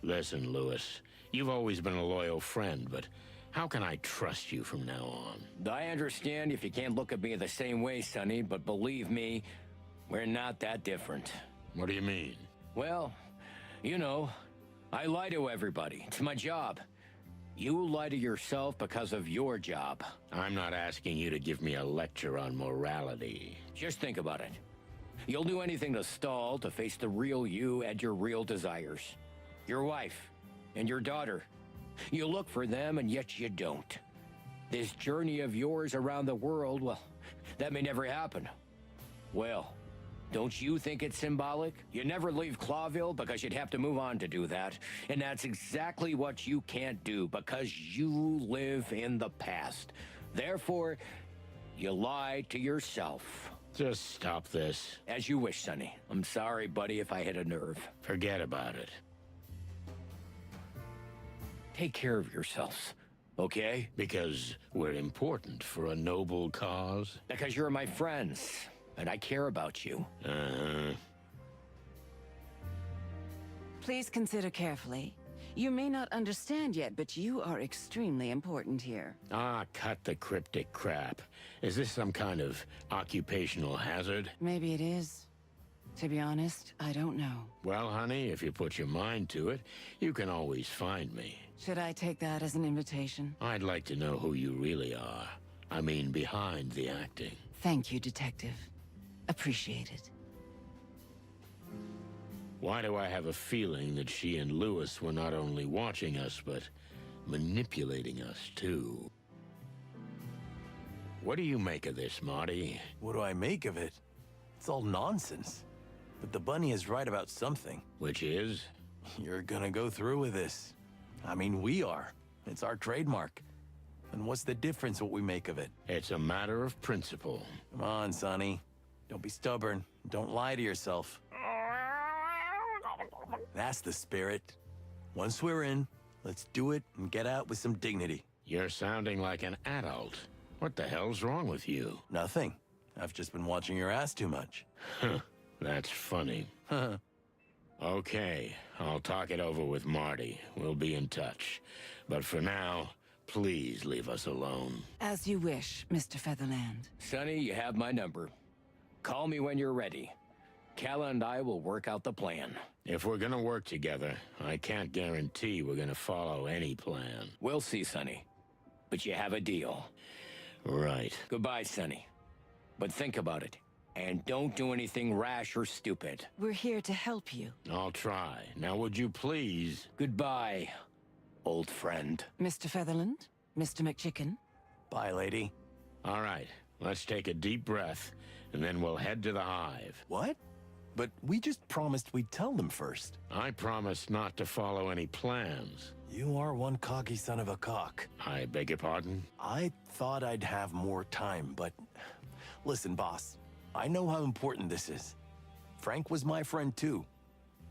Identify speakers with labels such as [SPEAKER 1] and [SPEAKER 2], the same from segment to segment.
[SPEAKER 1] Listen, Lewis, you've always been a loyal friend, but how can I trust you from now on?
[SPEAKER 2] I understand if you can't look at me the same way, Sonny, but believe me, we're not that different.
[SPEAKER 1] What do you mean?
[SPEAKER 2] Well, you know, I lie to everybody. It's my job. You lie to yourself because of your job.
[SPEAKER 1] I'm not asking you to give me a lecture on morality.
[SPEAKER 2] Just think about it. You'll do anything to stall, to face the real you and your real desires. Your wife and your daughter. You look for them and yet you don't. This journey of yours around the world, well, that may never happen. Well, don't you think it's symbolic? You never leave Clawville because you'd have to move on to do that. And that's exactly what you can't do because you live in the past. Therefore, you lie to yourself.
[SPEAKER 1] Just stop this.
[SPEAKER 2] As you wish, Sonny. I'm sorry, buddy, if I hit a nerve.
[SPEAKER 1] Forget about it.
[SPEAKER 2] Take care of yourselves, okay?
[SPEAKER 1] Because we're important for a noble cause?
[SPEAKER 2] Because you're my friends, and I care about you.
[SPEAKER 1] Uh-huh.
[SPEAKER 3] Please consider carefully. You may not understand yet, but you are extremely important here.
[SPEAKER 1] Ah, cut the cryptic crap. Is this some kind of occupational hazard?
[SPEAKER 3] Maybe it is. To be honest, I don't know.
[SPEAKER 1] Well, honey, if you put your mind to it, you can always find me.
[SPEAKER 3] Should I take that as an invitation?
[SPEAKER 1] I'd like to know who you really are. I mean, behind the acting.
[SPEAKER 3] Thank you, Detective. Appreciate it.
[SPEAKER 1] Why do I have a feeling that she and Lewis were not only watching us, but manipulating us, too? What do you make of this, Marty?
[SPEAKER 4] What do I make of it? It's all nonsense. But the bunny is right about something.
[SPEAKER 1] Which is?
[SPEAKER 4] You're gonna go through with this. I mean, we are. It's our trademark. And what's the difference what we make of it?
[SPEAKER 1] It's a matter of principle.
[SPEAKER 4] Come on, Sonny. Don't be stubborn. Don't lie to yourself. That's the spirit. Once we're in, let's do it and get out with some dignity.
[SPEAKER 1] You're sounding like an adult. What the hell's wrong with you?
[SPEAKER 4] Nothing. I've just been watching your ass too much.
[SPEAKER 1] Huh, that's funny. Okay, I'll talk it over with Marty. We'll be in touch. But for now, please leave us alone.
[SPEAKER 3] As you wish, Mr. Featherland.
[SPEAKER 2] Sonny, you have my number. Call me when you're ready. Calla and I will work out the plan.
[SPEAKER 1] If we're gonna work together, I can't guarantee we're gonna follow any plan.
[SPEAKER 2] We'll see, Sonny. But you have a deal.
[SPEAKER 1] Right.
[SPEAKER 2] Goodbye, Sonny. But think about it. And don't do anything rash or stupid.
[SPEAKER 3] We're here to help you.
[SPEAKER 1] I'll try. Now would you please?
[SPEAKER 2] Goodbye, old friend.
[SPEAKER 3] Mr. Featherland? Mr. McChicken?
[SPEAKER 4] Bye, lady.
[SPEAKER 1] All right, let's take a deep breath, and then we'll head to the Hive.
[SPEAKER 4] What? But we just promised we'd tell them first.
[SPEAKER 1] I promise not to follow any plans.
[SPEAKER 4] You are one cocky son of a cock.
[SPEAKER 1] I beg your pardon?
[SPEAKER 4] I thought I'd have more time, but... Listen, boss. I know how important this is. Frank was my friend too.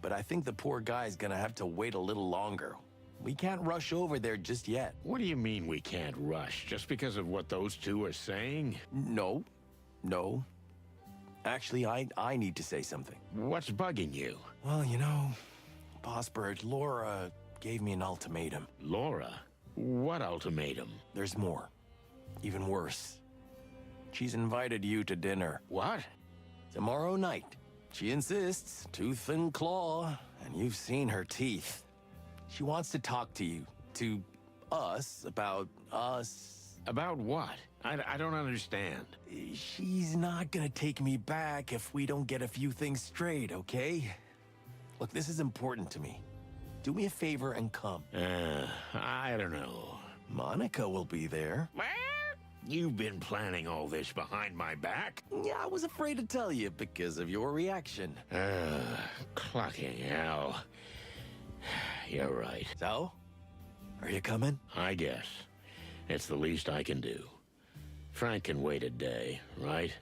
[SPEAKER 4] But I think the poor guy's gonna have to wait a little longer. We can't rush over there just yet.
[SPEAKER 1] What do you mean we can't rush? Just because of what those two are saying?
[SPEAKER 4] No. No. Actually, I need to say something.
[SPEAKER 1] What's bugging you?
[SPEAKER 4] Well, you know, Boss Bird, Laura gave me an ultimatum.
[SPEAKER 1] Laura? What ultimatum?
[SPEAKER 4] There's more. Even worse. She's invited you to dinner.
[SPEAKER 1] What?
[SPEAKER 4] Tomorrow night. She insists, tooth and claw, and you've seen her teeth. She wants to talk to us, about us.
[SPEAKER 1] About what? I don't understand.
[SPEAKER 4] She's not gonna take me back if we don't get a few things straight, okay? Look, this is important to me. Do me a favor and come.
[SPEAKER 1] I don't know.
[SPEAKER 4] Monica will be there.
[SPEAKER 1] You've been planning all this behind my back?
[SPEAKER 4] Yeah, I was afraid to tell you because of your reaction.
[SPEAKER 1] Clucking hell. You're right.
[SPEAKER 4] So, are you coming?
[SPEAKER 1] I guess. It's the least I can do. Frank can wait a day, right?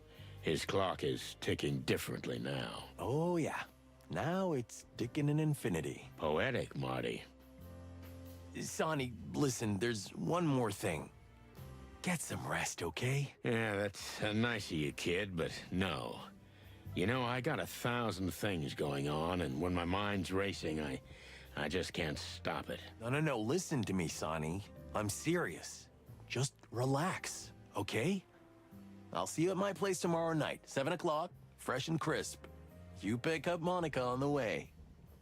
[SPEAKER 1] His clock is ticking differently now.
[SPEAKER 4] Oh, yeah. Now it's ticking an infinity.
[SPEAKER 1] Poetic, Marty.
[SPEAKER 4] Sonny, listen, there's one more thing. Get some rest, okay?
[SPEAKER 1] Yeah, that's nice of you, kid, but no. You know, I got 1,000 things going on, and when my mind's racing, I just can't stop it.
[SPEAKER 4] No, listen to me, Sonny. I'm serious. Just relax, okay? I'll see you at my place tomorrow night, 7 o'clock, fresh and crisp. You pick up Monica on the way.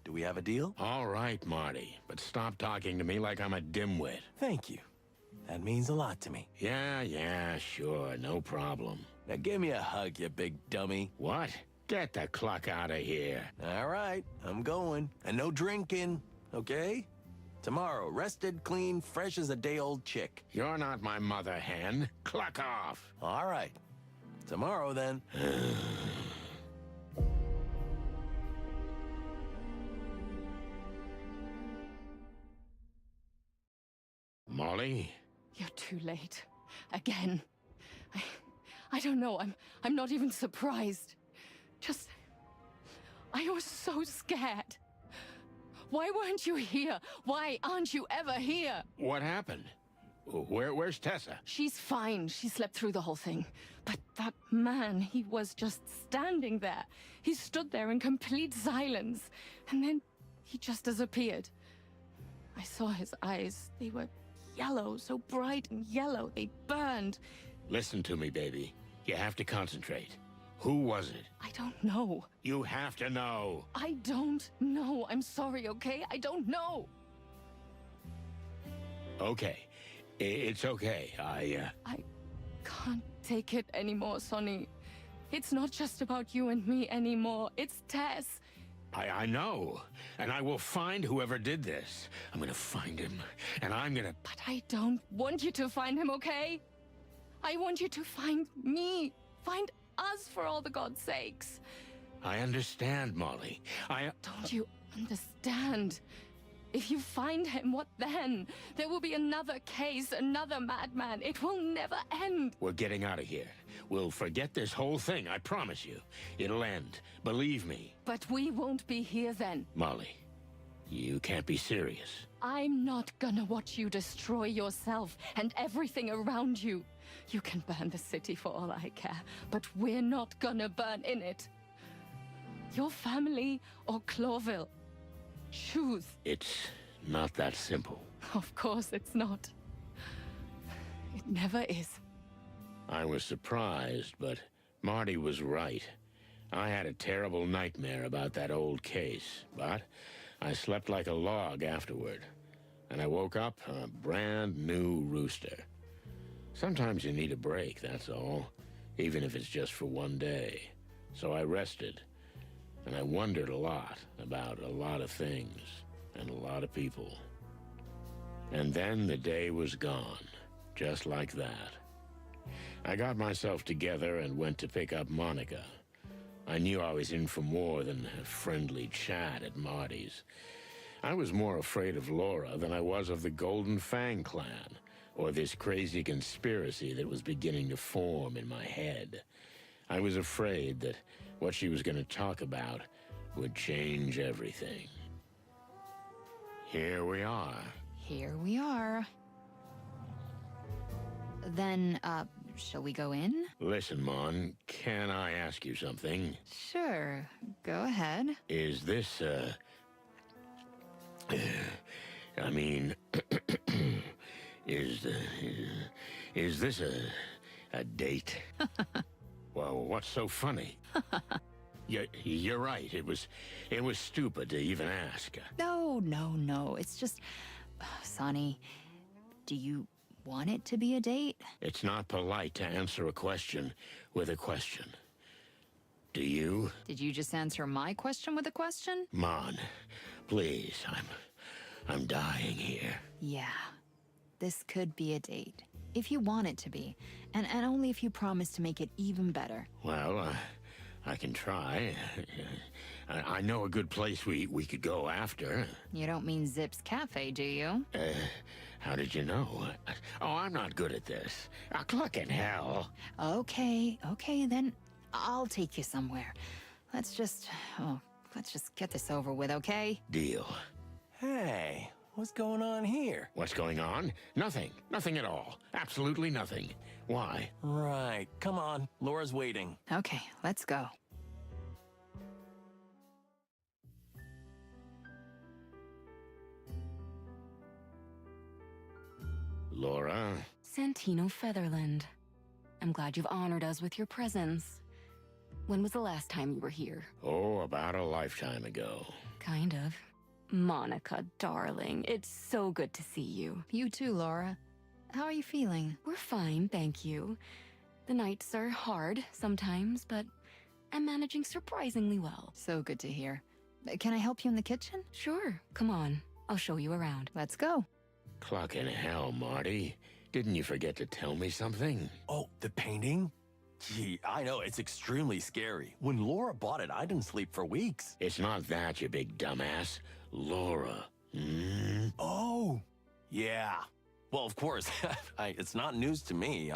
[SPEAKER 4] Do we have a deal?
[SPEAKER 1] All right, Marty, but stop talking to me like I'm a dimwit.
[SPEAKER 4] Thank you. That means a lot to me.
[SPEAKER 1] Yeah, sure, no problem.
[SPEAKER 4] Now give me a hug, you big dummy.
[SPEAKER 1] What? Get the cluck out of here.
[SPEAKER 4] All right, I'm going. And no drinking, okay? Tomorrow, rested, clean, fresh as a day-old chick.
[SPEAKER 1] You're not my mother hen. Cluck off.
[SPEAKER 4] All right. Tomorrow, then.
[SPEAKER 1] Molly?
[SPEAKER 5] You're too late. Again. I don't know. I'm not even surprised. Just... I was so scared. Why weren't you here? Why aren't you ever here?
[SPEAKER 1] What happened? Where's Tessa?
[SPEAKER 5] She's fine. She slept through the whole thing. But that man, he was just standing there. He stood there in complete silence. And then he just disappeared. I saw his eyes. They were yellow, so bright and yellow. They burned.
[SPEAKER 1] Listen to me, baby. You have to concentrate. Who was it?
[SPEAKER 5] I don't know.
[SPEAKER 1] You have to know.
[SPEAKER 5] I don't know. I'm sorry, okay? I don't know.
[SPEAKER 1] Okay. It's okay. I
[SPEAKER 5] can't take it anymore, Sonny. It's not just about you and me anymore. It's Tess.
[SPEAKER 1] I know. And I will find whoever did this. I'm gonna find him. And I'm gonna...
[SPEAKER 5] But I don't want you to find him, okay? I want you to find me. Find us, for all the God's sakes.
[SPEAKER 1] I understand, Molly.
[SPEAKER 5] Don't you understand? If you find him, what then? There will be another case, another madman. It will never end.
[SPEAKER 1] We're getting out of here. We'll forget this whole thing, I promise you. It'll end. Believe me.
[SPEAKER 5] But we won't be here then.
[SPEAKER 1] Molly, you can't be serious.
[SPEAKER 5] I'm not gonna watch you destroy yourself and everything around you. You can burn the city for all I care, but we're not gonna burn in it. Your family or Clawville. Choose.
[SPEAKER 1] It's not that simple.
[SPEAKER 5] Of course it's not. It never is.
[SPEAKER 1] I was surprised, but Marty was right. I had a terrible nightmare about that old case, but I slept like a log afterward. And I woke up a brand new rooster. Sometimes you need a break, that's all. Even if it's just for one day. So I rested. And I wondered a lot about a lot of things and a lot of people. And then the day was gone, just like that. I got myself together and went to pick up Monica. I knew I was in for more than a friendly chat at Marty's. I was more afraid of Laura than I was of the Golden Fang clan, or this crazy conspiracy that was beginning to form in my head. I was afraid that what she was going to talk about would change everything. Here we are.
[SPEAKER 6] Here we are. Then, shall we go in?
[SPEAKER 1] Listen, Mon, can I ask you something?
[SPEAKER 6] Sure, go ahead.
[SPEAKER 1] Is this, I mean, is this a date? Well, what's so funny? You're right. It was stupid to even ask.
[SPEAKER 6] No. It's just... Sonny, do you want it to be a date?
[SPEAKER 1] It's not polite to answer a question with a question. Do you?
[SPEAKER 6] Did you just answer my question with a question?
[SPEAKER 1] Mon, please, I'm dying here.
[SPEAKER 6] Yeah, this could be a date. If you want it to be. And only if you promise to make it even better.
[SPEAKER 1] Well, I can try. I know a good place we could go after.
[SPEAKER 6] You don't mean Zip's Cafe, do you?
[SPEAKER 1] How did you know? Oh, I'm not good at this. Cluck in hell.
[SPEAKER 6] Okay, then I'll take you somewhere. Let's just get this over with, okay?
[SPEAKER 1] Deal.
[SPEAKER 4] Hey, what's going on here?
[SPEAKER 1] What's going on? Nothing. Nothing at all. Absolutely nothing. Why?
[SPEAKER 4] Right, come on. Laura's waiting.
[SPEAKER 6] Okay, let's go.
[SPEAKER 1] Laura?
[SPEAKER 7] Santino Featherland. I'm glad you've honored us with your presence. When was the last time you were here?
[SPEAKER 1] Oh, about a lifetime ago.
[SPEAKER 7] Kind of. Monica, darling, it's so good to see you.
[SPEAKER 6] You too, Laura. How are you feeling?
[SPEAKER 7] We're fine, thank you. The nights are hard sometimes, but I'm managing surprisingly well.
[SPEAKER 6] So good to hear. Can I help you in the kitchen?
[SPEAKER 7] Sure, come on. I'll show you around.
[SPEAKER 6] Let's go.
[SPEAKER 1] Clucking hell, Marty. Didn't you forget to tell me something?
[SPEAKER 4] Oh, the painting? Gee, I know, it's extremely scary. When Laura bought it, I didn't sleep for weeks.
[SPEAKER 1] It's not that, you big dumbass. Laura. Hmm?
[SPEAKER 4] Oh, yeah. Well, of course, it's not news to me.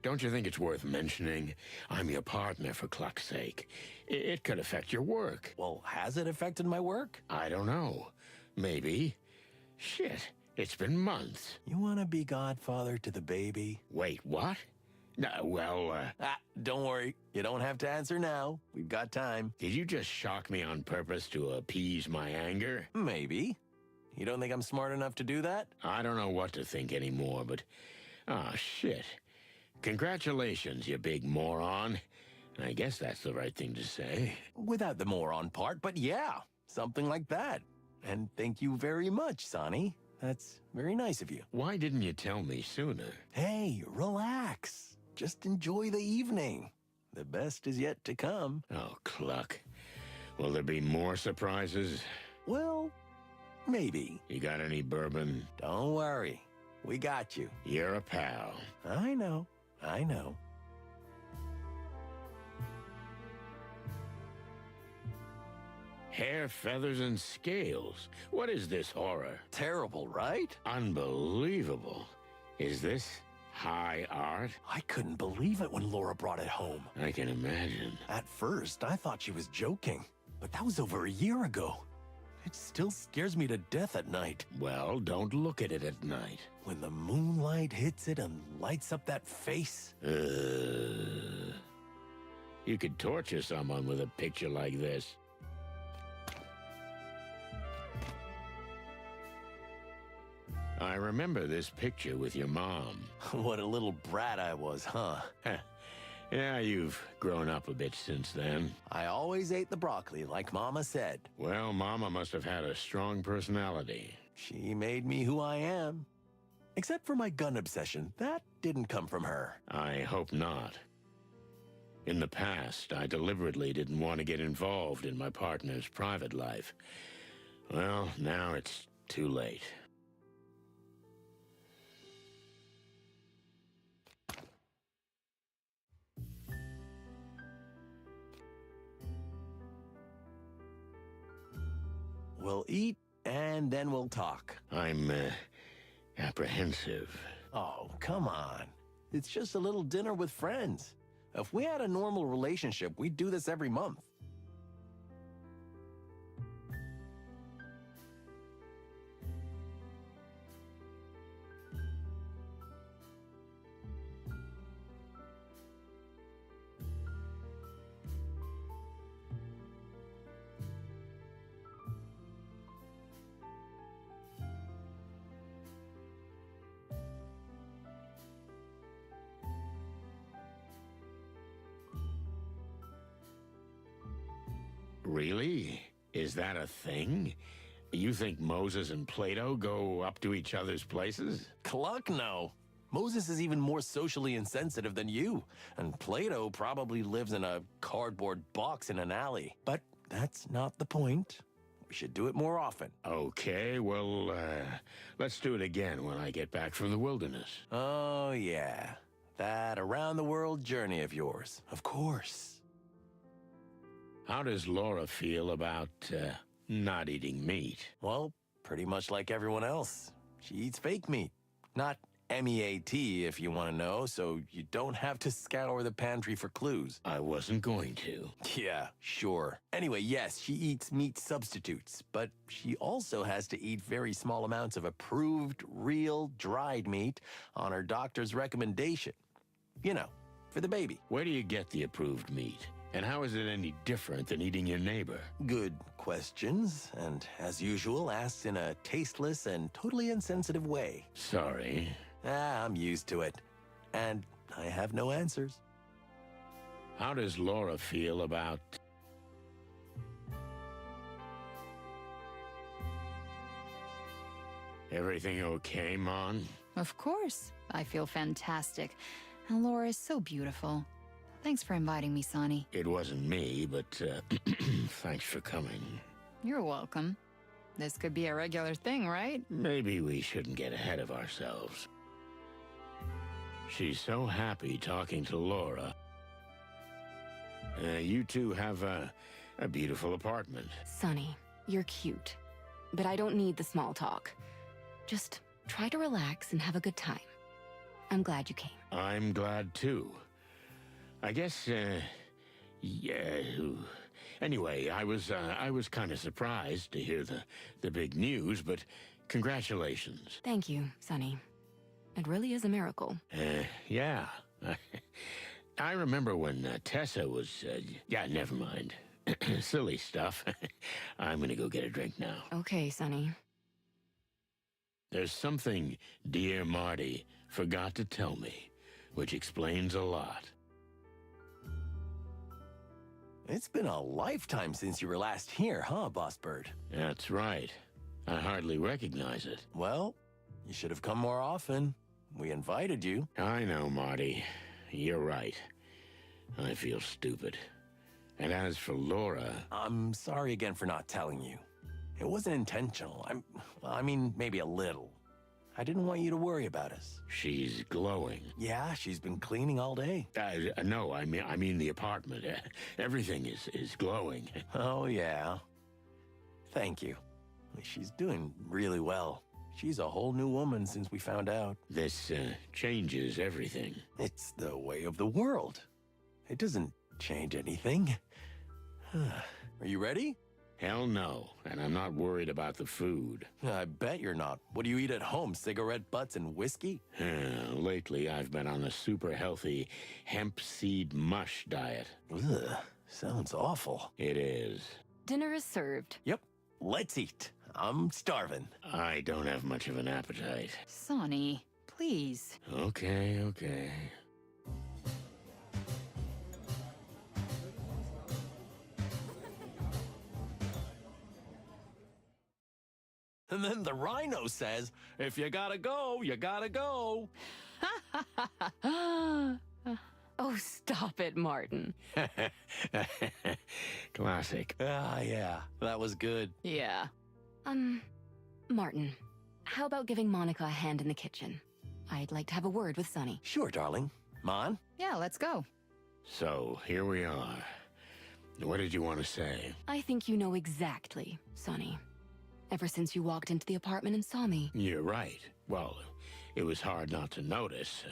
[SPEAKER 1] Don't you think it's worth mentioning? I'm your partner, for cluck's sake. It could affect your work.
[SPEAKER 4] Well, has it affected my work?
[SPEAKER 1] I don't know. Maybe. Shit, it's been months.
[SPEAKER 4] You want to be godfather to the baby?
[SPEAKER 1] Wait, what? No, well,
[SPEAKER 4] Don't worry. You don't have to answer now. We've got time.
[SPEAKER 1] did you just shock me on purpose to appease my anger?
[SPEAKER 4] Maybe. You don't think I'm smart enough to do that?
[SPEAKER 1] I don't know what to think anymore, but... Ah, shit. Congratulations, you big moron. I guess that's the right thing to say.
[SPEAKER 4] Without the moron part, but yeah, something like that. And thank you very much, Sonny. That's very nice of you.
[SPEAKER 1] Why didn't you tell me sooner?
[SPEAKER 4] Hey, relax. Just enjoy the evening. The best is yet to come.
[SPEAKER 1] Oh, cluck. Will there be more surprises?
[SPEAKER 4] Well, maybe.
[SPEAKER 1] You got any bourbon?
[SPEAKER 4] Don't worry. We got you.
[SPEAKER 1] You're a pal.
[SPEAKER 4] I know. I know.
[SPEAKER 1] Hair, feathers, and scales. What is this horror?
[SPEAKER 4] Terrible, right?
[SPEAKER 1] Unbelievable. Is this high art?
[SPEAKER 4] I couldn't believe it when Laura brought it home.
[SPEAKER 1] I can imagine.
[SPEAKER 4] At first, I thought she was joking, but that was over a year ago. It still scares me to death at night.
[SPEAKER 1] Well, don't look at it at night.
[SPEAKER 4] When the moonlight hits it and lights up that face.
[SPEAKER 1] You could torture someone with a picture like this. I remember this picture with your mom.
[SPEAKER 4] What a little brat I was, huh?
[SPEAKER 1] Yeah, you've grown up a bit since then.
[SPEAKER 4] I always ate the broccoli, like Mama said.
[SPEAKER 1] Well, Mama must have had a strong personality.
[SPEAKER 4] She made me who I am. Except for my gun obsession. That didn't come from her.
[SPEAKER 1] I hope not. In the past, I deliberately didn't want to get involved in my partner's private life. Well, now it's too late.
[SPEAKER 4] We'll eat, and then we'll talk.
[SPEAKER 1] I'm, apprehensive.
[SPEAKER 4] Oh, come on. It's just a little dinner with friends. If we had a normal relationship, we'd do this every month.
[SPEAKER 1] Really? Is that a thing? You think Moses and Plato go up to each other's places?
[SPEAKER 4] Cluck, no. Moses is even more socially insensitive than you, and Plato probably lives in a cardboard box in an alley. But that's not the point. We should do it more often.
[SPEAKER 1] Okay, well, let's do it again when I get back from the wilderness.
[SPEAKER 4] Oh, yeah. That around-the-world journey of yours. Of course.
[SPEAKER 1] How does Laura feel about, not eating meat?
[SPEAKER 4] Well, pretty much like everyone else. She eats fake meat. Not M-E-A-T, if you want to know, so you don't have to scour the pantry for clues.
[SPEAKER 1] I wasn't going to.
[SPEAKER 4] Yeah, sure. Anyway, yes, she eats meat substitutes, but she also has to eat very small amounts of approved, real, dried meat on her doctor's recommendation. You know, for the baby.
[SPEAKER 1] Where do you get the approved meat? And how is it any different than eating your neighbor?
[SPEAKER 4] Good questions, and as usual, asked in a tasteless and totally insensitive way.
[SPEAKER 1] Sorry.
[SPEAKER 4] I'm used to it. And I have no answers.
[SPEAKER 1] How does Laura feel about... Everything okay, Mon?
[SPEAKER 6] Of course. I feel fantastic. And Laura is so beautiful. Thanks for inviting me, Sonny.
[SPEAKER 1] It wasn't me, but thanks for coming.
[SPEAKER 6] You're welcome. This could be a regular thing, right?
[SPEAKER 1] Maybe we shouldn't get ahead of ourselves. She's so happy talking to Laura. You two have a beautiful apartment.
[SPEAKER 7] Sonny, you're cute. But I don't need the small talk. Just try to relax and have a good time. I'm glad you came.
[SPEAKER 1] I'm glad too. I guess, yeah. Anyway, I was kind of surprised to hear the big news, but congratulations.
[SPEAKER 7] Thank you, Sonny. It really is a miracle.
[SPEAKER 1] Yeah. I remember when Tessa was, yeah, never mind. Silly stuff. I'm gonna go get a drink now.
[SPEAKER 7] Okay, Sonny.
[SPEAKER 1] There's something dear Marty forgot to tell me, which explains a lot.
[SPEAKER 4] It's been a lifetime since you were last here, huh, Boss Bird?
[SPEAKER 1] That's right. I hardly recognize it.
[SPEAKER 4] Well, you should have come more often. We invited you.
[SPEAKER 1] I know, Marty. You're right. I feel stupid. And as for Laura...
[SPEAKER 4] I'm sorry again for not telling you. It wasn't intentional. I mean, maybe a little. I didn't want you to worry about us.
[SPEAKER 1] She's glowing.
[SPEAKER 4] Yeah, she's been cleaning all day.
[SPEAKER 1] No, I mean the apartment. Everything is glowing.
[SPEAKER 4] Oh, yeah. Thank you. She's doing really well. She's a whole new woman since we found out.
[SPEAKER 1] This changes everything.
[SPEAKER 4] It's the way of the world. It doesn't change anything. Are you ready?
[SPEAKER 1] Hell no, and I'm not worried about the food.
[SPEAKER 4] I bet you're not. What do you eat at home? Cigarette butts and whiskey?
[SPEAKER 1] Lately, I've been on a super healthy hemp seed mush diet.
[SPEAKER 4] Ugh, sounds awful.
[SPEAKER 1] It is.
[SPEAKER 7] Dinner is served.
[SPEAKER 4] Yep, let's eat. I'm starving.
[SPEAKER 1] I don't have much of an appetite.
[SPEAKER 6] Sonny, please.
[SPEAKER 1] Okay.
[SPEAKER 4] And then the rhino says, if you gotta go, you gotta go.
[SPEAKER 7] Oh, stop it, Martin.
[SPEAKER 1] Classic.
[SPEAKER 4] Ah, yeah, that was good.
[SPEAKER 6] Yeah.
[SPEAKER 7] Martin, how about giving Monica a hand in the kitchen? I'd like to have a word with Sonny.
[SPEAKER 4] Sure, darling. Mon?
[SPEAKER 6] Yeah, let's go.
[SPEAKER 1] So, here we are. What did you want to say?
[SPEAKER 7] I think you know exactly, Sonny. Ever since you walked into the apartment and saw me.
[SPEAKER 1] You're right. Well, it was hard not to notice.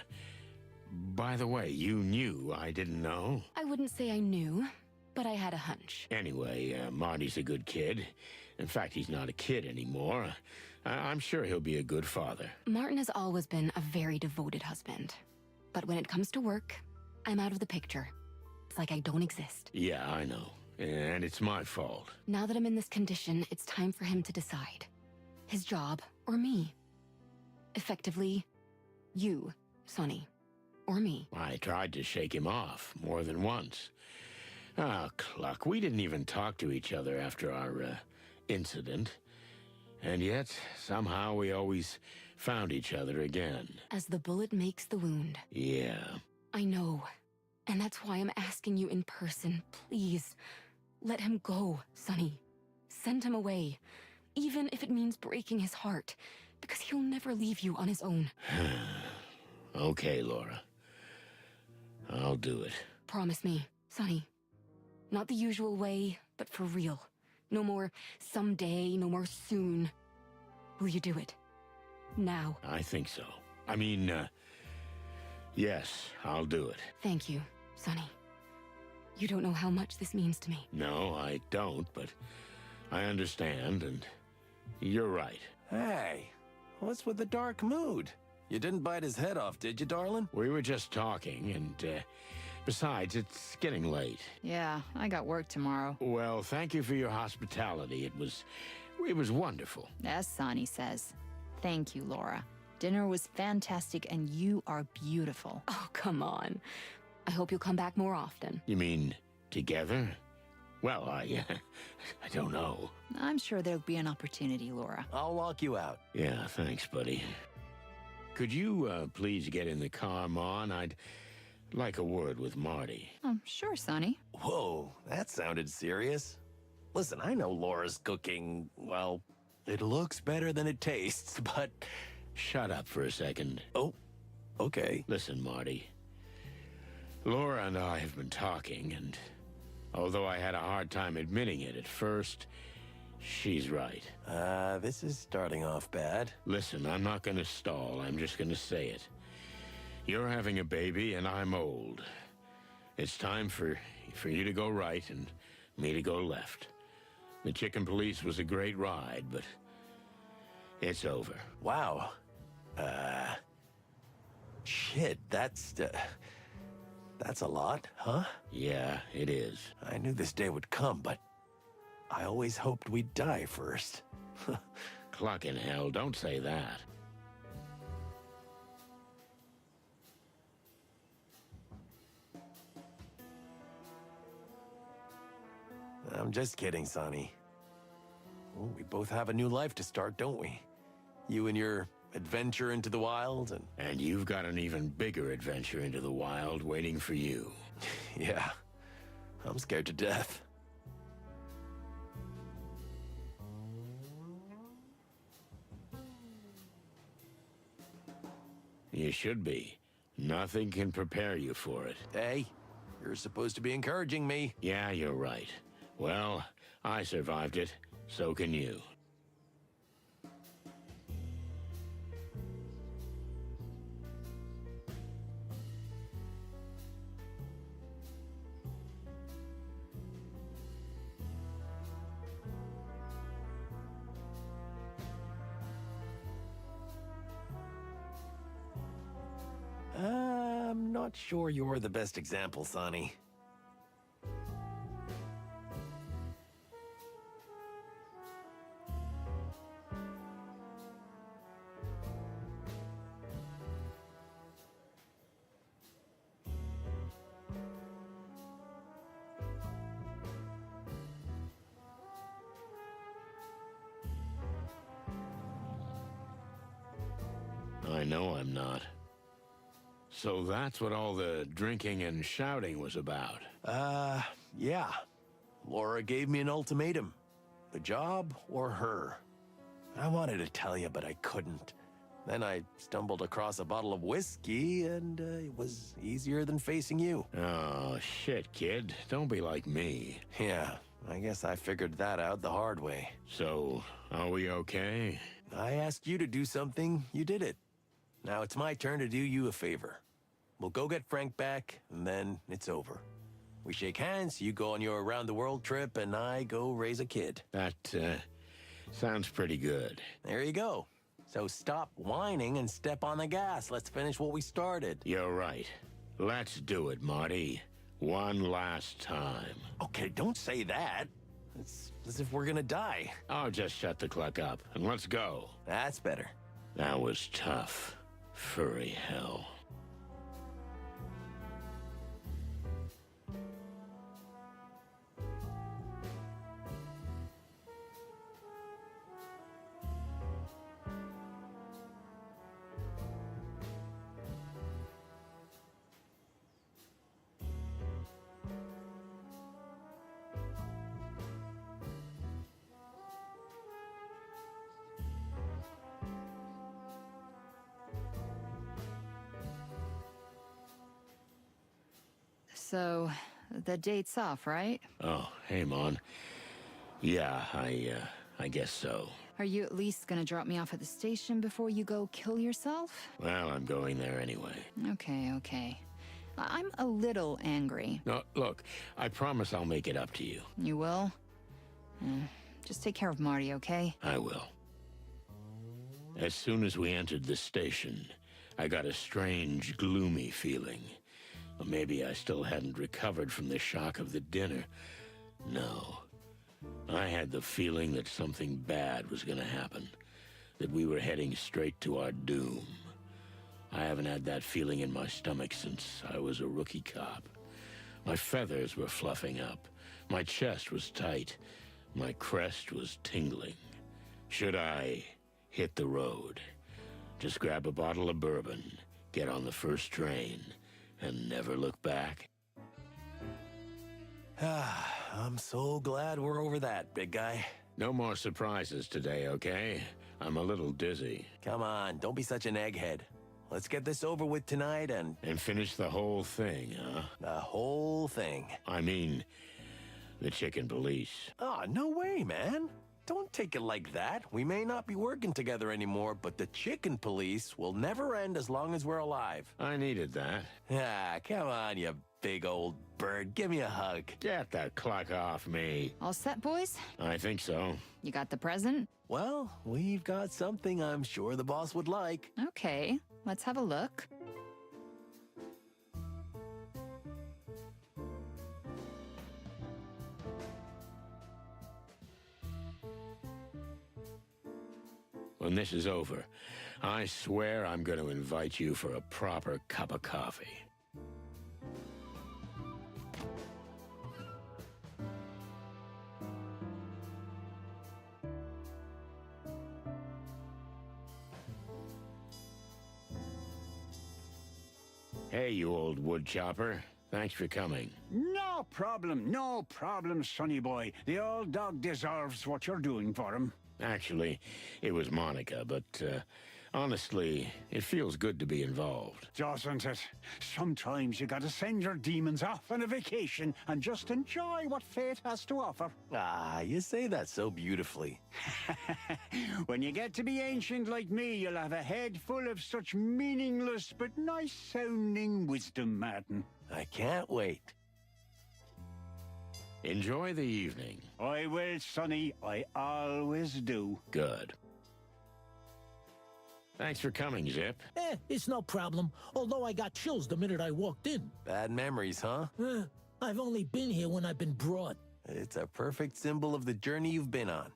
[SPEAKER 1] By the way, you knew I didn't know?
[SPEAKER 7] I wouldn't say I knew, but I had a hunch.
[SPEAKER 1] Anyway, Marty's a good kid. In fact, he's not a kid anymore. I'm sure he'll be a good father.
[SPEAKER 7] Martin has always been a very devoted husband. But when it comes to work, I'm out of the picture. It's like I don't exist.
[SPEAKER 1] Yeah, I know. And it's my fault.
[SPEAKER 7] Now that I'm in this condition, it's time for him to decide. His job or me. Effectively, you, Sonny, or me.
[SPEAKER 1] I tried to shake him off more than once. Ah, Cluck, we didn't even talk to each other after our incident. And yet, somehow we always found each other again.
[SPEAKER 7] As the bullet makes the wound.
[SPEAKER 1] Yeah.
[SPEAKER 7] I know. And that's why I'm asking you in person, please. Let him go, Sonny. Send him away. Even if it means breaking his heart. Because he'll never leave you on his own.
[SPEAKER 1] Okay, Laura. I'll do it.
[SPEAKER 7] Promise me, Sonny. Not the usual way, but for real. No more someday, no more soon. Will you do it? Now.
[SPEAKER 1] I think so. I mean, yes, I'll do it.
[SPEAKER 7] Thank you, Sonny. You don't know how much this means to me.
[SPEAKER 1] No, I don't, but I understand, and you're right.
[SPEAKER 4] Hey, what's with the dark mood? You didn't bite his head off, did you, darling?
[SPEAKER 1] We were just talking, and Besides, it's getting late.
[SPEAKER 6] Yeah, I got work tomorrow.
[SPEAKER 1] Well, thank you for your hospitality. It was wonderful.
[SPEAKER 6] As Sonny says. Thank you, Laura. Dinner was fantastic, and you are beautiful.
[SPEAKER 7] Oh, come on. I hope you'll come back more often.
[SPEAKER 1] You mean together? Well, I don't know.
[SPEAKER 6] I'm sure there'll be an opportunity, Laura.
[SPEAKER 4] I'll walk you out.
[SPEAKER 1] Yeah, thanks, buddy. Could you please get in the car, Mon? I'd like a word with Marty.
[SPEAKER 6] Oh, sure, Sonny.
[SPEAKER 4] Whoa, that sounded serious. Listen, I know Laura's cooking, well, it looks better than it tastes, but...
[SPEAKER 1] Shut up for a second.
[SPEAKER 4] Oh, okay.
[SPEAKER 1] Listen, Marty. Laura and I have been talking, and although I had a hard time admitting it at first, she's right.
[SPEAKER 4] This is starting off bad.
[SPEAKER 1] Listen, I'm not gonna stall. I'm just gonna say it. You're having a baby, and I'm old. It's time for you to go right and me to go left. The Chicken Police was a great ride, but it's over.
[SPEAKER 4] Wow. Shit, that's a lot, huh?
[SPEAKER 1] Yeah, it is.
[SPEAKER 4] I knew this day would come, but I always hoped we'd die first.
[SPEAKER 1] Clucking hell, don't say that.
[SPEAKER 4] I'm just kidding, Sonny. Well, we both have a new life to start, don't we? You and your adventure into the wild, and...
[SPEAKER 1] And you've got an even bigger adventure into the wild waiting for you.
[SPEAKER 4] Yeah, I'm scared to death.
[SPEAKER 1] You should be. Nothing can prepare you for it.
[SPEAKER 4] Hey, you're supposed to be encouraging me.
[SPEAKER 1] Yeah, you're right. Well, I survived it. So can you.
[SPEAKER 4] I'm not sure you're the best example, Sonny.
[SPEAKER 1] I know I'm not. So that's what all the drinking and shouting was about.
[SPEAKER 4] Yeah. Laura gave me an ultimatum. The job or her. I wanted to tell you, but I couldn't. Then I stumbled across a bottle of whiskey, and it was easier than facing you.
[SPEAKER 1] Oh, shit, kid. Don't be like me.
[SPEAKER 4] Yeah, I guess I figured that out the hard way.
[SPEAKER 1] So, are we okay?
[SPEAKER 4] I asked you to do something, you did it. Now it's my turn to do you a favor. We'll go get Frank back, and then it's over. We shake hands, you go on your around-the-world trip, and I go raise a kid.
[SPEAKER 1] That, sounds pretty good.
[SPEAKER 4] There you go. So stop whining and step on the gas. Let's finish what we started.
[SPEAKER 1] You're right. Let's do it, Marty. One last time.
[SPEAKER 4] Okay, don't say that. It's as if we're gonna die.
[SPEAKER 1] Oh, just shut the clock up, and let's go.
[SPEAKER 4] That's better.
[SPEAKER 1] That was tough. Furry hell.
[SPEAKER 6] So, the date's off, right?
[SPEAKER 1] Oh, hey, Mon. Yeah, I guess so.
[SPEAKER 6] Are you at least gonna drop me off at the station before you go kill yourself?
[SPEAKER 1] Well, I'm going there anyway.
[SPEAKER 6] Okay. I'm a little angry.
[SPEAKER 1] No, look, I promise I'll make it up to you.
[SPEAKER 6] You will? Just take care of Marty, okay?
[SPEAKER 1] I will. As soon as we entered the station, I got a strange, gloomy feeling. Or maybe I still hadn't recovered from the shock of the dinner. No. I had the feeling that something bad was going to happen. That we were heading straight to our doom. I haven't had that feeling in my stomach since I was a rookie cop. My feathers were fluffing up. My chest was tight. My crest was tingling. Should I hit the road? Just grab a bottle of bourbon, get on the first train, and never look back?
[SPEAKER 4] I'm so glad we're over that, big guy.
[SPEAKER 1] No more surprises today, okay? I'm a little dizzy.
[SPEAKER 4] Come on, don't be such an egghead. Let's get this over with tonight and
[SPEAKER 1] finish the whole thing, huh?
[SPEAKER 4] the whole thing.
[SPEAKER 1] I mean, the chicken police.
[SPEAKER 4] Oh, no way, man. Don't take it like that. We may not be working together anymore, but the chicken police will never end as long as we're alive.
[SPEAKER 1] I needed that.
[SPEAKER 4] Ah, come on, you big old bird. Give me a hug.
[SPEAKER 1] Get that clock off me.
[SPEAKER 6] All set, boys?
[SPEAKER 1] I think so.
[SPEAKER 6] You got the present?
[SPEAKER 4] Well, we've got something I'm sure the boss would like.
[SPEAKER 6] Okay, let's have a look.
[SPEAKER 1] When this is over, I swear I'm going to invite you for a proper cup of coffee. Hey, you old wood chopper. Thanks for coming.
[SPEAKER 8] No problem, sonny boy. The old dog deserves what you're doing for him.
[SPEAKER 1] Actually, it was Monica, but honestly, it feels good to be involved.
[SPEAKER 8] Doesn't it? Sometimes you gotta send your demons off on a vacation and just enjoy what fate has to offer.
[SPEAKER 4] Ah, you say that so beautifully.
[SPEAKER 8] When you get to be ancient like me, you'll have a head full of such meaningless but nice-sounding wisdom, Martin.
[SPEAKER 4] I can't wait.
[SPEAKER 1] Enjoy the evening.
[SPEAKER 8] I will, sonny. I always do.
[SPEAKER 1] Good. Thanks for coming, Zip.
[SPEAKER 9] It's no problem, although I got chills the minute I walked in.
[SPEAKER 4] Bad memories, huh?
[SPEAKER 9] I've only been here when I've been brought.
[SPEAKER 4] It's a perfect symbol of the journey you've been on.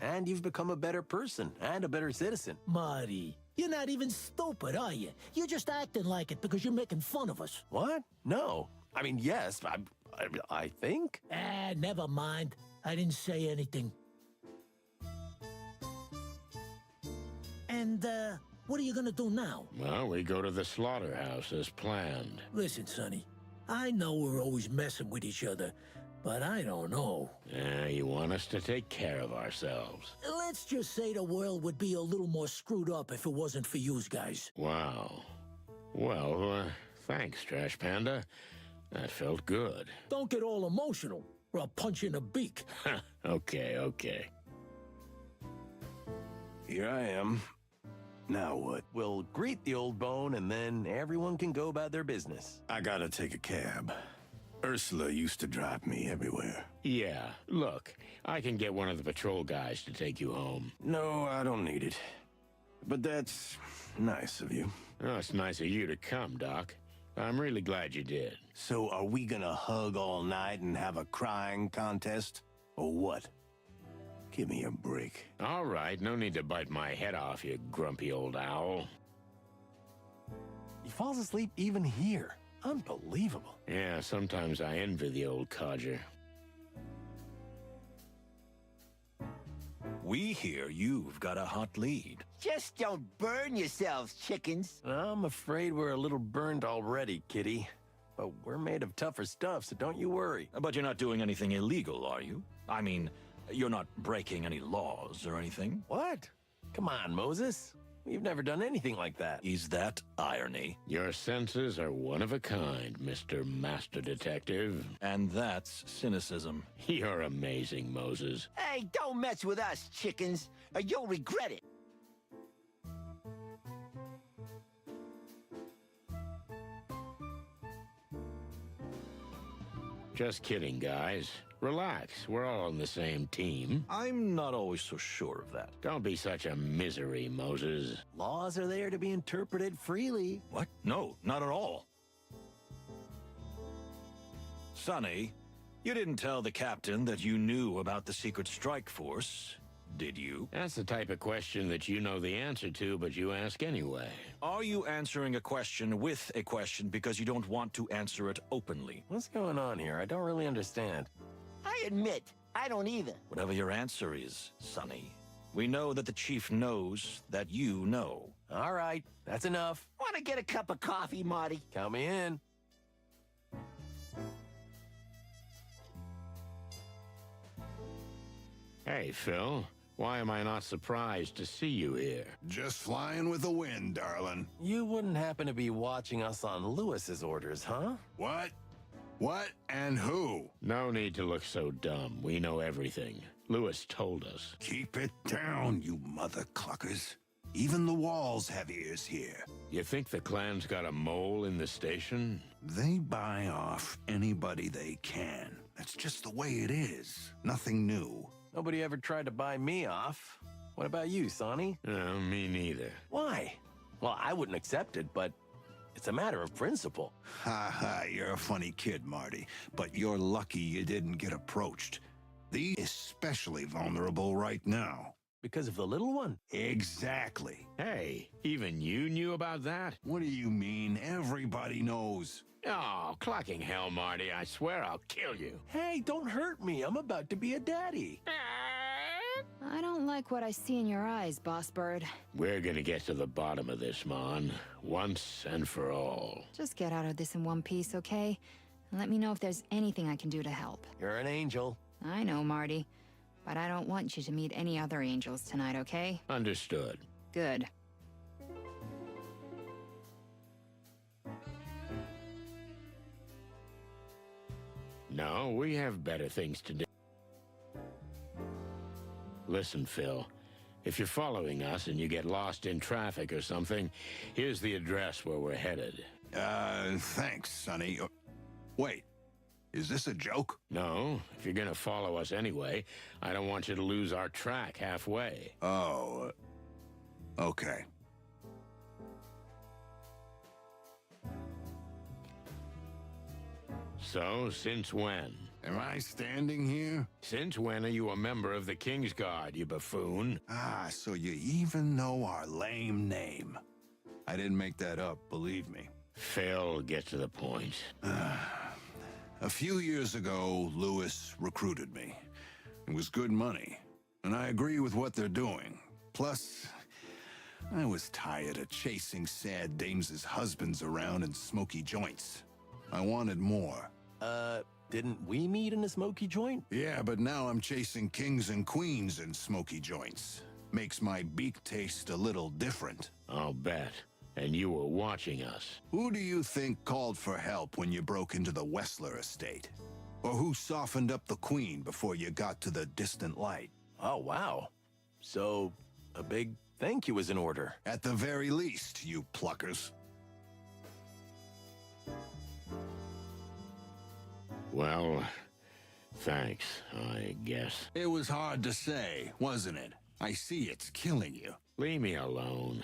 [SPEAKER 4] And you've become a better person and a better citizen.
[SPEAKER 9] Marty, you're not even stupid, are you? You're just acting like it because you're making fun of us.
[SPEAKER 4] What? No. I mean, yes, I think.
[SPEAKER 9] Never mind. I didn't say anything. And, what are you gonna do now?
[SPEAKER 1] Well, we go to the slaughterhouse as planned.
[SPEAKER 9] Listen, Sonny, I know we're always messing with each other, but I don't know.
[SPEAKER 1] You want us to take care of ourselves.
[SPEAKER 9] Let's just say the world would be a little more screwed up if it wasn't for you guys.
[SPEAKER 1] Wow. Well, thanks, Trash Panda. That felt good.
[SPEAKER 9] Don't get all emotional, or I'll punch you in the beak.
[SPEAKER 1] Okay.
[SPEAKER 4] Here I am. Now what? We'll greet the old bone and then everyone can go about their business.
[SPEAKER 10] I gotta take a cab. Ursula used to drive me everywhere.
[SPEAKER 1] Yeah, look, I can get one of the patrol guys to take you home.
[SPEAKER 10] No, I don't need it. But that's nice of you.
[SPEAKER 1] Oh, it's nice of you to come, Doc. I'm really glad you did.
[SPEAKER 10] So are we gonna hug all night and have a crying contest? Or what? Give me a break.
[SPEAKER 1] All right, no need to bite my head off, you grumpy old owl.
[SPEAKER 4] He falls asleep even here. Unbelievable.
[SPEAKER 1] Yeah, sometimes I envy the old codger.
[SPEAKER 11] We hear you've got a hot lead.
[SPEAKER 12] Just don't burn yourselves, chickens.
[SPEAKER 4] I'm afraid we're a little burned already, kitty. But we're made of tougher stuff, so don't you worry.
[SPEAKER 11] But you're not doing anything illegal, are you? I mean, you're not breaking any laws or anything?
[SPEAKER 4] What? Come on, Moses. We've never done anything like that.
[SPEAKER 11] Is that irony?
[SPEAKER 1] Your senses are one of a kind, Mr. Master Detective.
[SPEAKER 11] And that's cynicism.
[SPEAKER 1] You're amazing, Moses.
[SPEAKER 12] Hey, don't mess with us, chickens, or you'll regret it.
[SPEAKER 1] Just kidding, guys. Relax. We're all on the same team.
[SPEAKER 11] I'm not always so sure of that.
[SPEAKER 1] Don't be such a misery, Moses.
[SPEAKER 4] Laws are there to be interpreted freely.
[SPEAKER 11] What? No, not at all. Sonny, you didn't tell the captain that you knew about the secret strike force, did you?
[SPEAKER 1] That's the type of question that you know the answer to, but you ask anyway.
[SPEAKER 11] Are you answering a question with a question because you don't want to answer it openly?
[SPEAKER 4] What's going on here? I don't really understand.
[SPEAKER 12] I admit, I don't either.
[SPEAKER 11] Whatever your answer is, Sonny, we know that the chief knows that you know.
[SPEAKER 4] All right, that's enough.
[SPEAKER 12] Want to get a cup of coffee, Marty?
[SPEAKER 4] Count me in.
[SPEAKER 1] Hey, Phil. Why am I not surprised to see you here?
[SPEAKER 13] Just flying with the wind, darling.
[SPEAKER 4] You wouldn't happen to be watching us on Lewis's orders, huh?
[SPEAKER 13] What? What and who?
[SPEAKER 1] No need to look so dumb. We know everything. Lewis told us.
[SPEAKER 13] Keep it down, you mother cluckers. Even the walls have ears here.
[SPEAKER 1] You think the clan's got a mole in the station?
[SPEAKER 13] They buy off anybody they can. That's just the way it is. Nothing new.
[SPEAKER 4] Nobody ever tried to buy me off. What about you, Sonny?
[SPEAKER 1] No, me neither.
[SPEAKER 4] Why? Well, I wouldn't accept it, but it's a matter of principle.
[SPEAKER 13] Ha ha, you're a funny kid, Marty. But you're lucky you didn't get approached. These especially vulnerable right now.
[SPEAKER 4] Because of the little one?
[SPEAKER 13] Exactly.
[SPEAKER 1] Hey, even you knew about that?
[SPEAKER 13] What do you mean? Everybody knows.
[SPEAKER 1] Oh, clucking hell, Marty. I swear I'll kill you.
[SPEAKER 4] Hey, don't hurt me. I'm about to be a daddy.
[SPEAKER 6] I don't like what I see in your eyes, Boss Bird.
[SPEAKER 1] We're gonna get to the bottom of this, Mon. Once and for all.
[SPEAKER 6] Just get out of this in one piece, okay? And let me know if there's anything I can do to help.
[SPEAKER 4] You're an angel.
[SPEAKER 6] I know, Marty. But I don't want you to meet any other angels tonight, okay?
[SPEAKER 1] Understood.
[SPEAKER 6] Good.
[SPEAKER 1] No, we have better things to do. Listen, Phil. If you're following us and you get lost in traffic or something, here's the address where we're headed.
[SPEAKER 13] Thanks, Sonny. Wait, is this a joke?
[SPEAKER 1] No, if you're gonna follow us anyway, I don't want you to lose our track halfway.
[SPEAKER 13] Oh, okay.
[SPEAKER 1] So, since when?
[SPEAKER 13] Am I standing here?
[SPEAKER 1] Since when are you a member of the King's Guard, you buffoon?
[SPEAKER 13] Ah, so you even know our lame name. I didn't make that up, believe me.
[SPEAKER 1] Phil, get to the point.
[SPEAKER 13] A few years ago, Lewis recruited me. It was good money, and I agree with what they're doing. Plus, I was tired of chasing sad dames' husbands around in smoky joints. I wanted more.
[SPEAKER 4] Didn't we meet in a smoky joint?
[SPEAKER 13] Yeah, but now I'm chasing kings and queens in smoky joints. Makes my beak taste a little different.
[SPEAKER 1] I'll bet. And you were watching us.
[SPEAKER 13] Who do you think called for help when you broke into the Wessler estate? Or who softened up the queen before you got to the distant light?
[SPEAKER 4] Oh, wow. So, a big thank you is in order.
[SPEAKER 13] At the very least, you pluckers.
[SPEAKER 1] Well, thanks, I guess.
[SPEAKER 13] It was hard to say, wasn't it? I see it's killing you.
[SPEAKER 1] Leave me alone.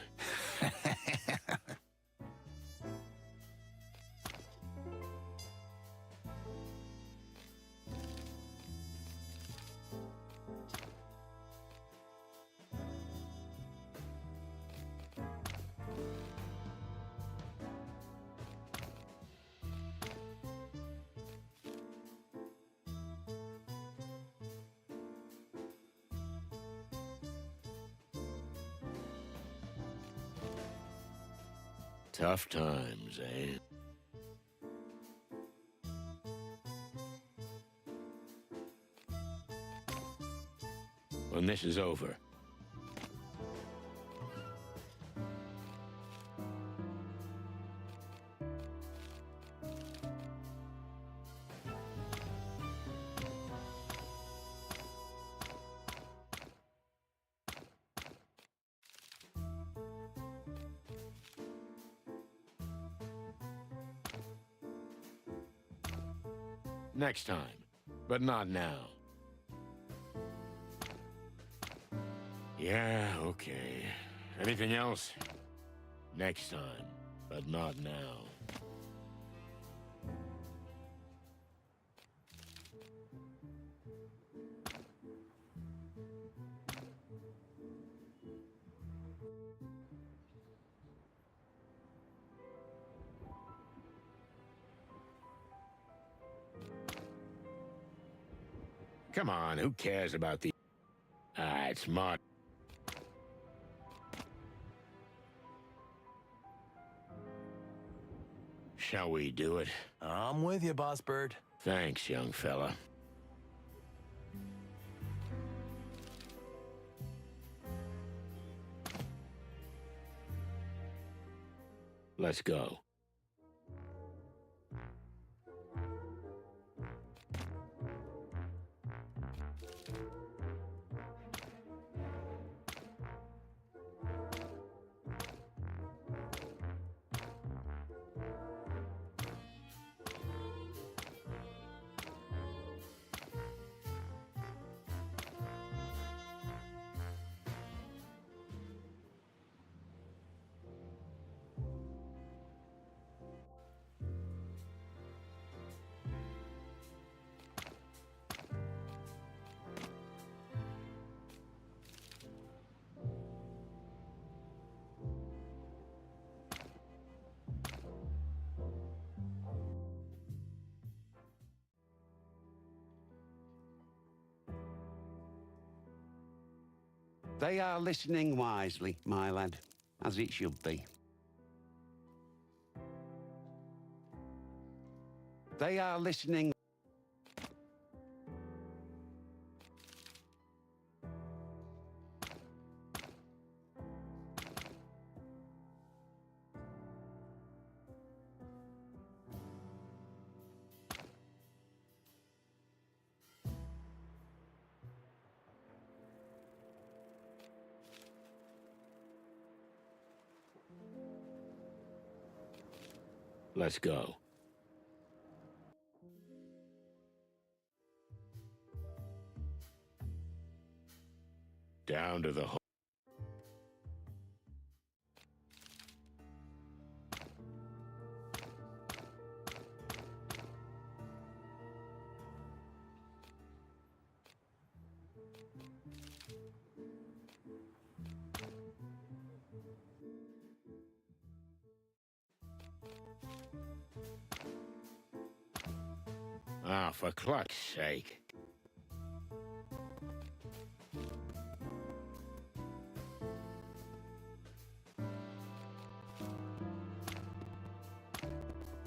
[SPEAKER 1] Tough times, eh? When this is over, next time, but not now. Yeah, okay. Anything else? Next time, but not now. Come on, who cares about the... Ah, it's Marty. Shall we do it?
[SPEAKER 4] I'm with you, Boss Bird.
[SPEAKER 1] Thanks, young fella. Let's go.
[SPEAKER 8] They are listening wisely, my lad, as it should be. They are listening.
[SPEAKER 1] Let's go. Down to the hole. Ah, for cluck's sake.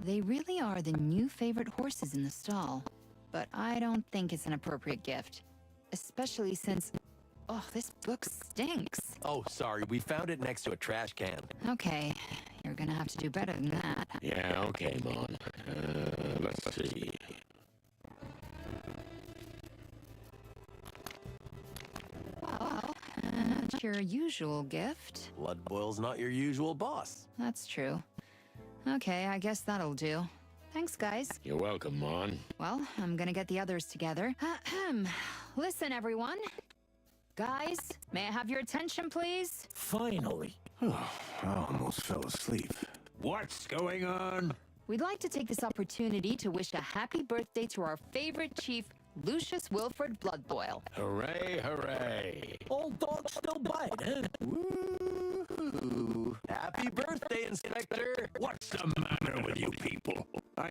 [SPEAKER 6] They really are the new favorite horses in the stall. But I don't think it's an appropriate gift. Especially since... Oh, this book stinks.
[SPEAKER 4] Oh, sorry, we found it next to a trash can.
[SPEAKER 6] Okay, you're gonna have to do better than that.
[SPEAKER 1] Yeah, okay, Mon. Let's see.
[SPEAKER 6] Well, not your usual gift.
[SPEAKER 4] Blood Boil's not your usual boss.
[SPEAKER 6] That's true. Okay, I guess that'll do. Thanks, guys.
[SPEAKER 1] You're welcome, Mon.
[SPEAKER 6] Well, I'm gonna get the others together. Listen, everyone. Guys, may I have your attention, please?
[SPEAKER 9] Finally.
[SPEAKER 10] Oh, I almost fell asleep.
[SPEAKER 8] What's going on?
[SPEAKER 6] We'd like to take this opportunity to wish a happy birthday to our favorite chief, Lucius Wilfred Bloodboil.
[SPEAKER 1] Hooray, hooray.
[SPEAKER 9] Old dog still bite, huh?
[SPEAKER 4] Woo! Happy birthday, Inspector!
[SPEAKER 8] What's the matter with you people? I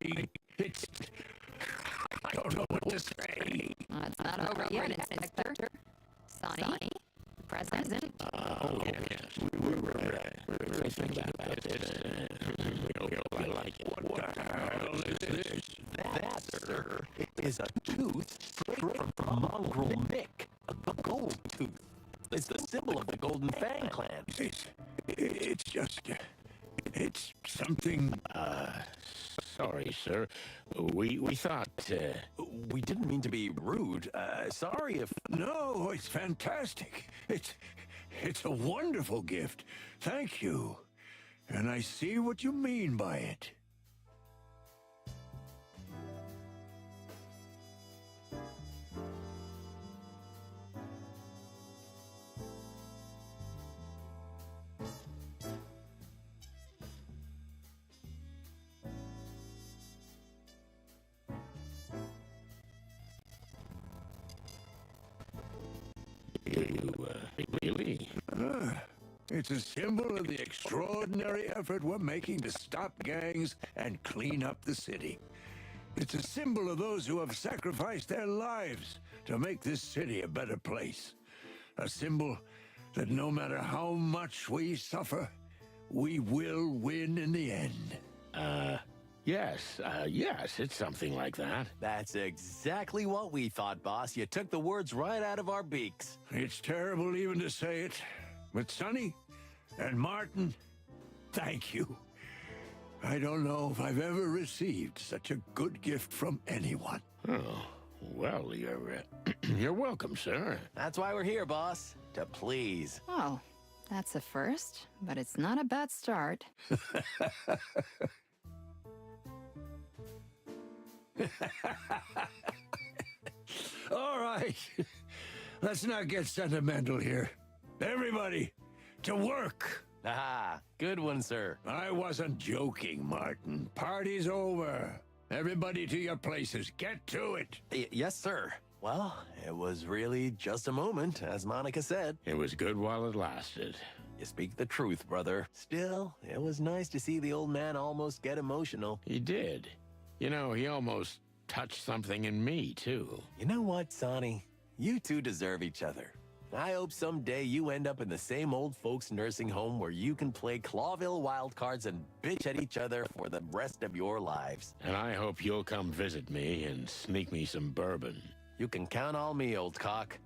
[SPEAKER 8] don't know what to say.
[SPEAKER 6] It's not over yet, Inspector. Sonny, present.
[SPEAKER 1] Oh, yes. We were thinking about this. We like it.
[SPEAKER 8] What the hell is this?
[SPEAKER 4] That, sir, is a tooth straight from mongrel Mick. A gold tooth. It's the symbol of the Golden Fang clan.
[SPEAKER 8] It's just... It's something...
[SPEAKER 1] Sorry, sir. We thought,
[SPEAKER 4] We didn't mean to be rude. Sorry if...
[SPEAKER 8] No, it's fantastic. It's a wonderful gift. Thank you. And I see what you mean by it.
[SPEAKER 1] really?
[SPEAKER 8] It's a symbol of the extraordinary effort we're making to stop gangs and clean up the city. It's a symbol of those who have sacrificed their lives to make this city a better place. A symbol that no matter how much we suffer, we will win in the end.
[SPEAKER 1] Yes, it's something like that.
[SPEAKER 4] That's exactly what we thought, boss. You took the words right out of our beaks.
[SPEAKER 8] It's terrible even to say it, but Sonny and Martin, thank you. I don't know if I've ever received such a good gift from anyone.
[SPEAKER 1] Oh, well, you're welcome, sir.
[SPEAKER 4] That's why we're here, boss. To please.
[SPEAKER 6] Oh, that's a first, but it's not a bad start.
[SPEAKER 8] All right. Let's not get sentimental here. Everybody, to work.
[SPEAKER 4] Ah, good one, sir.
[SPEAKER 8] I wasn't joking, Martin. Party's over. Everybody to your places. Get to it.
[SPEAKER 4] Yes, sir. Well, it was really just a moment, as Monica said.
[SPEAKER 1] It was good while it lasted.
[SPEAKER 4] You speak the truth, brother. Still, it was nice to see the old man almost get emotional.
[SPEAKER 1] He did. You know, he almost touched something in me, too.
[SPEAKER 4] You know what, Sonny? You two deserve each other. I hope someday you end up in the same old folks nursing home where you can play Clawville wildcards and bitch at each other for the rest of your lives.
[SPEAKER 1] And I hope you'll come visit me and sneak me some bourbon.
[SPEAKER 4] You can count on me, old cock.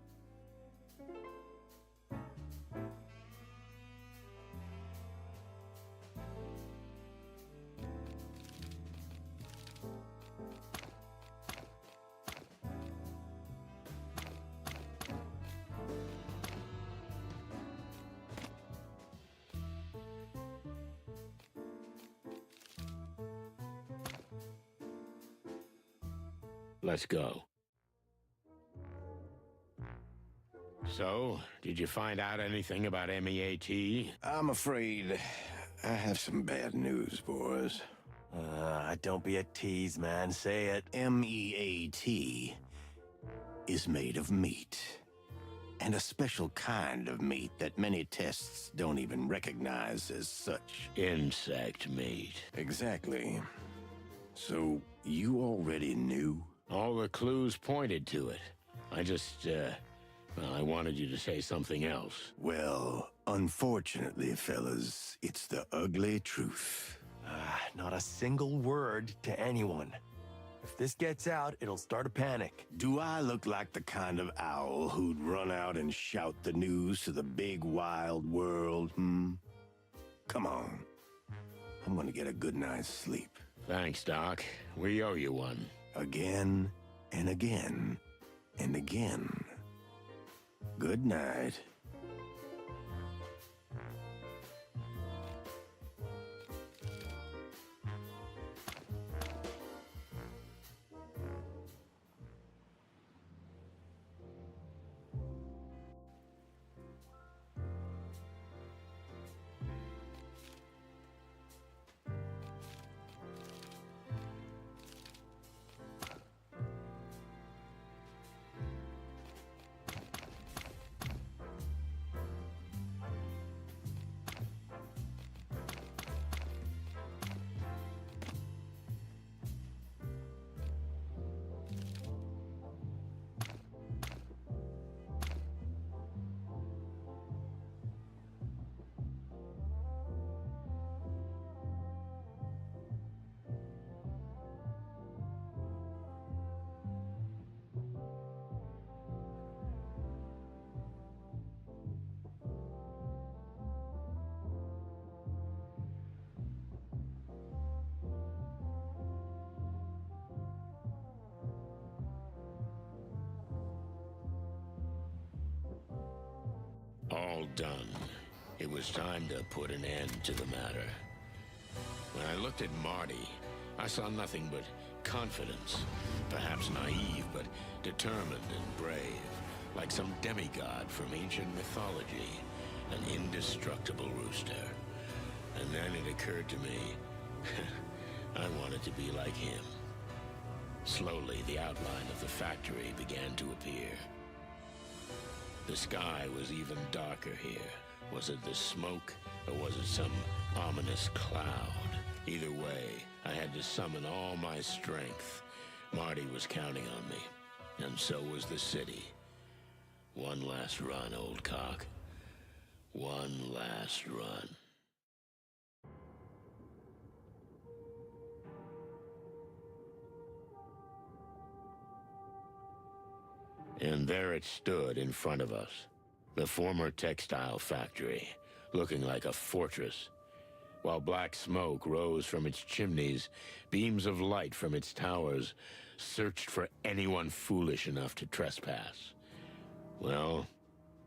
[SPEAKER 1] Let's go. So, did you find out anything about MEAT?
[SPEAKER 10] I'm afraid I have some bad news, boys.
[SPEAKER 4] Don't be a tease, man. Say it.
[SPEAKER 10] MEAT is made of meat. And a special kind of meat that many tests don't even recognize as such.
[SPEAKER 1] Insect meat.
[SPEAKER 10] Exactly. So, you already knew?
[SPEAKER 1] All the clues pointed to it. I just, well, I wanted you to say something else.
[SPEAKER 10] Well, unfortunately, fellas, it's the ugly truth.
[SPEAKER 4] Not a single word to anyone. If this gets out, it'll start a panic.
[SPEAKER 10] Do I look like the kind of owl who'd run out and shout the news to the big wide world, Come on. I'm gonna get a good night's sleep.
[SPEAKER 1] Thanks, Doc. We owe you one.
[SPEAKER 10] Again and again and again. Good night.
[SPEAKER 1] All done. It was time to put an end to the matter. When I looked at Marty, I saw nothing but confidence. Perhaps naive, but determined and brave. Like some demigod from ancient mythology. An indestructible rooster. And then it occurred to me, I wanted to be like him. Slowly, the outline of the factory began to appear. The sky was even darker here. Was it the smoke, or was it some ominous cloud? Either way, I had to summon all my strength Marty was counting on me, and so was the city. One last run, old cock. One last run. And there it stood in front of us. The former textile factory, looking like a fortress. While black smoke rose from its chimneys, beams of light from its towers searched for anyone foolish enough to trespass. Well,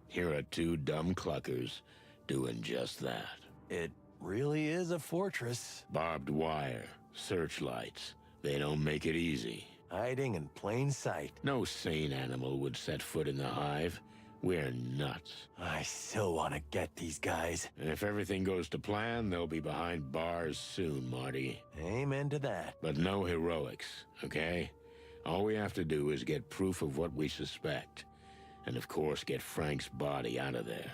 [SPEAKER 1] here are two dumb cluckers doing just that.
[SPEAKER 4] It really is a fortress.
[SPEAKER 1] Barbed wire, searchlights. They don't make it easy.
[SPEAKER 4] Hiding in plain sight.
[SPEAKER 1] No sane animal would set foot in the Hive. We're nuts.
[SPEAKER 4] I so want to get these guys.
[SPEAKER 1] And if everything goes to plan, they'll be behind bars soon, Marty.
[SPEAKER 4] Amen to that.
[SPEAKER 1] But no heroics, okay? All we have to do is get proof of what we suspect. And of course, get Frank's body out of there.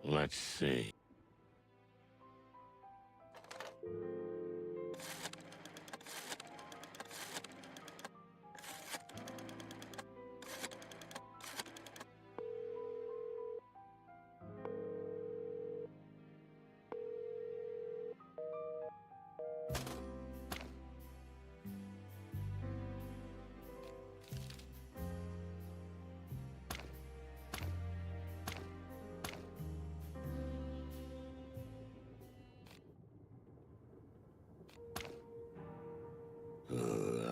[SPEAKER 1] Let's see.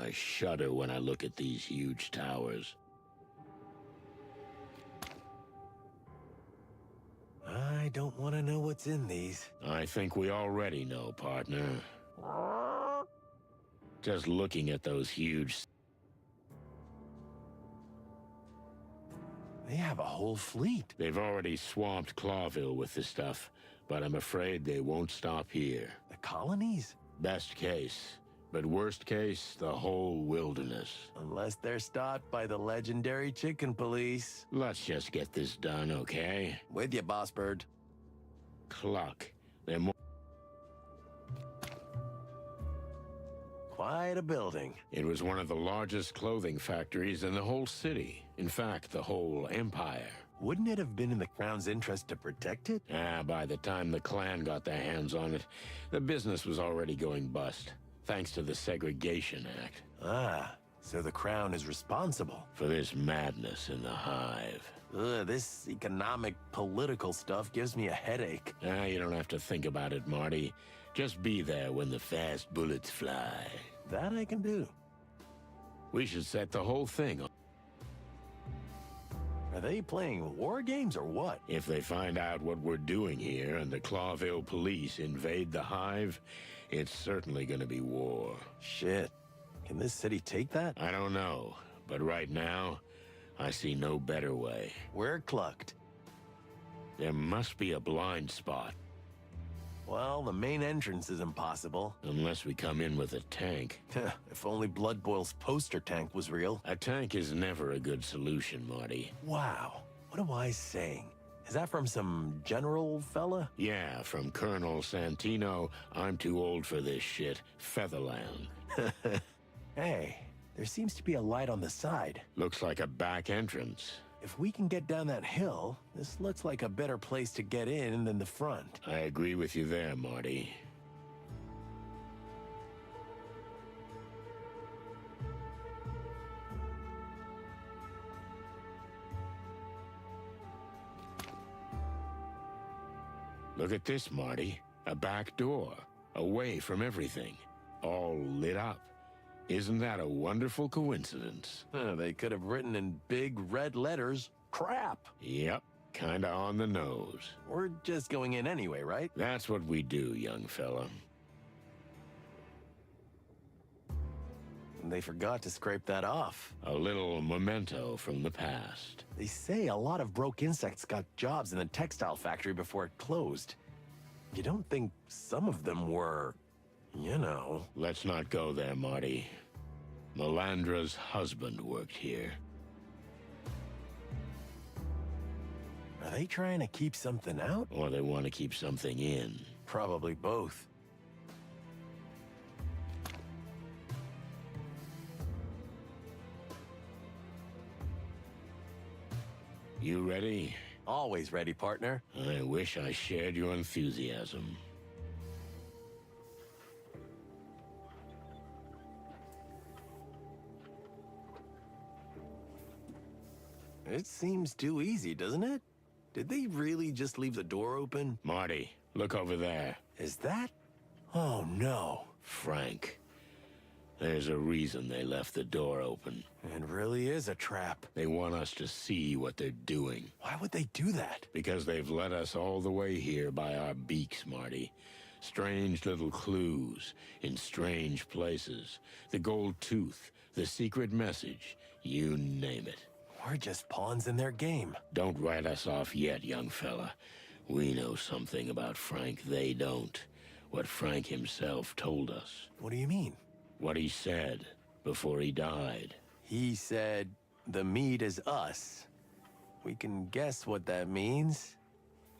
[SPEAKER 1] I shudder when I look at these huge towers.
[SPEAKER 4] I don't want to know what's in these.
[SPEAKER 1] I think we already know, partner. Just looking at those huge...
[SPEAKER 4] They have a whole fleet.
[SPEAKER 1] They've already swamped Clawville with this stuff, but I'm afraid they won't stop here.
[SPEAKER 4] The colonies?
[SPEAKER 1] Best case. But worst case, the whole wilderness.
[SPEAKER 4] Unless they're stopped by the legendary chicken police.
[SPEAKER 1] Let's just get this done, okay?
[SPEAKER 4] With you, Boss Bird.
[SPEAKER 1] Cluck. They're more...
[SPEAKER 4] Quite a building.
[SPEAKER 1] It was one of the largest clothing factories in the whole city. In fact, the whole empire.
[SPEAKER 4] Wouldn't it have been in the Crown's interest to protect it?
[SPEAKER 1] By the time the clan got their hands on it, the business was already going bust. Thanks to the Segregation Act.
[SPEAKER 4] So the Crown is responsible.
[SPEAKER 1] For this madness in the Hive.
[SPEAKER 4] This economic, political stuff gives me a headache.
[SPEAKER 1] You don't have to think about it, Marty. Just be there when the fast bullets fly.
[SPEAKER 4] That I can do.
[SPEAKER 1] We should set the whole thing on.
[SPEAKER 4] Are they playing war games or what?
[SPEAKER 1] If they find out what we're doing here and the Clawville police invade the Hive, it's certainly gonna be war.
[SPEAKER 4] Shit. Can this city take that?
[SPEAKER 1] I don't know, but right now, I see no better way.
[SPEAKER 4] We're clucked.
[SPEAKER 1] There must be a blind spot.
[SPEAKER 4] Well, the main entrance is impossible.
[SPEAKER 1] Unless we come in with a tank.
[SPEAKER 4] If only Blood Boil's poster tank was real.
[SPEAKER 1] A tank is never a good solution, Marty.
[SPEAKER 4] Wow. What am I saying? Is that from some general fella?
[SPEAKER 1] Yeah, from Colonel Santino, I'm too old for this shit, Featherland.
[SPEAKER 4] Hey, there seems to be a light on the side.
[SPEAKER 1] Looks like a back entrance.
[SPEAKER 4] If we can get down that hill, this looks like a better place to get in than the front.
[SPEAKER 1] I agree with you there, Marty. Look at this, Marty. A back door, away from everything, all lit up. Isn't that a wonderful coincidence?
[SPEAKER 4] They could have written in big red letters, crap.
[SPEAKER 1] Yep, kinda on the nose.
[SPEAKER 4] We're just going in anyway, right?
[SPEAKER 1] That's what we do, young fella.
[SPEAKER 4] They forgot to scrape that off.
[SPEAKER 1] A little memento from the past.
[SPEAKER 4] They say a lot of broke insects got jobs in the textile factory before it closed. You don't think some of them were You know.
[SPEAKER 1] Let's not go there, Marty. Melandra's husband worked here.
[SPEAKER 4] Are they trying to keep something out?
[SPEAKER 1] Or they want to keep something in.
[SPEAKER 4] Probably both.
[SPEAKER 1] You ready?
[SPEAKER 4] Always ready, partner.
[SPEAKER 1] I wish I shared your enthusiasm.
[SPEAKER 4] It seems too easy, doesn't it? Did they really just leave the door open?
[SPEAKER 1] Marty, look over there.
[SPEAKER 4] Is that? Oh, no.
[SPEAKER 1] Frank. There's a reason they left the door open.
[SPEAKER 4] It really is a trap.
[SPEAKER 1] They want us to see what they're doing.
[SPEAKER 4] Why would they do that?
[SPEAKER 1] Because they've led us all the way here by our beaks, Marty. Strange little clues in strange places. The gold tooth, the secret message, you name it.
[SPEAKER 4] We're just pawns in their game.
[SPEAKER 1] Don't write us off yet, young fella. We know something about Frank they don't. What Frank himself told us.
[SPEAKER 4] What do you mean?
[SPEAKER 1] What he said before he died.
[SPEAKER 4] He said, the meat is us. We can guess what that means.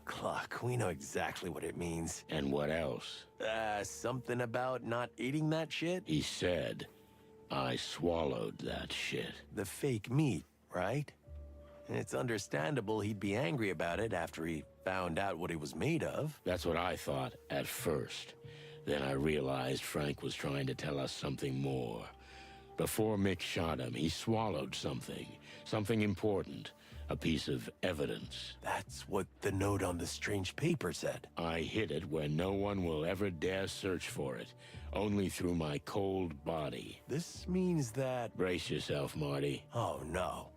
[SPEAKER 4] Cluck, we know exactly what it means.
[SPEAKER 1] And what else?
[SPEAKER 4] Something about not eating that shit?
[SPEAKER 1] He said, I swallowed that shit.
[SPEAKER 4] The fake meat, right? It's understandable he'd be angry about it after he found out what it was made of.
[SPEAKER 1] That's what I thought at first. Then I realized Frank was trying to tell us something more. Before Mick shot him, he swallowed something. Something important. A piece of evidence.
[SPEAKER 4] That's what the note on the strange paper said.
[SPEAKER 1] I hid it where no one will ever dare search for it. Only through my cold body.
[SPEAKER 4] This means that...
[SPEAKER 1] Brace yourself, Marty.
[SPEAKER 4] Oh, no.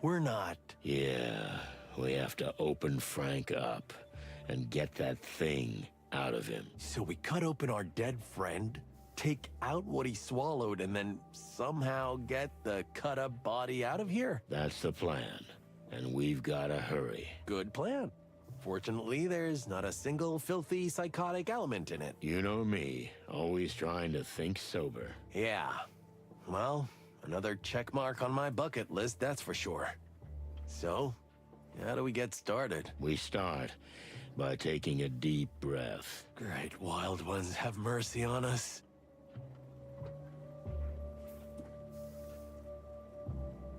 [SPEAKER 4] We're not...
[SPEAKER 1] Yeah, we have to open Frank up and get that thing out of him.
[SPEAKER 4] So we cut open our dead friend, take out what he swallowed, and then somehow get the cut-up body out of here?
[SPEAKER 1] That's the plan. And we've gotta hurry.
[SPEAKER 4] Good plan. Fortunately, there's not a single filthy psychotic element in it.
[SPEAKER 1] You know me, always trying to think sober.
[SPEAKER 4] Yeah. Well, another check mark on my bucket list, that's for sure. So, how do we get started?
[SPEAKER 1] We start by taking a deep breath.
[SPEAKER 4] Great wild ones, have mercy on us.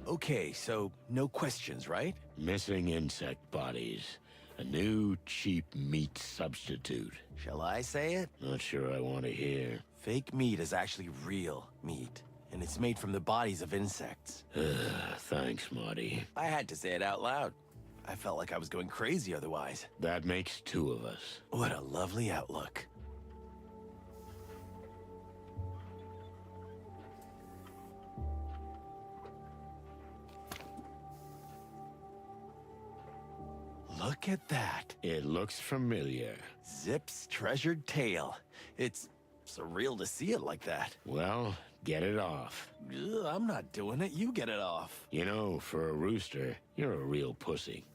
[SPEAKER 4] Okay, so no questions, right?
[SPEAKER 1] Missing insect bodies. A new, cheap meat substitute.
[SPEAKER 4] Shall I say it?
[SPEAKER 1] Not sure I want to hear.
[SPEAKER 4] Fake meat is actually real meat, and it's made from the bodies of insects.
[SPEAKER 1] Thanks, Marty.
[SPEAKER 4] I had to say it out loud. I felt like I was going crazy otherwise.
[SPEAKER 1] That makes two of us.
[SPEAKER 4] What a lovely outlook. Look at that.
[SPEAKER 1] It looks familiar.
[SPEAKER 4] Zip's treasured tail. It's surreal to see it like that.
[SPEAKER 1] Well, get it off.
[SPEAKER 4] Ugh, I'm not doing it. You get it off.
[SPEAKER 1] You know, for a rooster, you're a real pussy.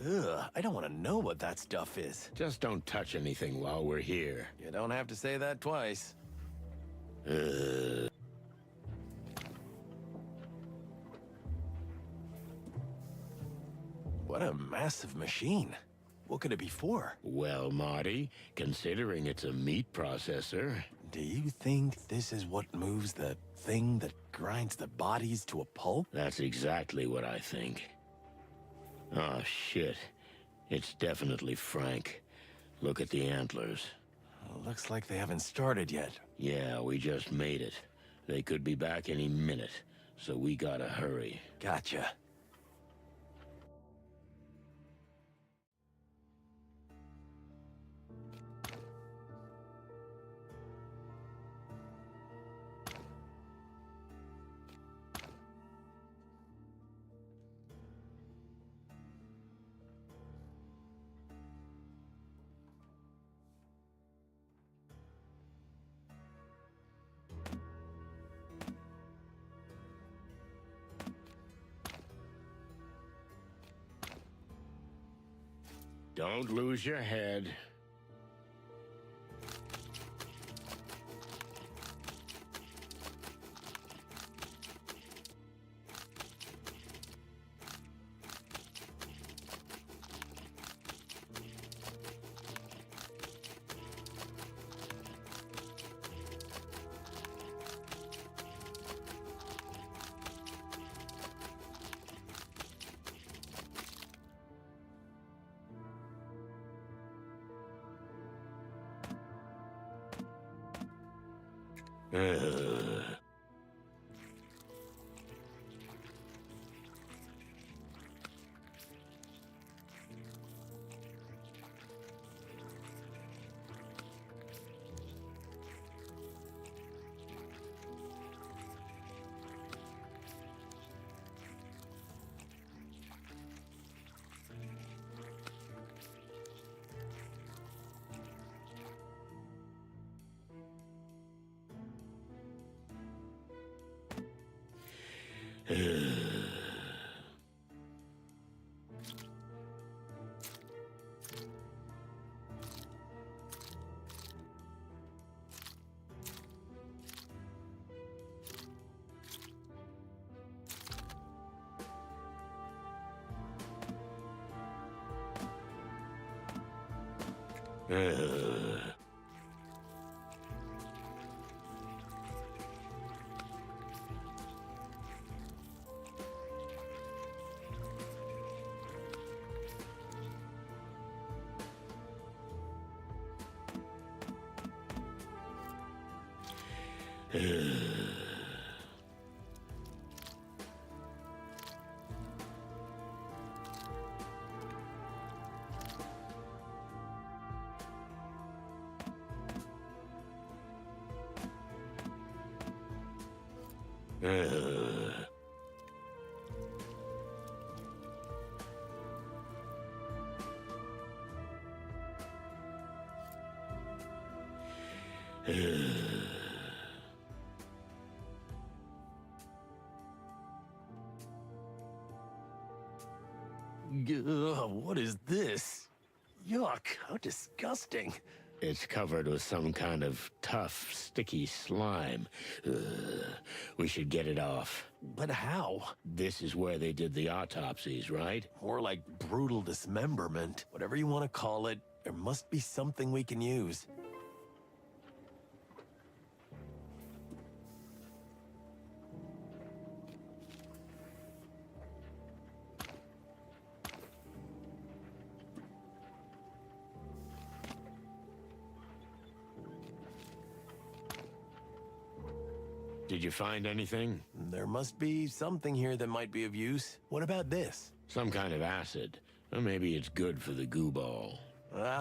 [SPEAKER 4] Ugh, I don't want to know what that stuff is.
[SPEAKER 1] Just don't touch anything while we're here.
[SPEAKER 4] You don't have to say that twice. What a massive machine. What could it be for?
[SPEAKER 1] Well, Marty, considering it's a meat processor...
[SPEAKER 4] Do you think this is what moves the thing that grinds the bodies to a pulp?
[SPEAKER 1] That's exactly what I think. Oh, shit. It's definitely Frank. Look at the antlers.
[SPEAKER 4] Looks like they haven't started yet.
[SPEAKER 1] Yeah, we just made it. They could be back any minute, so we gotta hurry.
[SPEAKER 4] Gotcha.
[SPEAKER 1] Don't lose your head.
[SPEAKER 4] What is this? Yuck, how disgusting.
[SPEAKER 1] It's covered with some kind of tough, sticky slime. We should get it off.
[SPEAKER 4] But how?
[SPEAKER 1] This is where they did the autopsies, right?
[SPEAKER 4] More like brutal dismemberment. Whatever you want to call it, there must be something we can use.
[SPEAKER 1] Did you find anything?
[SPEAKER 4] There must be something here that might be of use. What about this?
[SPEAKER 1] Some kind of acid. Or maybe it's good for the goo ball.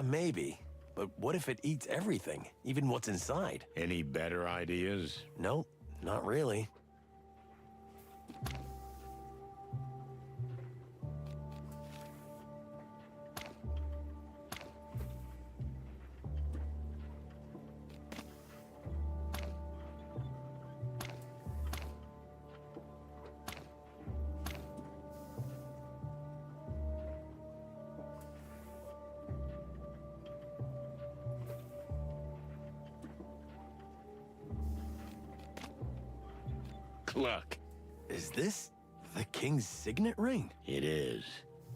[SPEAKER 4] Maybe. But what if it eats everything, even what's inside?
[SPEAKER 1] Any better ideas?
[SPEAKER 4] Nope, not really.
[SPEAKER 1] Look.
[SPEAKER 4] Is this the king's signet ring?
[SPEAKER 1] It is.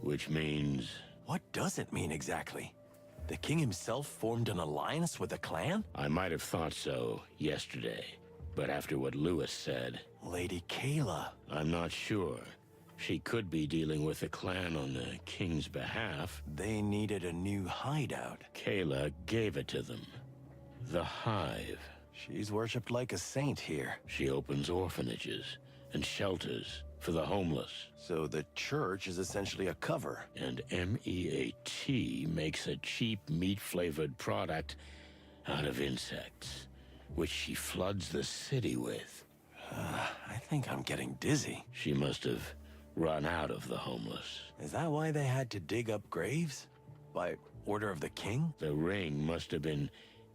[SPEAKER 1] Which means...
[SPEAKER 4] What does it mean exactly? The king himself formed an alliance with a clan?
[SPEAKER 1] I might have thought so yesterday. But after what Lewis said...
[SPEAKER 4] Lady Kayla.
[SPEAKER 1] I'm not sure. She could be dealing with the clan on the king's behalf.
[SPEAKER 4] They needed a new hideout.
[SPEAKER 1] Kayla gave it to them. The Hive.
[SPEAKER 4] She's worshipped like a saint here.
[SPEAKER 1] She opens orphanages and shelters for the homeless.
[SPEAKER 4] So the church is essentially a cover.
[SPEAKER 1] And MEAT makes a cheap meat-flavored product out of insects, which she floods the city with.
[SPEAKER 4] I think I'm getting dizzy.
[SPEAKER 1] She must have run out of the homeless.
[SPEAKER 4] Is that why they had to dig up graves? By order of the king?
[SPEAKER 1] The ring must have been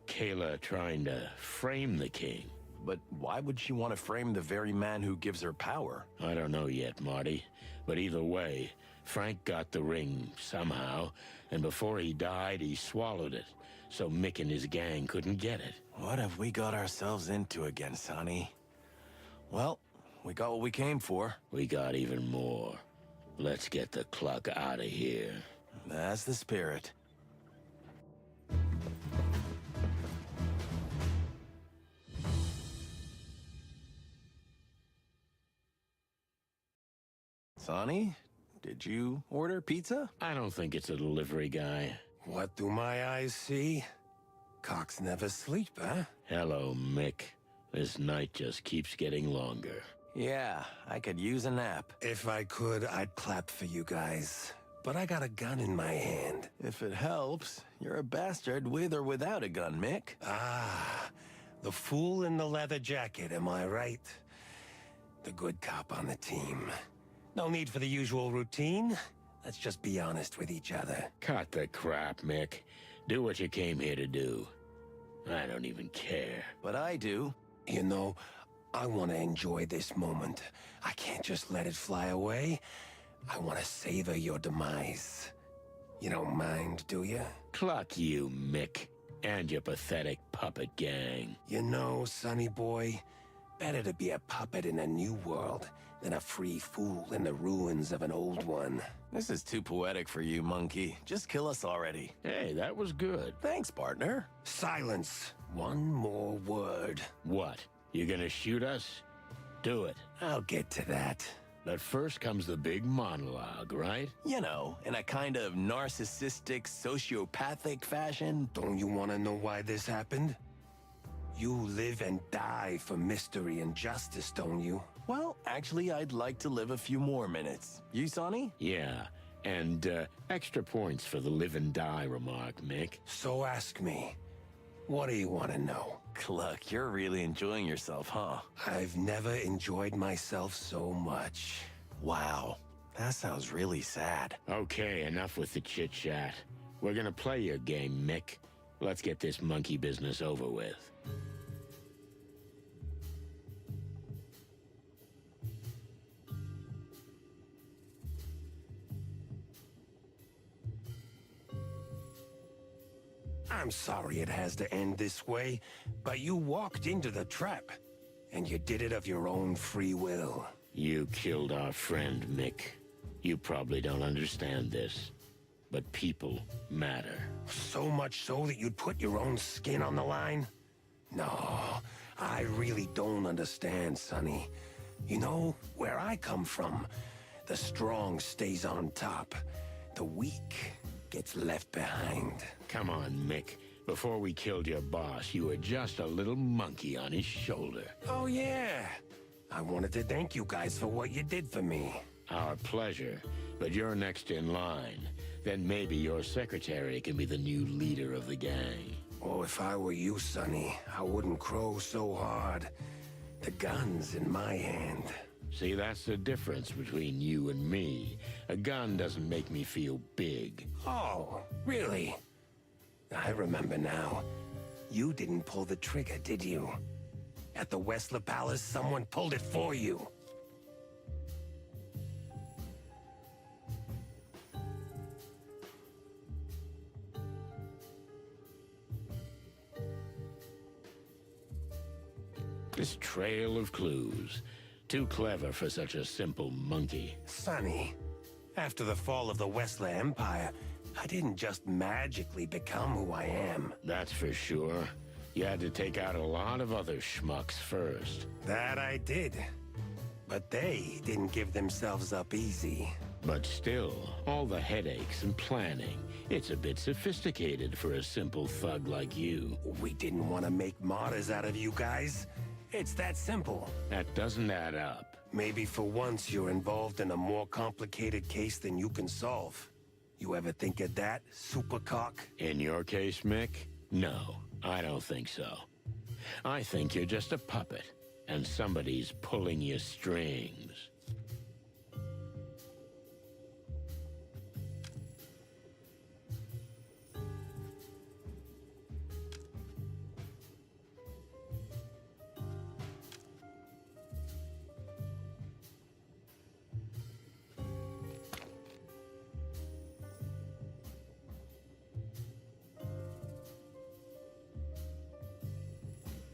[SPEAKER 1] Kayla trying to frame the king.
[SPEAKER 4] but why would she want to frame the very man who gives her power?
[SPEAKER 1] I don't know yet, Marty. But either way, Frank got the ring somehow, and before he died, he swallowed it, so Mick and his gang couldn't get it.
[SPEAKER 4] What have we got ourselves into again, Sonny? Well, we got what we came for.
[SPEAKER 1] We got even more. Let's get the Cluck out of here.
[SPEAKER 4] That's the spirit. Sonny, did you order pizza?
[SPEAKER 1] I don't think it's a delivery guy.
[SPEAKER 10] What do my eyes see? Cocks never sleep, huh?
[SPEAKER 1] Hello, Mick. This night just keeps getting longer.
[SPEAKER 4] Yeah, I could use a nap.
[SPEAKER 10] If I could, I'd clap for you guys. But I got a gun in my hand.
[SPEAKER 4] If it helps, you're a bastard with or without a gun, Mick.
[SPEAKER 10] Ah, the fool in the leather jacket, am I right? The good cop on the team. No need for the usual routine. Let's just be honest with each other.
[SPEAKER 1] Cut the crap, Mick. Do what you came here to do. I don't even care.
[SPEAKER 4] But I do.
[SPEAKER 10] You know, I want to enjoy this moment. I can't just let it fly away. I want to savor your demise. You don't mind, do you?
[SPEAKER 1] Cluck you, Mick. And your pathetic puppet gang.
[SPEAKER 10] You know, sonny boy, better to be a puppet in a new world than a free fool in the ruins of an old one.
[SPEAKER 4] This is too poetic for you, monkey. Just kill us already.
[SPEAKER 1] Hey, that was good.
[SPEAKER 4] Thanks, partner.
[SPEAKER 10] Silence. One more word.
[SPEAKER 1] What? You gonna shoot us? Do it.
[SPEAKER 10] I'll get to that.
[SPEAKER 1] But first comes the big monologue, right?
[SPEAKER 4] You know, in a kind of narcissistic, sociopathic fashion.
[SPEAKER 10] Don't you want to know why this happened? You live and die for mystery and justice, don't you?
[SPEAKER 4] Well, actually, I'd like to live a few more minutes. You, Sonny?
[SPEAKER 1] Yeah, and extra points for the live and die remark, Mick.
[SPEAKER 10] So ask me, what do you want to know?
[SPEAKER 4] Cluck, you're really enjoying yourself, huh?
[SPEAKER 10] I've never enjoyed myself so much.
[SPEAKER 4] Wow, that sounds really sad.
[SPEAKER 1] Okay, enough with the chit-chat. We're gonna play your game, Mick. Let's get this monkey business over with.
[SPEAKER 10] I'm sorry it has to end this way, but you walked into the trap, and you did it of your own free will.
[SPEAKER 1] You killed our friend, Mick. You probably don't understand this, but people matter.
[SPEAKER 10] So much so that you'd put your own skin on the line? No, I really don't understand, Sonny. You know, where I come from, the strong stays on top. The weak gets left behind.
[SPEAKER 1] Come on, Mick. Before we killed your boss, you were just a little monkey on his shoulder.
[SPEAKER 10] Oh, yeah. I wanted to thank you guys for what you did for me.
[SPEAKER 1] Our pleasure. But you're next in line. Then maybe your secretary can be the new leader of the gang.
[SPEAKER 10] Oh, if I were you, Sonny, I wouldn't crow so hard. The gun's in my hand.
[SPEAKER 1] See, that's the difference between you and me. A gun doesn't make me feel big.
[SPEAKER 10] Oh, really? I remember now. You didn't pull the trigger, did you? At the Westler Palace, someone pulled it for you.
[SPEAKER 1] This trail of clues. Too clever for such a simple monkey.
[SPEAKER 10] Sonny, after the fall of the Westler Empire, I didn't just magically become who I am.
[SPEAKER 1] That's for sure. You had to take out a lot of other schmucks first.
[SPEAKER 10] That I did. But they didn't give themselves up easy.
[SPEAKER 1] But still, all the headaches and planning, it's a bit sophisticated for a simple thug like you.
[SPEAKER 10] We didn't want to make martyrs out of you guys. It's that simple.
[SPEAKER 1] That doesn't add up.
[SPEAKER 10] Maybe for once you're involved in a more complicated case than you can solve. You ever think of that, Supercock?
[SPEAKER 1] In your case, Mick? No, I don't think so. I think you're just a puppet, and somebody's pulling your strings.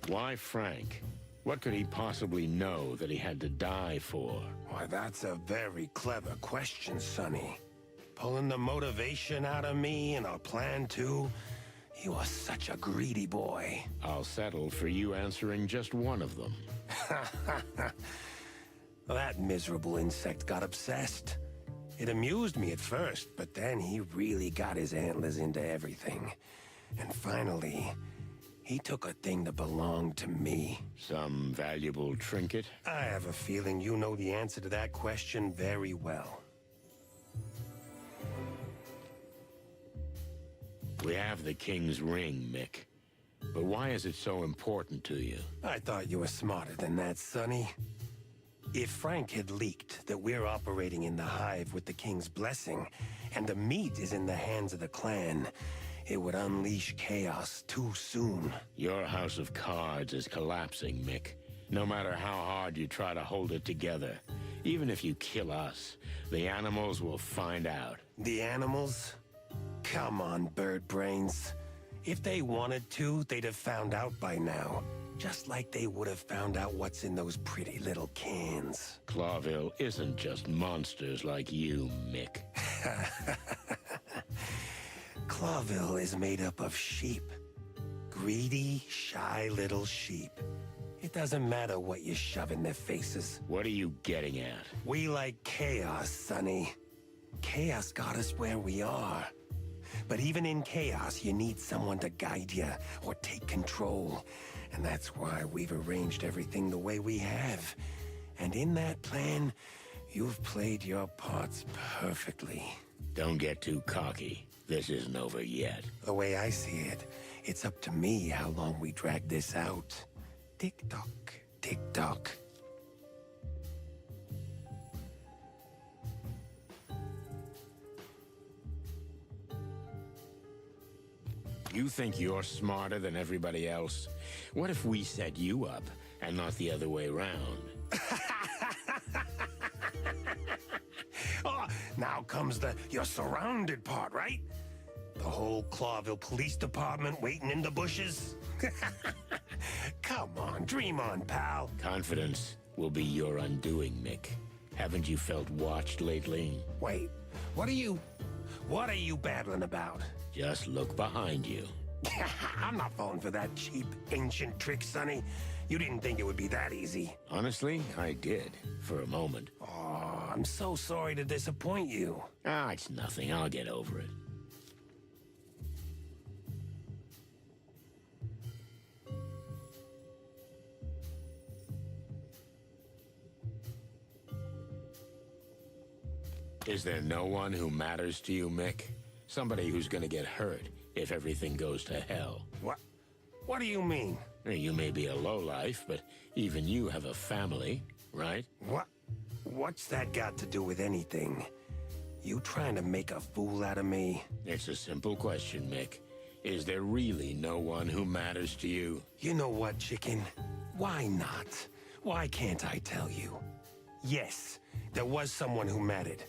[SPEAKER 1] Why Frank? What could he possibly know that he had to die for?
[SPEAKER 10] Why, that's a very clever question, Sonny. Pulling the motivation out of me and our plan, too. You are such a greedy boy.
[SPEAKER 1] I'll settle for you answering just one of them.
[SPEAKER 10] That miserable insect got obsessed. It amused me at first, but then he really got his antlers into everything. And finally, he took a thing that belonged to me.
[SPEAKER 1] Some valuable trinket?
[SPEAKER 10] I have a feeling you know the answer to that question very well.
[SPEAKER 1] We have the King's ring, Mick. But why is it so important to you?
[SPEAKER 10] I thought you were smarter than that, Sonny. If Frank had leaked that we're operating in the Hive with the King's blessing, and the meat is in the hands of the clan, it would unleash chaos too soon.
[SPEAKER 1] Your house of cards is collapsing, Mick. No matter how hard you try to hold it together, even if you kill us, the animals will find out.
[SPEAKER 10] The animals? Come on, bird brains. If they wanted to, they'd have found out by now. Just like they would have found out what's in those pretty little cans.
[SPEAKER 1] Clawville isn't just monsters like you, Mick.
[SPEAKER 10] Clawville is made up of sheep. Greedy, shy little sheep. It doesn't matter what you shove in their faces.
[SPEAKER 1] What are you getting at?
[SPEAKER 10] We like chaos, Sonny. Chaos got us where we are. But even in chaos, you need someone to guide you or take control. And that's why we've arranged everything the way we have. And in that plan, you've played your parts perfectly.
[SPEAKER 1] Don't get too cocky. This isn't over yet.
[SPEAKER 10] The way I see it, it's up to me how long we drag this out. Tick-tock, tick-tock.
[SPEAKER 1] You think you're smarter than everybody else? What if we set you up, and not the other way around?
[SPEAKER 10] Oh, now comes the "you're surrounded" part, right? The whole Clawville Police Department waiting in the bushes? Come on, dream on, pal.
[SPEAKER 1] Confidence will be your undoing, Mick. Haven't you felt watched lately?
[SPEAKER 10] Wait, what are you battling about?
[SPEAKER 1] Just look behind you.
[SPEAKER 10] I'm not falling for that cheap, ancient trick, Sonny. You didn't think it would be that easy.
[SPEAKER 1] Honestly, I did, for a moment.
[SPEAKER 10] Oh, I'm so sorry to disappoint you.
[SPEAKER 1] Ah, it's nothing. I'll get over it. Is there no one who matters to you, Mick? Somebody who's gonna get hurt if everything goes to hell.
[SPEAKER 10] What do you mean?
[SPEAKER 1] You may be a lowlife, but even you have a family, right?
[SPEAKER 10] What's that got to do with anything? You trying to make a fool out of me?
[SPEAKER 1] It's a simple question, Mick. Is there really no one who matters to you?
[SPEAKER 10] You know what, chicken? Why not? Why can't I tell you? Yes, there was someone who mattered.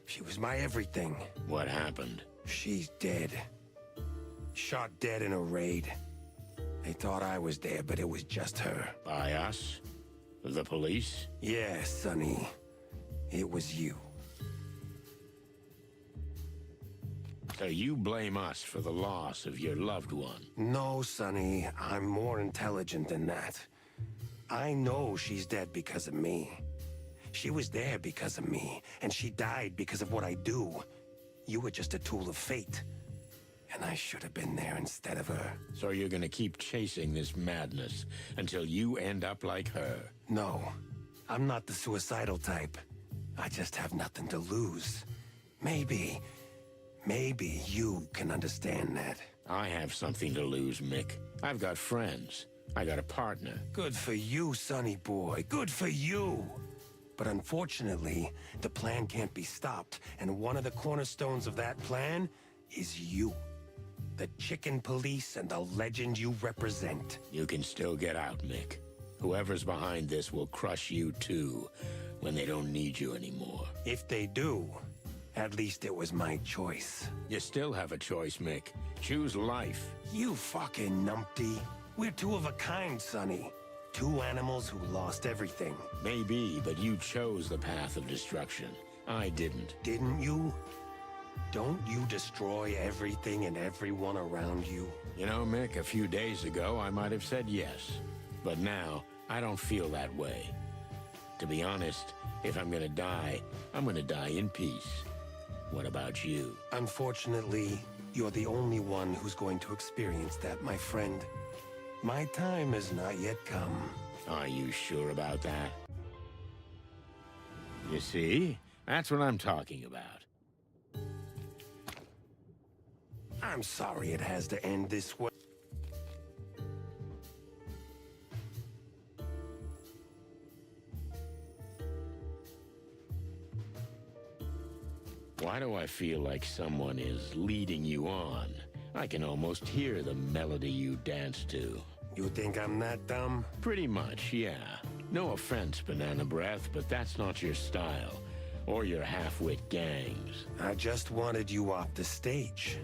[SPEAKER 10] She was my everything.
[SPEAKER 1] What happened?
[SPEAKER 10] She's dead. Shot dead in a raid. They thought I was there, but it was just her.
[SPEAKER 1] By us? The police?
[SPEAKER 10] Yeah, Sonny. It was you.
[SPEAKER 1] So you blame us for the loss of your loved one?
[SPEAKER 10] No, Sonny. I'm more intelligent than that. I know she's dead because of me. She was there because of me, and she died because of what I do. You were just a tool of fate. And I should have been there instead of her.
[SPEAKER 1] So you're gonna keep chasing this madness until you end up like her?
[SPEAKER 10] No, I'm not the suicidal type. I just have nothing to lose. Maybe you can understand that.
[SPEAKER 1] I have something to lose, Mick. I've got friends. I got a partner.
[SPEAKER 10] Good for you, Sonny boy. Good for you. But unfortunately, the plan can't be stopped, and one of the cornerstones of that plan is you. The chicken police and the legend you represent.
[SPEAKER 1] You can still get out, Mick. Whoever's behind this will crush you too, when they don't need you anymore.
[SPEAKER 10] If they do, at least it was my choice.
[SPEAKER 1] You still have a choice, Mick. Choose life.
[SPEAKER 10] You fucking numpty. We're two of a kind, Sonny. Two animals who lost everything.
[SPEAKER 1] Maybe, but you chose the path of destruction. I didn't.
[SPEAKER 10] Didn't you? Don't you destroy everything and everyone around you?
[SPEAKER 1] You know, Mick, a few days ago I might have said yes. But now, I don't feel that way. To be honest, if I'm gonna die, I'm gonna die in peace. What about you?
[SPEAKER 10] Unfortunately, you're the only one who's going to experience that, my friend. My time has not yet come.
[SPEAKER 1] Are you sure about that? You see? That's what I'm talking about.
[SPEAKER 10] I'm sorry it has to end this way.
[SPEAKER 1] Why do I feel like someone is leading you on? I can almost hear the melody you dance to.
[SPEAKER 10] You think I'm that dumb?
[SPEAKER 1] Pretty much, yeah. No offense, Banana Breath, but that's not your style. Or your half-wit gangs.
[SPEAKER 10] I just wanted you off the stage.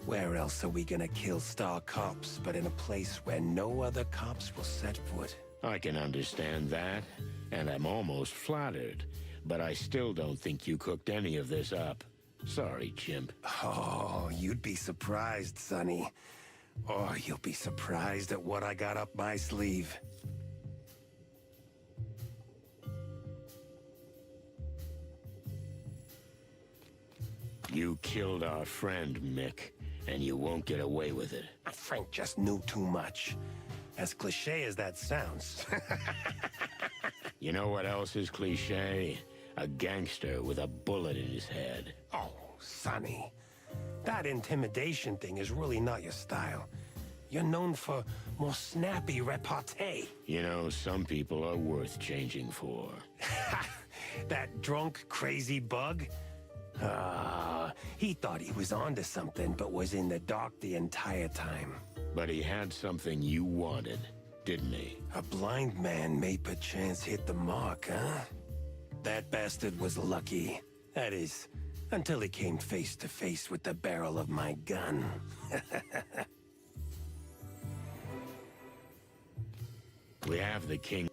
[SPEAKER 10] Where else are we gonna kill star cops but in a place where no other cops will set foot?
[SPEAKER 1] I can understand that, and I'm almost flattered. But I still don't think you cooked any of this up. Sorry, chimp.
[SPEAKER 10] Oh, you'd be surprised, Sonny. Or you'll be surprised at what I got up my sleeve.
[SPEAKER 1] You killed our friend, Mick, and you won't get away with it.
[SPEAKER 10] Frank just knew too much. As cliché as that sounds.
[SPEAKER 1] You know what else is cliché? A gangster with a bullet in his head.
[SPEAKER 10] Oh, Sonny. That intimidation thing is really not your style. You're known for more snappy repartee.
[SPEAKER 1] You know, some people are worth changing for.
[SPEAKER 10] That drunk, crazy bug? He thought he was onto something, but was in the dark the entire time.
[SPEAKER 1] But he had something you wanted, didn't he?
[SPEAKER 10] A blind man may perchance hit the mark, huh? That bastard was lucky. That is, until he came face to face with the barrel of my gun.
[SPEAKER 1] We have the king.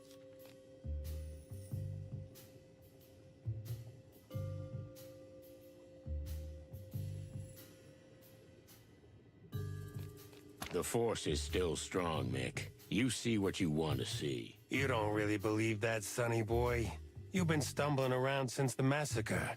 [SPEAKER 1] The Force is still strong, Mick. You see what you want to see.
[SPEAKER 10] You don't really believe that, Sonny boy. You've been stumbling around since the massacre.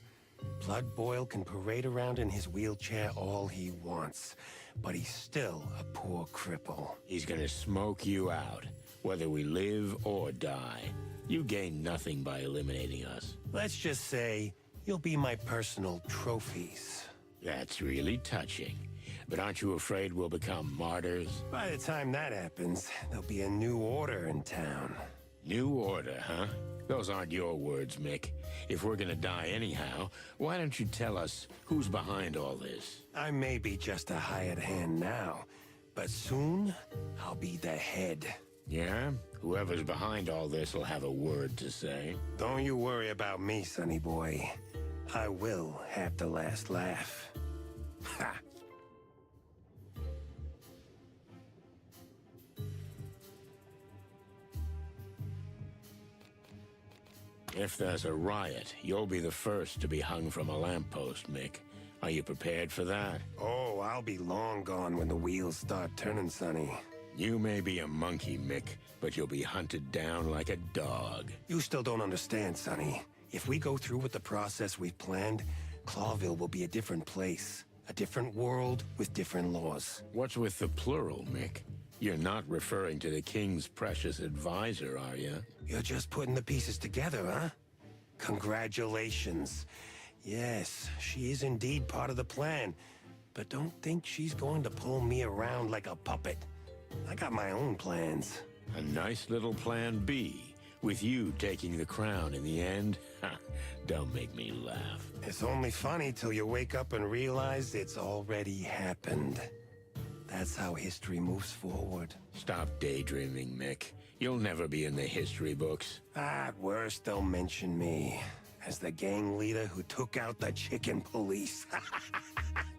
[SPEAKER 10] Blood Boil can parade around in his wheelchair all he wants, but he's still a poor cripple.
[SPEAKER 1] He's gonna smoke you out, whether we live or die. You gain nothing by eliminating us.
[SPEAKER 10] Let's just say, you'll be my personal trophies.
[SPEAKER 1] That's really touching. But aren't you afraid we'll become martyrs?
[SPEAKER 10] By the time that happens, there'll be a new order in town.
[SPEAKER 1] New order, huh? Those aren't your words, Mick. If we're gonna die anyhow, why don't you tell us who's behind all this?
[SPEAKER 10] I may be just a hired hand now, but soon, I'll be the head.
[SPEAKER 1] Yeah? Whoever's behind all this will have a word to say.
[SPEAKER 10] Don't you worry about me, Sonny boy. I will have the last laugh. Ha!
[SPEAKER 1] If there's a riot, you'll be the first to be hung from a lamppost, Mick. Are you prepared for that?
[SPEAKER 10] Oh, I'll be long gone when the wheels start turning, Sonny.
[SPEAKER 1] You may be a monkey, Mick, but you'll be hunted down like a dog.
[SPEAKER 10] You still don't understand, Sonny. If we go through with the process we've planned, Clawville will be a different place. A different world with different laws.
[SPEAKER 1] What's with the plural, Mick? You're not referring to the King's precious advisor, are you?
[SPEAKER 10] You're just putting the pieces together, huh? Congratulations. Yes, she is indeed part of the plan. But don't think she's going to pull me around like a puppet. I got my own plans.
[SPEAKER 1] A nice little plan B, with you taking the crown in the end? Ha, don't make me laugh.
[SPEAKER 10] It's only funny till you wake up and realize it's already happened. That's how history moves forward.
[SPEAKER 1] Stop daydreaming, Mick. You'll never be in the history books.
[SPEAKER 10] At worst, they'll mention me. as the gang leader who took out the chicken police.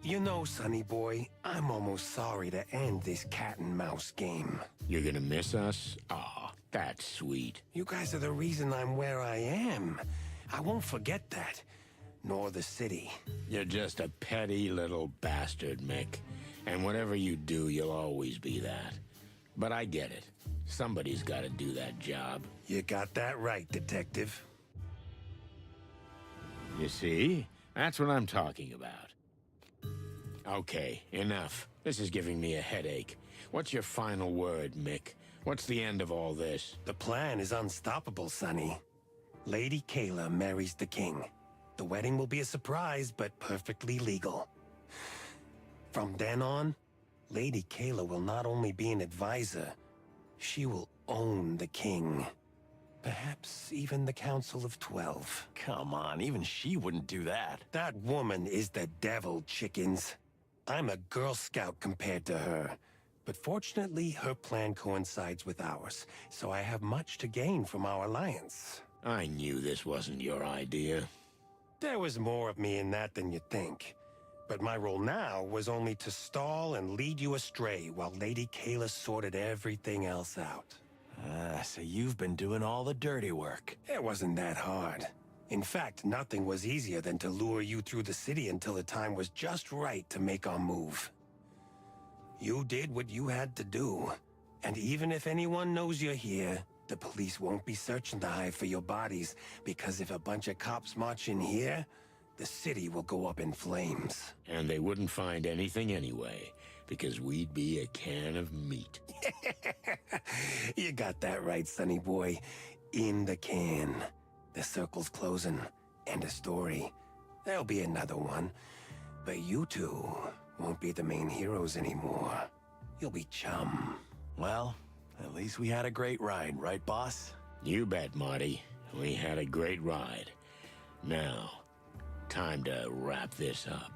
[SPEAKER 10] You know, Sonny boy, I'm almost sorry to end this cat and mouse game.
[SPEAKER 1] You're gonna miss us? Aw, that's sweet.
[SPEAKER 10] You guys are the reason I'm where I am. I won't forget that. Nor the city.
[SPEAKER 1] You're just a petty little bastard, Mick. And whatever you do, you'll always be that. But I get it. Somebody's gotta do that job.
[SPEAKER 10] You got that right, Detective.
[SPEAKER 1] You see? That's what I'm talking about. Okay, enough. This is giving me a headache. What's your final word, Mick? What's the end of all this?
[SPEAKER 10] The plan is unstoppable, Sonny. Lady Kayla marries the king. The wedding will be a surprise, but perfectly legal. From then on, Lady Kayla will not only be an advisor, she will own the king. Perhaps even the Council of 12.
[SPEAKER 4] Come on, even she wouldn't do that.
[SPEAKER 10] That woman is the devil, chickens. I'm a Girl Scout compared to her. But fortunately, her plan coincides with ours, so I have much to gain from our alliance.
[SPEAKER 1] I knew this wasn't your idea.
[SPEAKER 10] There was more of me in that than you think. But my role now was only to stall and lead you astray while Lady Kayla sorted everything else out.
[SPEAKER 4] So you've been doing all the dirty work.
[SPEAKER 10] It wasn't that hard. In fact, nothing was easier than to lure you through the city until the time was just right to make our move. You did what you had to do. And even if anyone knows you're here, the police won't be searching the Hive for your bodies, because if a bunch of cops march in here, the city will go up in flames.
[SPEAKER 1] And they wouldn't find anything anyway, because we'd be a can of meat.
[SPEAKER 10] You got that right, Sonny boy. In the can. The circle's closing. End of story. There'll be another one. But you two won't be the main heroes anymore. You'll be chum.
[SPEAKER 4] Well, at least we had a great ride, right, boss?
[SPEAKER 1] You bet, Marty. We had a great ride. Now, time to wrap this up.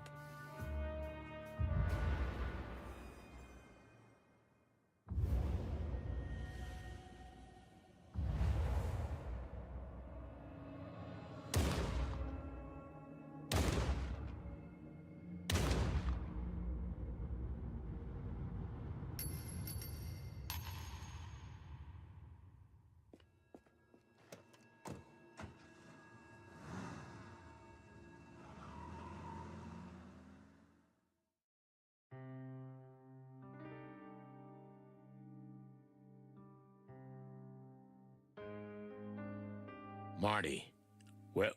[SPEAKER 1] Marty,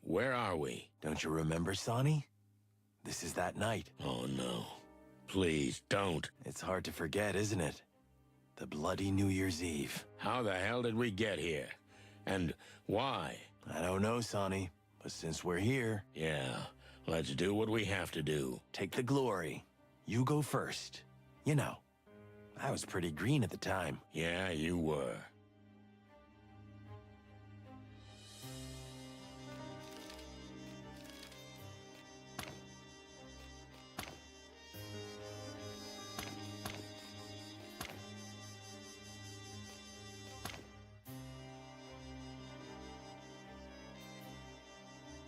[SPEAKER 1] where are we?
[SPEAKER 4] Don't you remember, Sonny? This is that night.
[SPEAKER 1] Oh, no. Please, don't.
[SPEAKER 4] It's hard to forget, isn't it? The bloody New Year's Eve.
[SPEAKER 1] How the hell did we get here? And why?
[SPEAKER 4] I don't know, Sonny. But since we're here...
[SPEAKER 1] Yeah, let's do what we have to do.
[SPEAKER 4] Take the glory. You go first. You know, I was pretty green at the time.
[SPEAKER 1] Yeah, you were.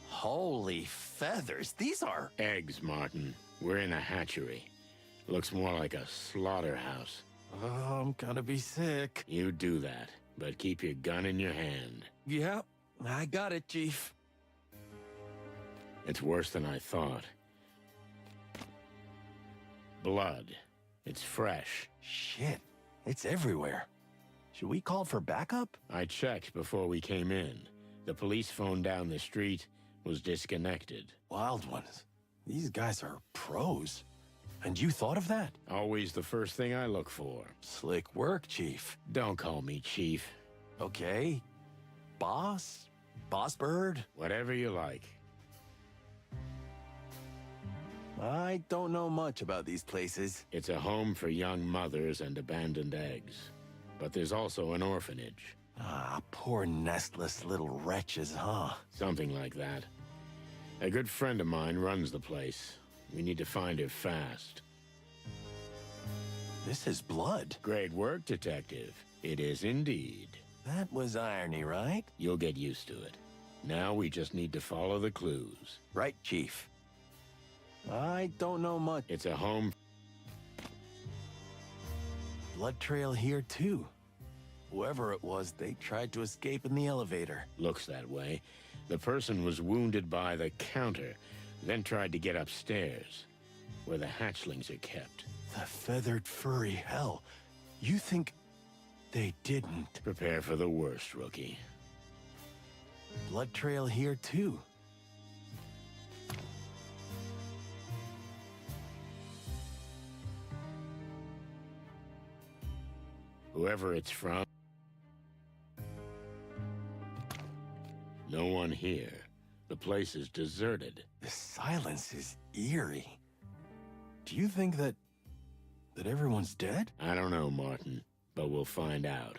[SPEAKER 4] Holy feathers, these are...
[SPEAKER 1] Eggs, Martin. We're in a hatchery. Looks more like a slaughterhouse.
[SPEAKER 4] Oh, I'm gonna be sick.
[SPEAKER 1] You do that, but keep your gun in your hand.
[SPEAKER 4] Yep, I got it, Chief.
[SPEAKER 1] It's worse than I thought. Blood. It's fresh.
[SPEAKER 4] Shit, it's everywhere. Should we call for backup?
[SPEAKER 1] I checked before we came in. The police phone down the street was disconnected.
[SPEAKER 4] Wild ones. These guys are pros. And you thought of that?
[SPEAKER 1] Always the first thing I look for.
[SPEAKER 4] Slick work, Chief.
[SPEAKER 1] Don't call me Chief.
[SPEAKER 4] Okay. Boss? Boss Bird?
[SPEAKER 1] Whatever you like.
[SPEAKER 4] I don't know much about these places.
[SPEAKER 1] It's a home for young mothers and abandoned eggs. But there's also an orphanage.
[SPEAKER 4] Ah, poor nestless little wretches, huh?
[SPEAKER 1] Something like that. A good friend of mine runs the place. We need to find her fast.
[SPEAKER 4] This is blood.
[SPEAKER 1] Great work, Detective. It is indeed.
[SPEAKER 4] That was irony, right?
[SPEAKER 1] You'll get used to it. Now we just need to follow the clues.
[SPEAKER 4] Right, Chief. I don't know much.
[SPEAKER 1] It's a home.
[SPEAKER 4] Blood trail here, too. Whoever it was, they tried to escape in the elevator.
[SPEAKER 1] Looks that way. The person was wounded by the counter, then tried to get upstairs, where the hatchlings are kept.
[SPEAKER 4] The feathered furry hell. You think they didn't?
[SPEAKER 1] Prepare for the worst, rookie.
[SPEAKER 4] Blood trail here, too.
[SPEAKER 1] Whoever it's from. No one here. The place is deserted.
[SPEAKER 4] The silence is eerie. Do you think that everyone's dead?
[SPEAKER 1] I don't know, Martin, but we'll find out.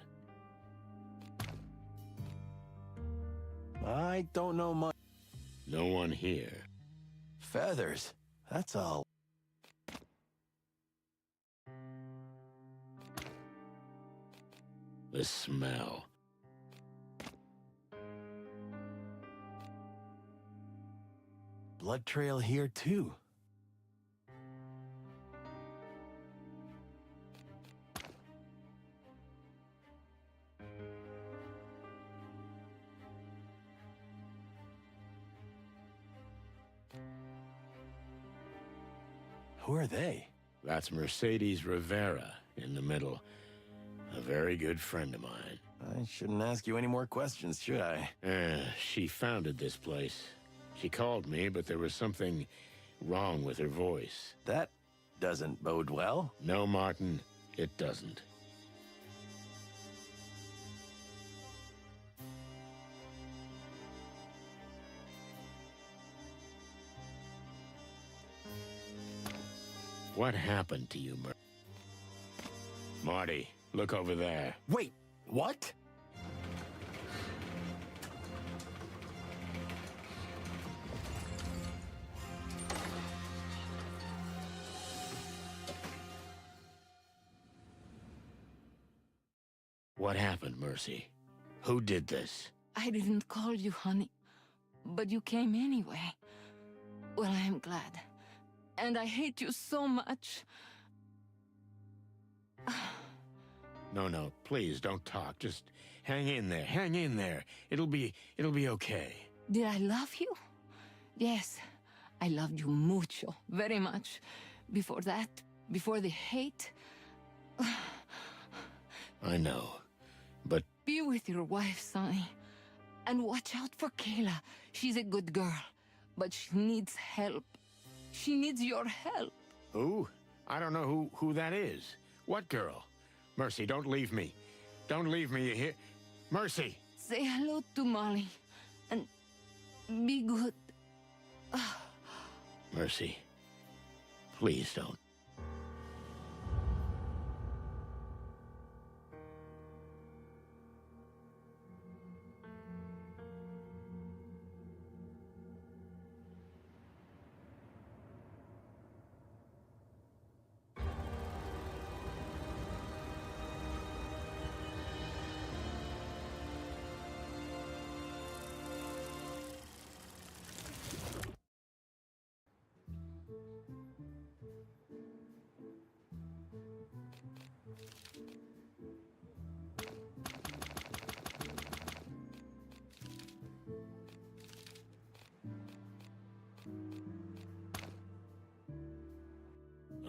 [SPEAKER 4] I don't know much.
[SPEAKER 1] No one here.
[SPEAKER 4] Feathers. That's all.
[SPEAKER 1] The smell.
[SPEAKER 4] Blood trail here, too. Who are they?
[SPEAKER 1] That's Mercedes Rivera in the middle. A very good friend of mine.
[SPEAKER 4] I shouldn't ask you any more questions, should I?
[SPEAKER 1] She founded this place. She called me, but there was something wrong with her voice.
[SPEAKER 4] That doesn't bode well.
[SPEAKER 1] No, Martin, it doesn't. What happened to you, Marty, look over there.
[SPEAKER 4] Wait, what?
[SPEAKER 1] What happened, Mercy? Who did this?
[SPEAKER 3] I didn't call you, honey, but you came anyway. Well, I am glad. And I hate you so much.
[SPEAKER 1] No, please don't talk. Just hang in there. Hang in there. It'll be okay.
[SPEAKER 3] Did I love you? Yes, I loved you mucho, very much. Before that, before the hate.
[SPEAKER 1] I know, but...
[SPEAKER 3] Be with your wife, Sonny. And watch out for Kayla. She's a good girl, but she needs help. She needs your help.
[SPEAKER 1] Who? I don't know who that is. What girl? Mercy, don't leave me. Don't leave me, you hear? Mercy!
[SPEAKER 3] Say hello to Molly. And be good.
[SPEAKER 1] Mercy, please don't.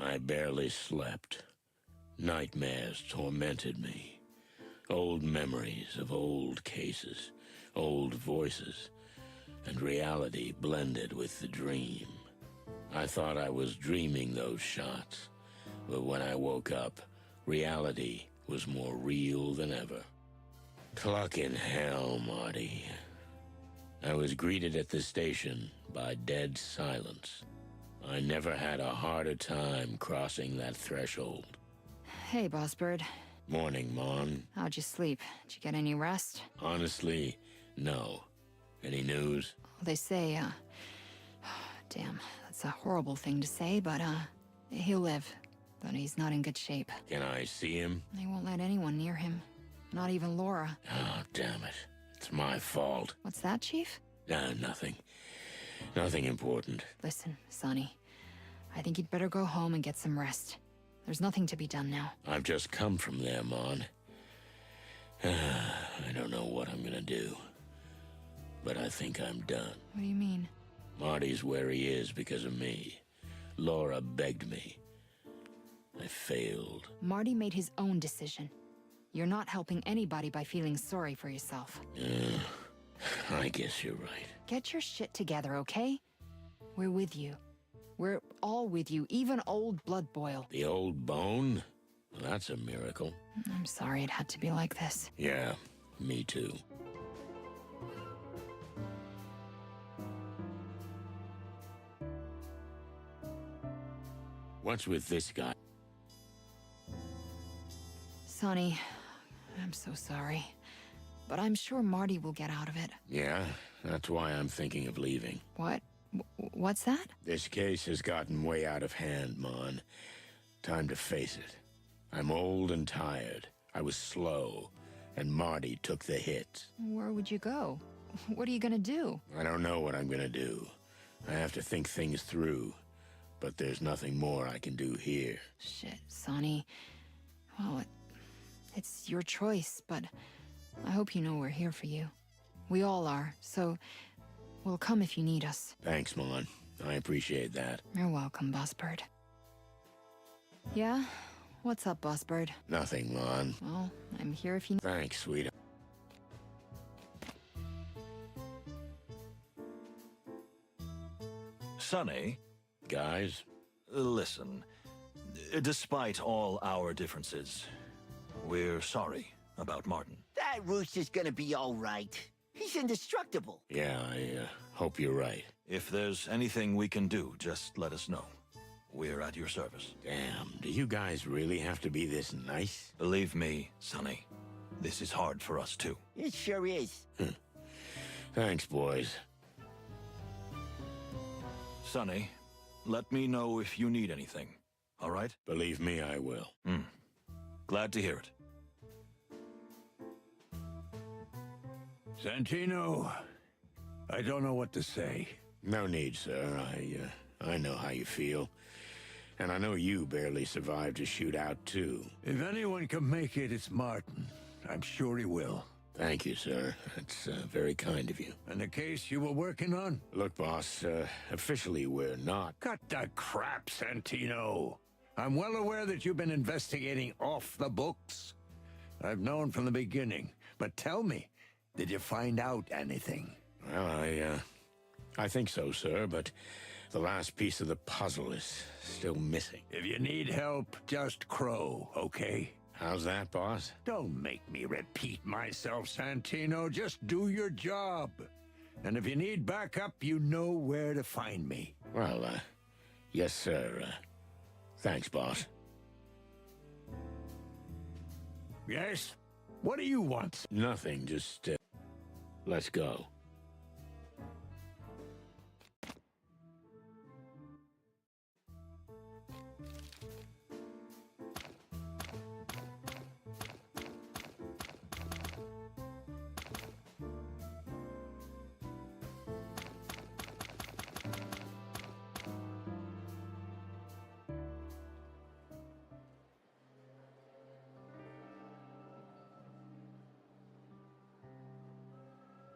[SPEAKER 1] I barely slept. Nightmares tormented me. Old memories of old cases, old voices, and reality blended with the dream. I thought I was dreaming those shots, but when I woke up, reality was more real than ever. Clucking hell, Marty. I was greeted at the station by dead silence. I never had a harder time crossing that threshold.
[SPEAKER 6] Hey, Boss Bird.
[SPEAKER 1] Morning, Mon.
[SPEAKER 6] How'd you sleep? Did you get any rest?
[SPEAKER 1] Honestly, no. Any news?
[SPEAKER 6] They say, damn, that's a horrible thing to say, but, he'll live. But he's not in good shape.
[SPEAKER 1] Can I see him?
[SPEAKER 6] They won't let anyone near him. Not even Laura.
[SPEAKER 1] Oh, damn it. It's my fault.
[SPEAKER 6] What's that, Chief?
[SPEAKER 1] Nah, nothing. Nothing important.
[SPEAKER 6] Listen, Sonny. I think you'd better go home and get some rest. There's nothing to be done now.
[SPEAKER 1] I've just come from there, Mon. I don't know what I'm gonna do. But I think I'm done.
[SPEAKER 6] What do you mean?
[SPEAKER 1] Marty's where he is because of me. Laura begged me. I failed.
[SPEAKER 6] Marty made his own decision. You're not helping anybody by feeling sorry for yourself.
[SPEAKER 1] I guess you're right.
[SPEAKER 6] Get your shit together, okay? We're with you. We're all with you, even old Blood Boil.
[SPEAKER 1] The old bone? Well, that's a miracle.
[SPEAKER 6] I'm sorry it had to be like this.
[SPEAKER 1] Yeah, me too. What's with this guy?
[SPEAKER 6] Sonny, I'm so sorry. But I'm sure Marty will get out of it.
[SPEAKER 1] Yeah, that's why I'm thinking of leaving.
[SPEAKER 6] What? What's that?
[SPEAKER 1] This case has gotten way out of hand, Mon. Time to face it. I'm old and tired. I was slow, and Marty took the hit.
[SPEAKER 6] Where would you go? What are you gonna do?
[SPEAKER 1] I don't know what I'm gonna do. I have to think things through. But there's nothing more I can do here.
[SPEAKER 6] Shit, Sonny. Well, it's your choice, but I hope you know we're here for you. We all are, so we'll come if you need us.
[SPEAKER 1] Thanks, Mon. I appreciate that.
[SPEAKER 6] You're welcome, Bossbird. Yeah? What's up, Bossbird?
[SPEAKER 1] Nothing, Mon.
[SPEAKER 6] Well, I'm here if you...
[SPEAKER 1] Thanks, sweetheart.
[SPEAKER 11] Sonny?
[SPEAKER 1] Guys?
[SPEAKER 11] Listen, despite all our differences, we're sorry about Martin.
[SPEAKER 12] That rooster's gonna be all right. He's indestructible.
[SPEAKER 1] Yeah, I hope you're right.
[SPEAKER 11] If there's anything we can do, just let us know. We're at your service.
[SPEAKER 1] Damn, do you guys really have to be this nice?
[SPEAKER 11] Believe me, Sonny, this is hard for us too.
[SPEAKER 12] It sure is.
[SPEAKER 1] Thanks, boys.
[SPEAKER 11] Sonny, let me know if you need anything, all right?
[SPEAKER 1] Believe me, I will.
[SPEAKER 11] Glad to hear it.
[SPEAKER 8] Santino, I don't know what to say.
[SPEAKER 1] No need, sir. I know how you feel. And I know you barely survived a shootout, too.
[SPEAKER 8] If anyone can make it, it's Martin. I'm sure he will.
[SPEAKER 1] Thank you, sir. That's very kind of you.
[SPEAKER 8] And the case you were working on?
[SPEAKER 1] Look, boss, officially we're not.
[SPEAKER 8] Cut the crap, Santino. I'm well aware that you've been investigating off the books. I've known from the beginning. But tell me, did you find out anything?
[SPEAKER 1] Well, I think so, sir, but the last piece of the puzzle is still missing.
[SPEAKER 8] If you need help, just crow, okay?
[SPEAKER 1] How's that, boss?
[SPEAKER 8] Don't make me repeat myself, Santino. Just do your job. And if you need backup, you know where to find me.
[SPEAKER 1] Well, yes, sir. Thanks, boss.
[SPEAKER 8] Yes? What do you want?
[SPEAKER 1] Nothing, just, let's go.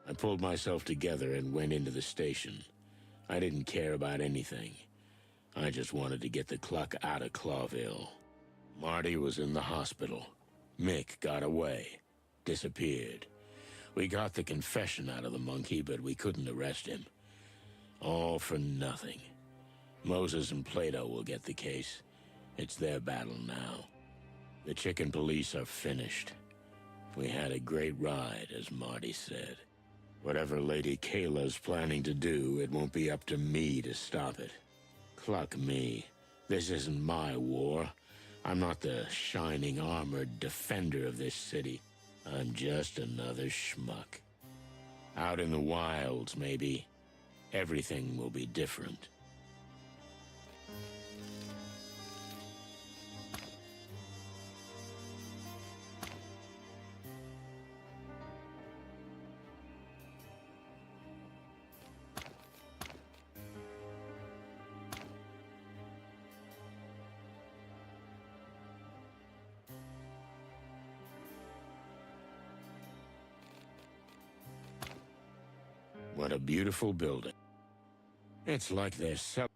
[SPEAKER 1] I pulled myself together and went into the station. I didn't care about anything. I just wanted to get the cluck out of Clawville. Marty was in the hospital. Mick got away. Disappeared. We got the confession out of the monkey, but we couldn't arrest him. All for nothing. Moses and Plato will get the case. It's their battle now. The chicken police are finished. We had a great ride, as Marty said. Whatever Lady Kayla's planning to do, it won't be up to me to stop it. Cluck me. This isn't my war. I'm not the shining armored defender of this city. I'm just another schmuck. Out in the wilds, maybe, everything will be different. What a beautiful building. It's like they're selling.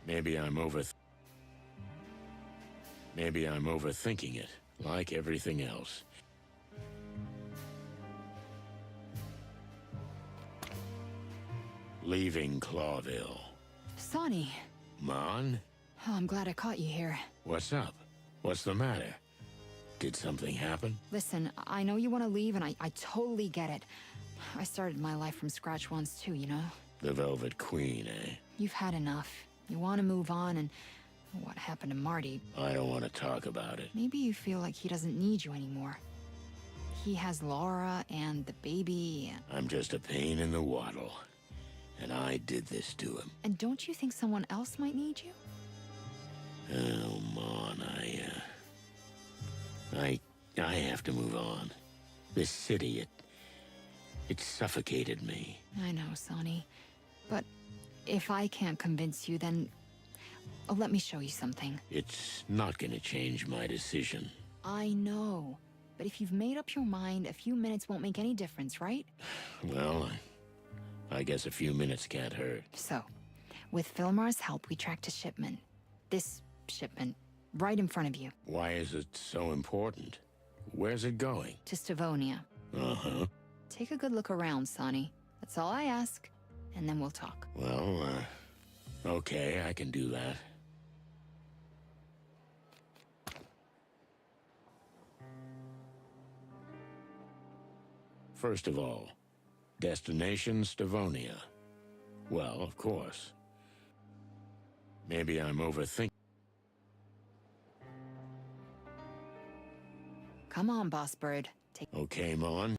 [SPEAKER 1] Maybe I'm overthinking it, like everything else. Leaving Clawville.
[SPEAKER 6] Sonny.
[SPEAKER 1] Mon?
[SPEAKER 6] Oh, I'm glad I caught you here.
[SPEAKER 1] What's up? What's the matter? Did something happen?
[SPEAKER 6] Listen, I know you want to leave, and I totally get it. I started my life from scratch once too, you know?
[SPEAKER 1] The Velvet Queen, eh?
[SPEAKER 6] You've had enough. You want to move on, and what happened to Marty?
[SPEAKER 1] I don't want to talk about it.
[SPEAKER 6] Maybe you feel like he doesn't need you anymore. He has Laura and the baby.
[SPEAKER 1] I'm just a pain in the waddle. And I did this to him.
[SPEAKER 6] And don't you think someone else might need you?
[SPEAKER 1] Oh, Mon, I have to move on. This city, it suffocated me.
[SPEAKER 6] I know, Sonny. But if I can't convince you, then let me show you something.
[SPEAKER 1] It's not gonna change my decision.
[SPEAKER 6] I know. But if you've made up your mind, a few minutes won't make any difference, right?
[SPEAKER 1] Well, I guess a few minutes can't hurt.
[SPEAKER 6] So, with Filmar's help, we tracked a shipment. This shipment, right in front of you.
[SPEAKER 1] Why is it so important? Where's it going?
[SPEAKER 6] To Stavonia.
[SPEAKER 1] Uh-huh.
[SPEAKER 6] Take a good look around, Sonny. That's all I ask, and then we'll talk.
[SPEAKER 1] Well, okay, I can do that. First of all, destination Stavonia. Well, of course. Maybe I'm overthinking.
[SPEAKER 6] Come on, Boss Bird.
[SPEAKER 1] Okay, Mon.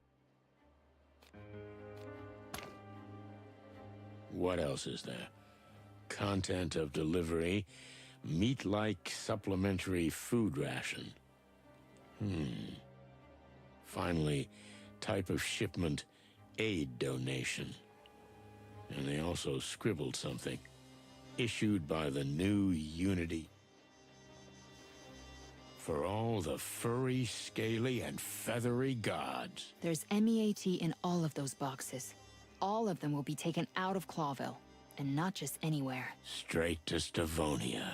[SPEAKER 1] What else is there? Content of delivery, meat-like supplementary food ration. Finally, type of shipment, aid donation. And they also scribbled something. Issued by the new Unity. For all the furry, scaly, and feathery gods.
[SPEAKER 6] There's MEAT in all of those boxes. All of them will be taken out of Clawville. And not just anywhere.
[SPEAKER 1] Straight to Stavonia.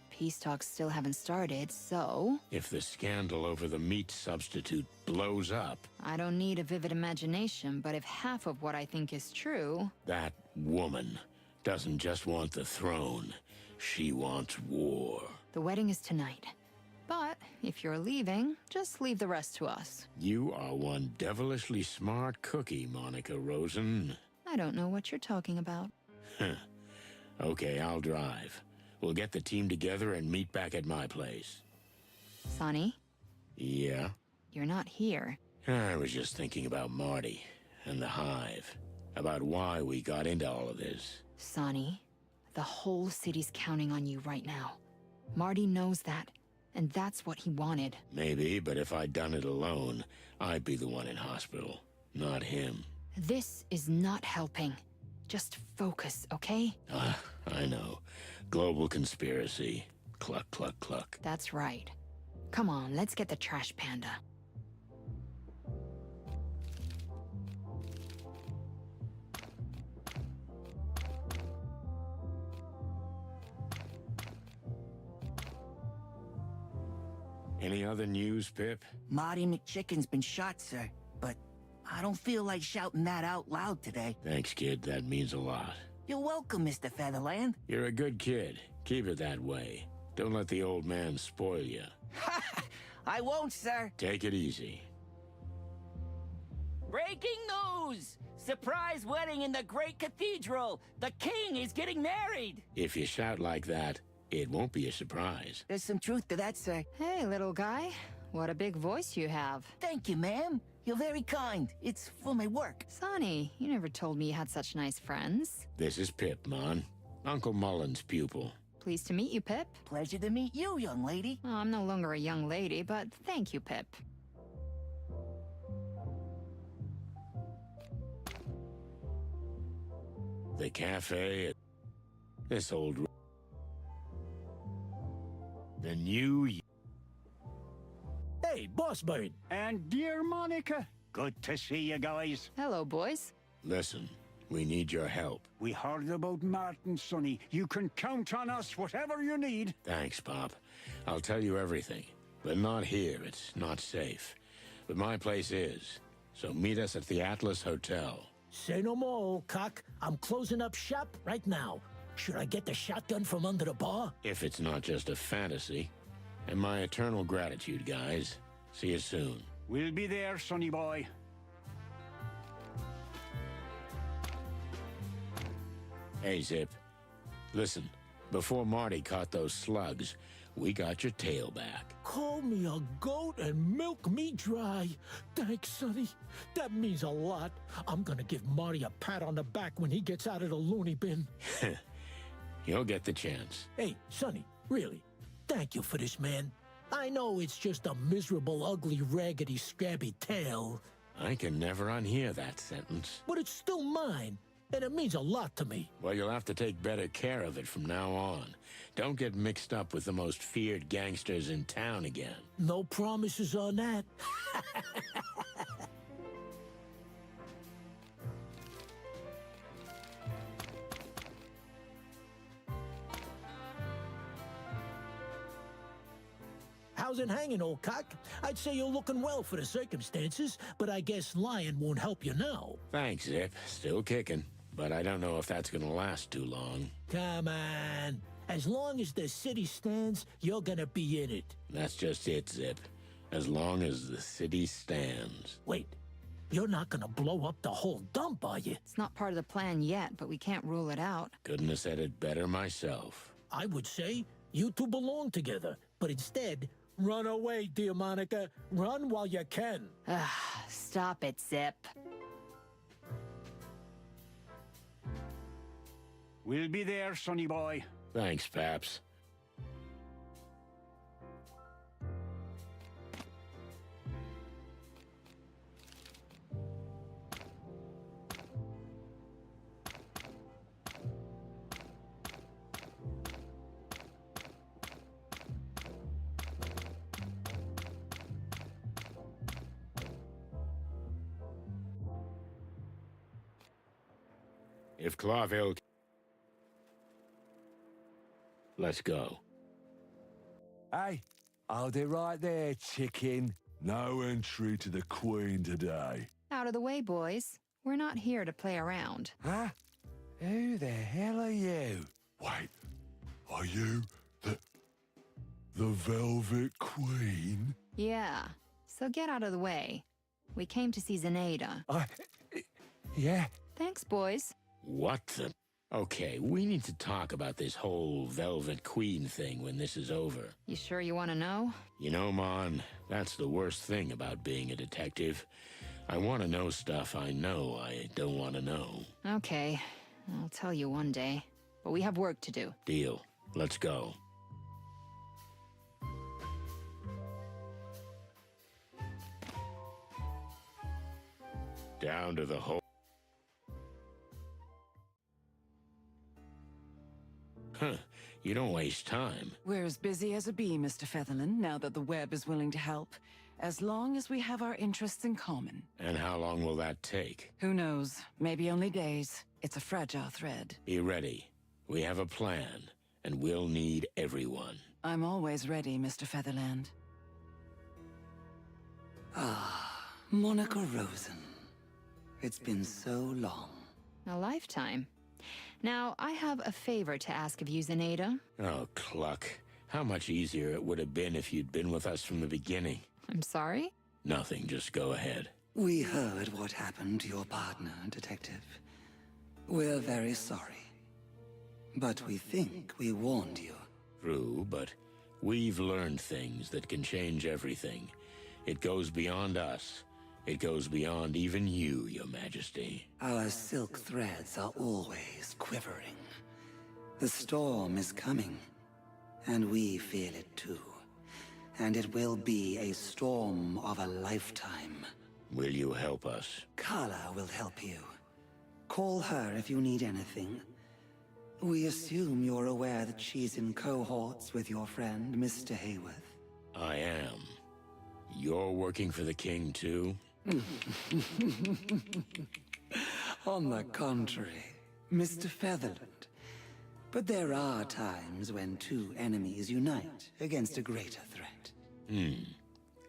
[SPEAKER 6] Peace talks still haven't started, so...
[SPEAKER 1] If the scandal over the meat substitute blows up...
[SPEAKER 6] I don't need a vivid imagination, but if half of what I think is true...
[SPEAKER 1] That woman doesn't just want the throne. She wants war.
[SPEAKER 6] The wedding is tonight. But if you're leaving, just leave the rest to us.
[SPEAKER 1] You are one devilishly smart cookie, Monica Rosen.
[SPEAKER 6] I don't know what you're talking about.
[SPEAKER 1] Okay, I'll drive. We'll get the team together and meet back at my place.
[SPEAKER 6] Sonny?
[SPEAKER 1] Yeah?
[SPEAKER 6] You're not here.
[SPEAKER 1] I was just thinking about Marty and the Hive. About why we got into all of this.
[SPEAKER 6] Sonny, the whole city's counting on you right now. Marty knows that, and that's what he wanted.
[SPEAKER 1] Maybe, but if I'd done it alone, I'd be the one in hospital, not him.
[SPEAKER 6] This is not helping. Just focus, okay?
[SPEAKER 1] I know. Global conspiracy. Cluck, cluck, cluck.
[SPEAKER 6] That's right. Come on, let's get the trash panda.
[SPEAKER 1] Any other news, Pip?
[SPEAKER 12] Marty McChicken's been shot, sir. But I don't feel like shouting that out loud today.
[SPEAKER 1] Thanks, kid. That means a lot.
[SPEAKER 12] You're welcome, Mr. Featherland.
[SPEAKER 1] You're a good kid. Keep it that way. Don't let the old man spoil you.
[SPEAKER 12] I won't, sir.
[SPEAKER 1] Take it easy.
[SPEAKER 12] Breaking news! Surprise wedding in the Great Cathedral! The king is getting married!
[SPEAKER 1] If you shout like that, it won't be a surprise.
[SPEAKER 12] There's some truth to that, sir.
[SPEAKER 6] Hey, little guy. What a big voice you have.
[SPEAKER 12] Thank you, ma'am. You're very kind. It's for my work.
[SPEAKER 6] Sonny, you never told me you had such nice friends.
[SPEAKER 1] This is Pip, Mon. Uncle Mullen's pupil.
[SPEAKER 6] Pleased to meet you, Pip.
[SPEAKER 12] Pleasure to meet you, young lady.
[SPEAKER 6] Oh, I'm no longer a young lady, but thank you, Pip.
[SPEAKER 1] The cafe, this old... The new...
[SPEAKER 9] Hey, Boss Bird.
[SPEAKER 14] And dear Monica, good to see you guys.
[SPEAKER 6] Hello, boys.
[SPEAKER 1] Listen, we need your help.
[SPEAKER 14] We heard about Martin, Sonny. You can count on us, whatever you need.
[SPEAKER 1] Thanks, Pop. I'll tell you everything. But not here, it's not safe. But my place is. So meet us at the Atlas Hotel.
[SPEAKER 9] Say no more, old cock. I'm closing up shop right now. Should I get the shotgun from under the bar?
[SPEAKER 1] If it's not just a fantasy. And my eternal gratitude, guys. See you soon.
[SPEAKER 14] We'll be there, Sonny boy.
[SPEAKER 1] Hey, Zip. Listen, before Marty caught those slugs, we got your tail back.
[SPEAKER 9] Call me a goat and milk me dry. Thanks, Sonny. That means a lot. I'm gonna give Marty a pat on the back when he gets out of the loony bin.
[SPEAKER 1] You'll get the chance.
[SPEAKER 9] Hey, Sonny, really, thank you for this, man. I know it's just a miserable, ugly, raggedy, scabby tale.
[SPEAKER 1] I can never unhear that sentence.
[SPEAKER 9] But it's still mine, and it means a lot to me.
[SPEAKER 1] Well, you'll have to take better care of it from now on. Don't get mixed up with the most feared gangsters in town again.
[SPEAKER 9] No promises on that. How's it hanging, old cock? I'd say you're looking well for the circumstances, but I guess lying won't help you now.
[SPEAKER 1] Thanks, Zip. Still kicking. But I don't know if that's gonna last too long.
[SPEAKER 9] Come on. As long as the city stands, you're gonna be in it.
[SPEAKER 1] That's just it, Zip. As long as the city stands.
[SPEAKER 9] Wait, you're not gonna blow up the whole dump, are you?
[SPEAKER 6] It's not part of the plan yet, but we can't rule it out.
[SPEAKER 1] Couldn't have said it better myself.
[SPEAKER 9] I would say you two belong together, but instead, run away, dear Monica. Run while you can.
[SPEAKER 6] Stop it, Zip.
[SPEAKER 14] We'll be there, Sonny boy.
[SPEAKER 1] Thanks, Paps. If Clawville... Let's go.
[SPEAKER 15] Hey, hold it right there, chicken. No entry to the Queen today.
[SPEAKER 6] Out of the way, boys. We're not here to play around.
[SPEAKER 15] Huh? Who the hell are you? Wait, are you the Velvet Queen?
[SPEAKER 6] Yeah, so get out of the way. We came to see Zenaida.
[SPEAKER 15] Yeah?
[SPEAKER 6] Thanks, boys.
[SPEAKER 1] What the... Okay, we need to talk about this whole Velvet Queen thing when this is over.
[SPEAKER 6] You sure you want to know?
[SPEAKER 1] You know, Mon, that's the worst thing about being a detective. I want to know stuff I know I don't want to know.
[SPEAKER 6] Okay, I'll tell you one day. But we have work to do.
[SPEAKER 1] Deal. Let's go. Down to the hole. Huh. You don't waste time.
[SPEAKER 16] We're as busy as a bee, Mr. Featherland, now that the web is willing to help. As long as we have our interests in common.
[SPEAKER 1] And how long will that take?
[SPEAKER 16] Who knows? Maybe only days. It's a fragile thread.
[SPEAKER 1] Be ready. We have a plan, and we'll need everyone.
[SPEAKER 16] I'm always ready, Mr. Featherland.
[SPEAKER 17] Ah, Monica Rosen. It's been so long.
[SPEAKER 6] A lifetime. Now, I have a favor to ask of you, Zenaida.
[SPEAKER 1] Oh, Cluck. How much easier it would have been if you'd been with us from the beginning.
[SPEAKER 6] I'm sorry?
[SPEAKER 1] Nothing, just go ahead.
[SPEAKER 17] We heard what happened to your partner, Detective. We're very sorry. But we think we warned you.
[SPEAKER 1] True, but we've learned things that can change everything. It goes beyond us. It goes beyond even you, Your Majesty.
[SPEAKER 17] Our silk threads are always quivering. The storm is coming, and we feel it too. And it will be a storm of a lifetime.
[SPEAKER 1] Will you help us?
[SPEAKER 17] Carla will help you. Call her if you need anything. We assume you're aware that she's in cohorts with your friend, Mr. Hayworth.
[SPEAKER 1] I am. You're working for the king, too?
[SPEAKER 17] On the contrary, Mr. Featherland. But there are times when two enemies unite against a greater threat.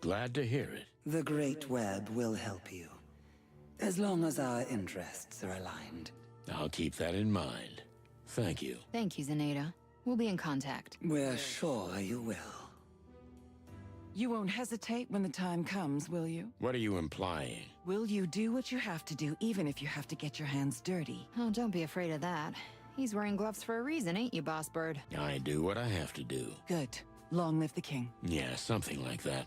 [SPEAKER 1] Glad to hear it.
[SPEAKER 17] The Great Web will help you, as long as our interests are aligned.
[SPEAKER 1] I'll keep that in mind. Thank you.
[SPEAKER 6] Thank you, Zenaida. We'll be in contact.
[SPEAKER 17] We're sure you will.
[SPEAKER 16] You won't hesitate when the time comes, will you?
[SPEAKER 1] What are you implying?
[SPEAKER 16] Will you do what you have to do, even if you have to get your hands dirty?
[SPEAKER 6] Oh, don't be afraid of that. He's wearing gloves for a reason, ain't you, Boss Bird?
[SPEAKER 1] I do what I have to do.
[SPEAKER 16] Good. Long live the king.
[SPEAKER 1] Yeah, something like that.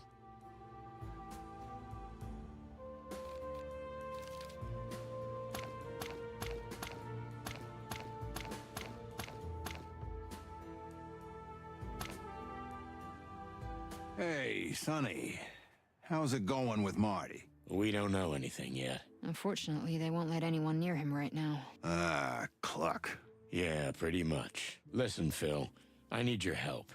[SPEAKER 13] Hey, Sonny. How's it going with Marty?
[SPEAKER 1] We don't know anything yet.
[SPEAKER 6] Unfortunately, they won't let anyone near him right now.
[SPEAKER 13] Ah, cluck.
[SPEAKER 1] Yeah, pretty much. Listen, Phil, I need your help.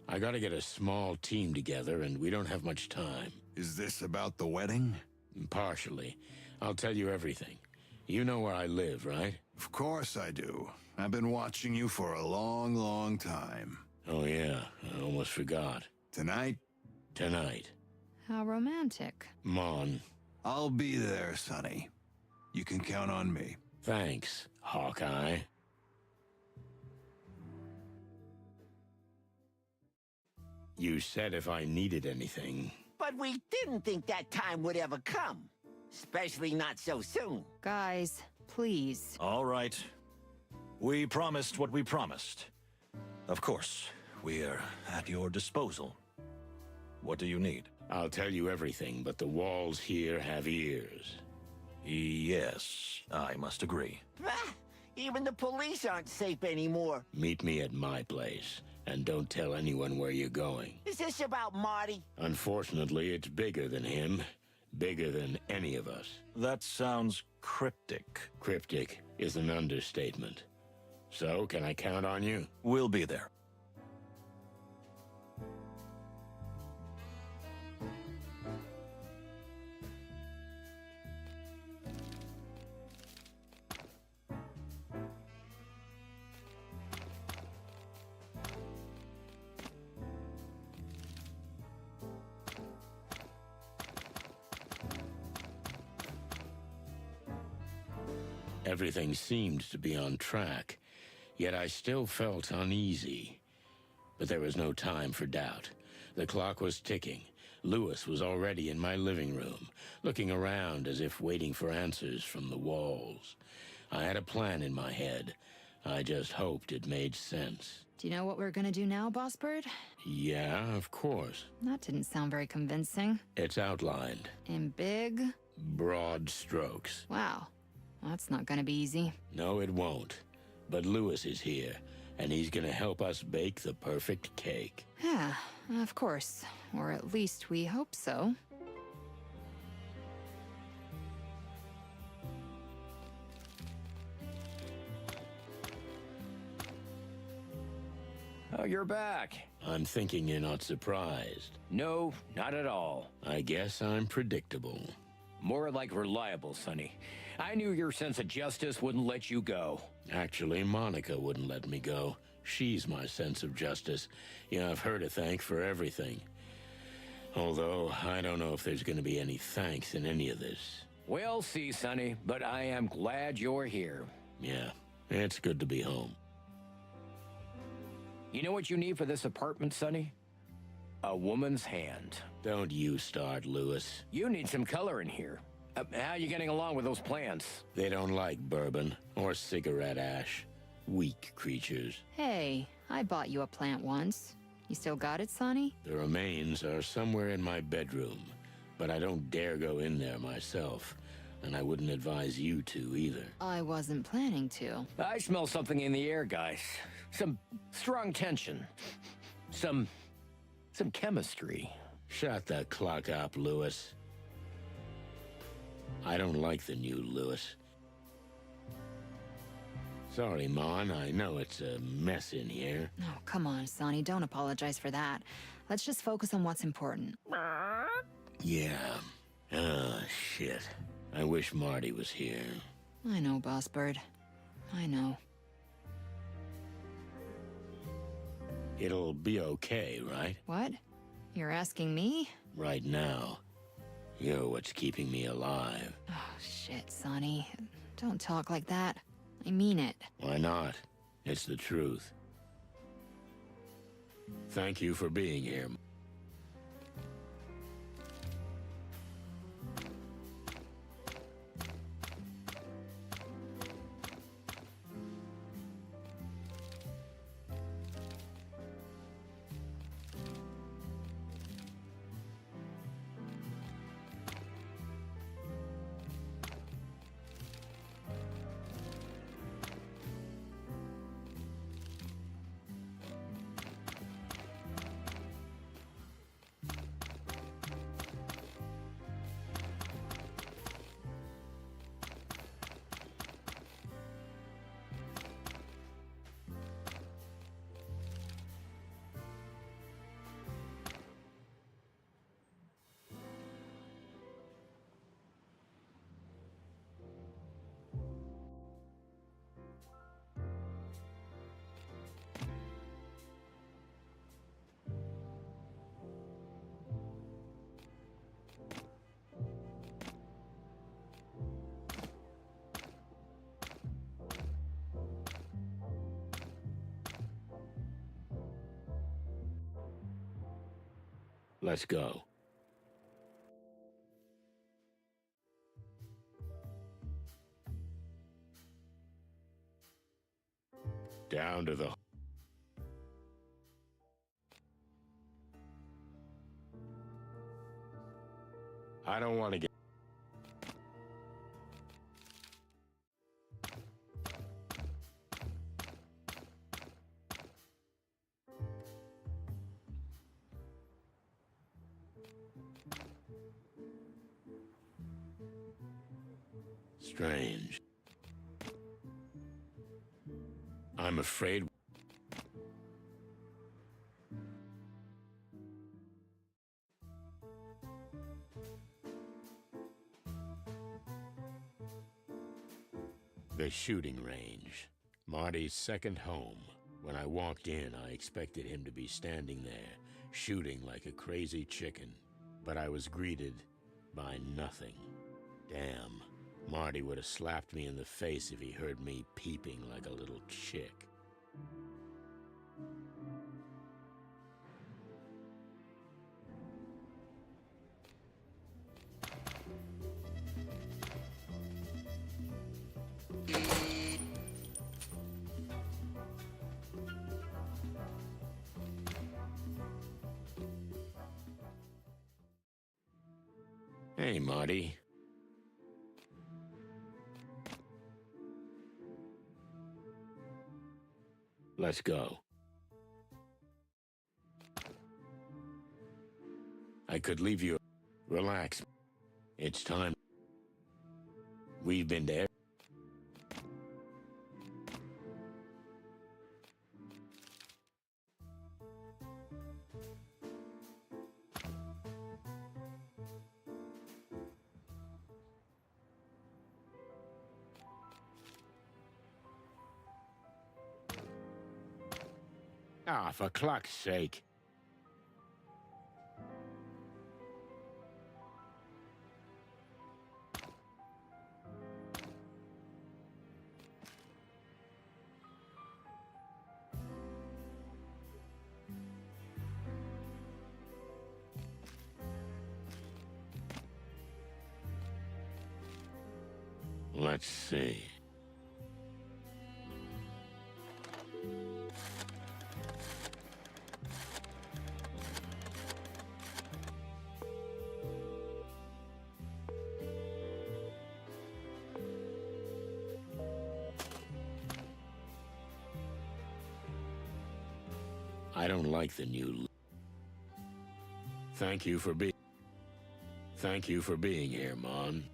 [SPEAKER 1] I gotta get a small team together, and we don't have much time.
[SPEAKER 13] Is this about the wedding?
[SPEAKER 1] Partially. I'll tell you everything. You know where I live, right?
[SPEAKER 13] Of course I do. I've been watching you for a long, long time.
[SPEAKER 1] Oh, yeah. I almost forgot.
[SPEAKER 13] Tonight?
[SPEAKER 1] Tonight.
[SPEAKER 6] How romantic.
[SPEAKER 1] Mon.
[SPEAKER 13] I'll be there, Sonny. You can count on me.
[SPEAKER 1] Thanks, Hawkeye. You said if I needed anything.
[SPEAKER 12] But we didn't think that time would ever come. Especially not so soon.
[SPEAKER 6] Guys, please.
[SPEAKER 11] All right. We promised what we promised. Of course, we're at your disposal. What do you need?
[SPEAKER 1] I'll tell you everything, but the walls here have ears.
[SPEAKER 11] Yes, I must agree.
[SPEAKER 12] Bah! Even the police aren't safe anymore.
[SPEAKER 1] Meet me at my place, and don't tell anyone where you're going.
[SPEAKER 12] Is this about Marty?
[SPEAKER 1] Unfortunately, it's bigger than him. Bigger than any of us.
[SPEAKER 11] That sounds cryptic.
[SPEAKER 1] Cryptic is an understatement. So, can I count on you?
[SPEAKER 11] We'll be there.
[SPEAKER 1] Everything seemed to be on track, yet I still felt uneasy. But there was no time for doubt. The clock was ticking. Lewis was already in my living room, looking around as if waiting for answers from the walls. I had a plan in my head. I just hoped it made sense.
[SPEAKER 6] Do you know what we're gonna do now, Boss Bird?
[SPEAKER 1] Yeah, of course.
[SPEAKER 6] That didn't sound very convincing.
[SPEAKER 1] It's outlined.
[SPEAKER 6] In big?
[SPEAKER 1] Broad strokes.
[SPEAKER 6] Wow. That's not gonna be easy.
[SPEAKER 1] No, it won't. But Lewis is here, and he's gonna help us bake the perfect cake.
[SPEAKER 6] Yeah, of course. Or at least we hope so.
[SPEAKER 2] Oh, you're back.
[SPEAKER 1] I'm thinking you're not surprised.
[SPEAKER 2] No, not at all.
[SPEAKER 1] I guess I'm predictable.
[SPEAKER 2] More like reliable, Sonny. I knew your sense of justice wouldn't let you go.
[SPEAKER 1] Actually, Monica wouldn't let me go. She's my sense of justice. You have her to thank for everything. Although, I don't know if there's going to be any thanks in any of this.
[SPEAKER 2] We'll see, Sonny, but I am glad you're here.
[SPEAKER 1] Yeah, it's good to be home.
[SPEAKER 2] You know what you need for this apartment, Sonny? A woman's hand.
[SPEAKER 1] Don't you start, Lewis.
[SPEAKER 2] You need some color in here. How you getting along with those plants?
[SPEAKER 1] They don't like bourbon or cigarette ash. Weak creatures.
[SPEAKER 6] Hey, I bought you a plant once. You still got it, Sonny?
[SPEAKER 1] The remains are somewhere in my bedroom, but I don't dare go in there myself, and I wouldn't advise you to either.
[SPEAKER 6] I wasn't planning to.
[SPEAKER 2] I smell something in the air, guys. Some strong tension. Some chemistry.
[SPEAKER 1] Shut the clock up, Lewis. I don't like the new Lewis. Sorry, Mon. I know it's a mess in here.
[SPEAKER 6] Oh, come on, Sonny. Don't apologize for that. Let's just focus on what's important.
[SPEAKER 1] Yeah. Ah, shit. I wish Marty was here.
[SPEAKER 6] I know, Boss Bird. I know.
[SPEAKER 1] It'll be okay, right?
[SPEAKER 6] What? You're asking me?
[SPEAKER 1] Right now. You're what's keeping me alive.
[SPEAKER 6] Oh, shit, Sonny. Don't talk like that. I mean it.
[SPEAKER 1] Why not? It's the truth. Thank you for being here. Let's go. Down to the... I don't want to get... Strange. I'm afraid... The shooting range. Marty's second home. When I walked in, I expected him to be standing there, shooting like a crazy chicken. But I was greeted by nothing. Damn. Marty would have slapped me in the face if he heard me peeping like a little chick. Hey, Marty. Let's go. I could leave you... Relax. It's time. We've been there. Ah, for cluck's sake. Let's see. I don't like the new... Thank you for being here, Mon.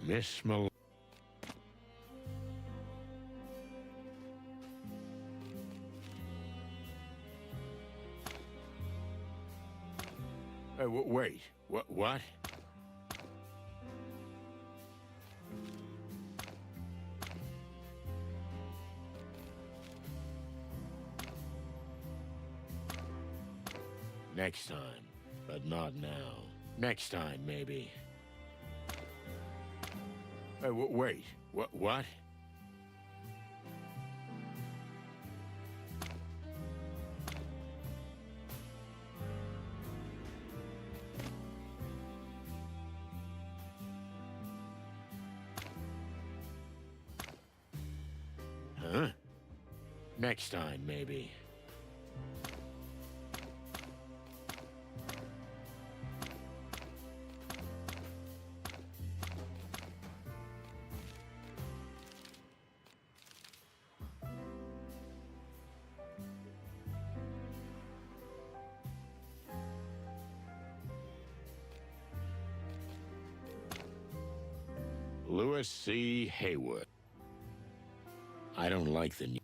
[SPEAKER 1] Miss Mal... wait. What? Next time, but not now. Next time, maybe. Wait. What? Huh? Next time, maybe. Louis C. Hayward. I don't like the news.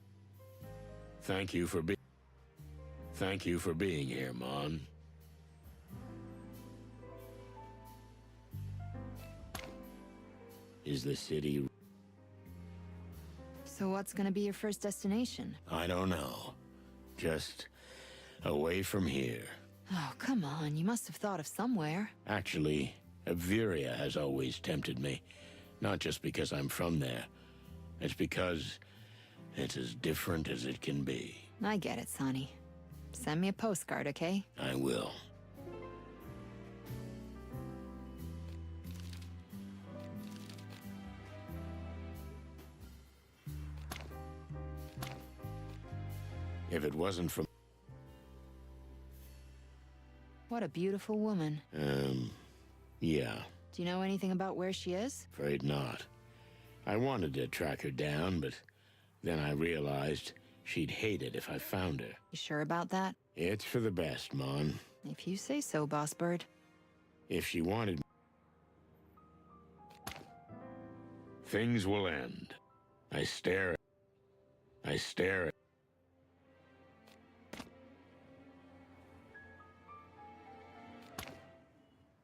[SPEAKER 1] Thank you for being here, Mon. Is the city...
[SPEAKER 6] So what's gonna be your first destination?
[SPEAKER 1] I don't know. Just away from here.
[SPEAKER 6] Oh, come on. You must have thought of somewhere.
[SPEAKER 1] Actually, Averia has always tempted me. Not just because I'm from there. It's because it's as different as it can be.
[SPEAKER 6] I get it, Sonny. Send me a postcard, okay?
[SPEAKER 1] I will. If it wasn't for...
[SPEAKER 6] What a beautiful woman.
[SPEAKER 1] Yeah.
[SPEAKER 6] Do you know anything about where she is?
[SPEAKER 1] Afraid not. I wanted to track her down, but then I realized she'd hate it if I found her.
[SPEAKER 6] You sure about that?
[SPEAKER 1] It's for the best, Mon.
[SPEAKER 6] If you say so, Boss Bird.
[SPEAKER 1] If she wanted... Things will end. I stare at...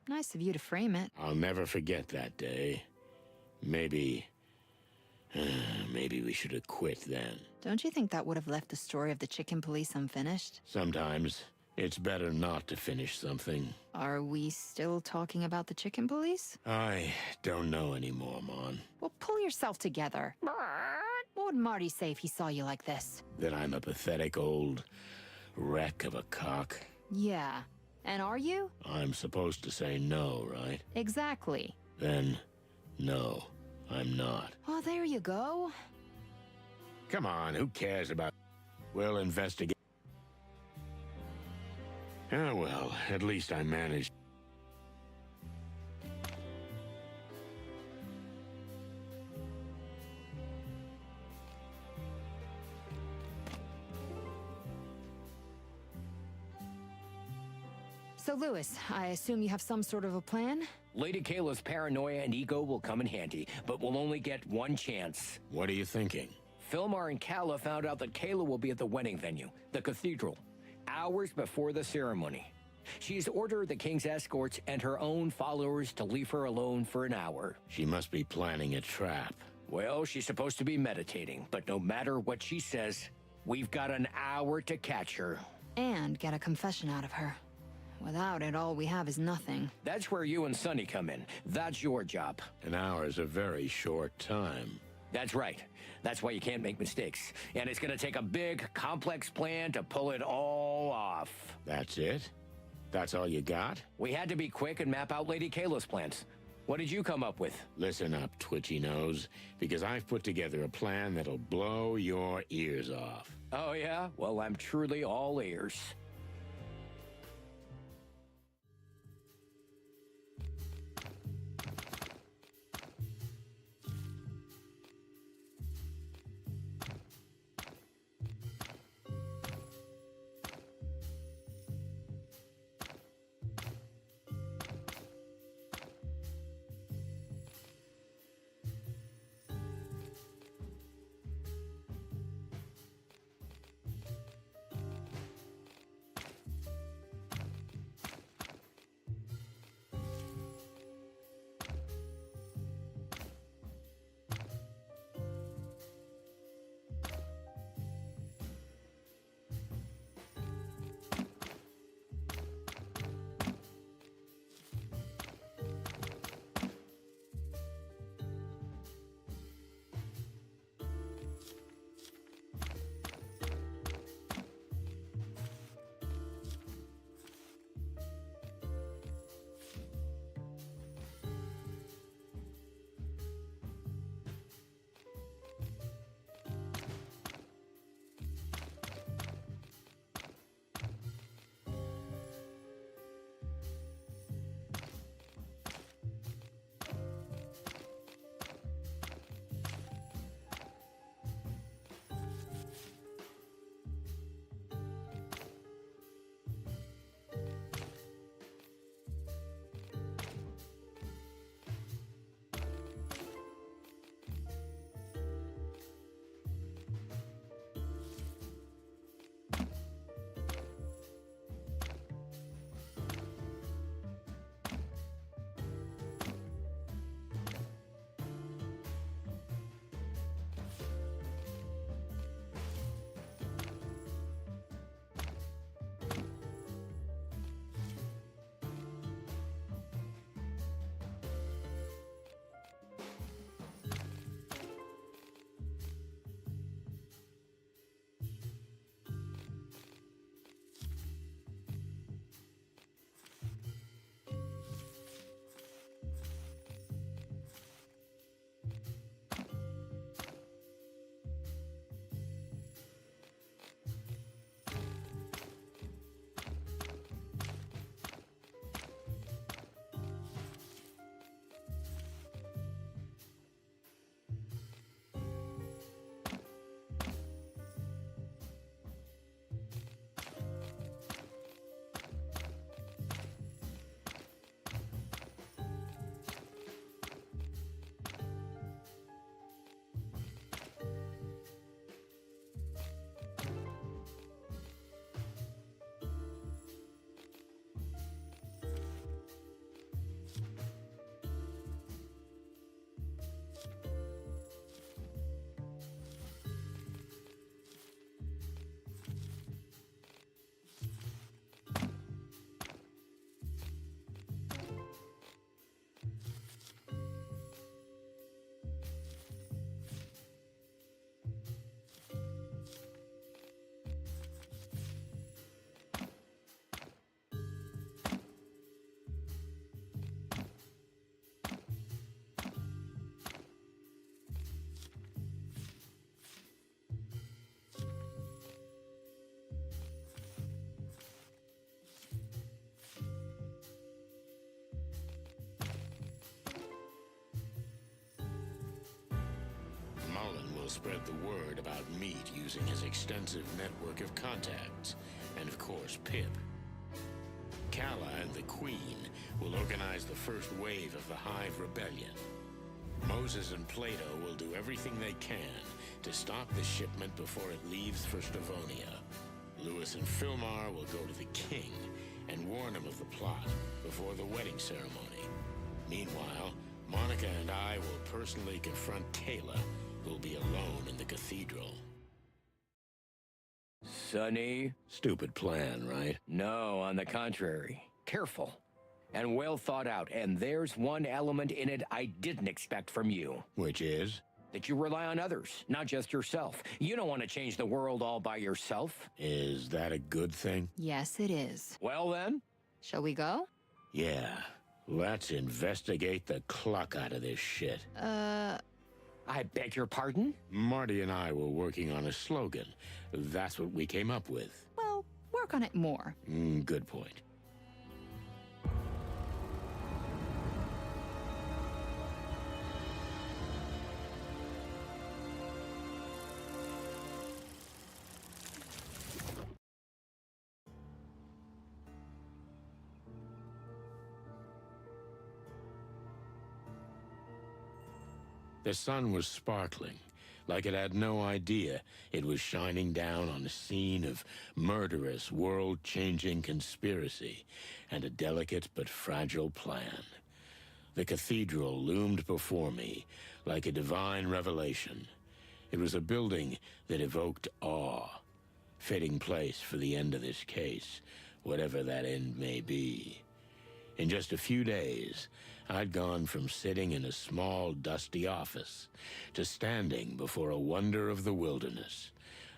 [SPEAKER 6] Nice of you to frame it.
[SPEAKER 1] I'll never forget that day. Maybe we should have quit then.
[SPEAKER 6] Don't you think that would have left the story of the chicken police unfinished?
[SPEAKER 1] Sometimes it's better not to finish something.
[SPEAKER 6] Are we still talking about the chicken police?
[SPEAKER 1] I don't know anymore, Mon.
[SPEAKER 6] Well, pull yourself together. What would Marty say if he saw you like this?
[SPEAKER 1] That I'm a pathetic old wreck of a cock.
[SPEAKER 6] Yeah. And are you?
[SPEAKER 1] I'm supposed to say no, right?
[SPEAKER 6] Exactly.
[SPEAKER 1] Then, no, I'm not.
[SPEAKER 6] Well, there you go.
[SPEAKER 1] Come on, who cares about... We'll investigate. Oh, well, at least I managed.
[SPEAKER 6] So, Louis, I assume you have some sort of a plan?
[SPEAKER 2] Lady Kayla's paranoia and ego will come in handy, but we'll only get one chance.
[SPEAKER 1] What are you thinking?
[SPEAKER 2] Philmar and Kala found out that Kayla will be at the wedding venue, the cathedral, hours before the ceremony. She's ordered the king's escorts and her own followers to leave her alone for an hour.
[SPEAKER 1] She must be planning a trap.
[SPEAKER 2] Well, she's supposed to be meditating, but no matter what she says, we've got an hour to catch her.
[SPEAKER 6] And get a confession out of her. Without it, all we have is nothing.
[SPEAKER 2] That's where you and Sonny come in. That's your job.
[SPEAKER 1] An hour is a very short time.
[SPEAKER 2] That's right. That's why you can't make mistakes. And it's gonna take a big, complex plan to pull it all off.
[SPEAKER 1] That's it? That's all you got?
[SPEAKER 2] We had to be quick and map out Lady Kayla's plans. What did you come up with?
[SPEAKER 1] Listen up, Twitchy Nose, because I've put together a plan that'll blow your ears off.
[SPEAKER 2] Oh yeah? Well, I'm truly all ears.
[SPEAKER 1] spread the word about meat using his extensive network of contacts, and of course, Pip. Calla and the Queen will organize the first wave of the Hive rebellion. Moses and Plato will do everything they can to stop the shipment before it leaves for Stavonia. Lewis and Filmar will go to the king and warn him of the plot before the wedding ceremony. Meanwhile, Monica and I will personally confront Kayla, who'll be alone in the cathedral.
[SPEAKER 2] Sonny?
[SPEAKER 1] Stupid plan, right?
[SPEAKER 2] No, on the contrary. Careful. And well thought out. And there's one element in it I didn't expect from you.
[SPEAKER 1] Which is?
[SPEAKER 2] That you rely on others, not just yourself. You don't want to change the world all by yourself.
[SPEAKER 1] Is that a good thing?
[SPEAKER 6] Yes, it is.
[SPEAKER 2] Well then?
[SPEAKER 6] Shall we go?
[SPEAKER 1] Yeah. Let's investigate the cluck out of this shit.
[SPEAKER 2] I beg your pardon?
[SPEAKER 1] Marty and I were working on a slogan. That's what we came up with.
[SPEAKER 6] Well, work on it more.
[SPEAKER 1] Good point. The sun was sparkling, like it had no idea it was shining down on a scene of murderous, world-changing conspiracy and a delicate but fragile plan. The cathedral loomed before me like a divine revelation. It was a building that evoked awe, fitting place for the end of this case, whatever that end may be. In just a few days, I'd gone from sitting in a small, dusty office to standing before a wonder of the wilderness.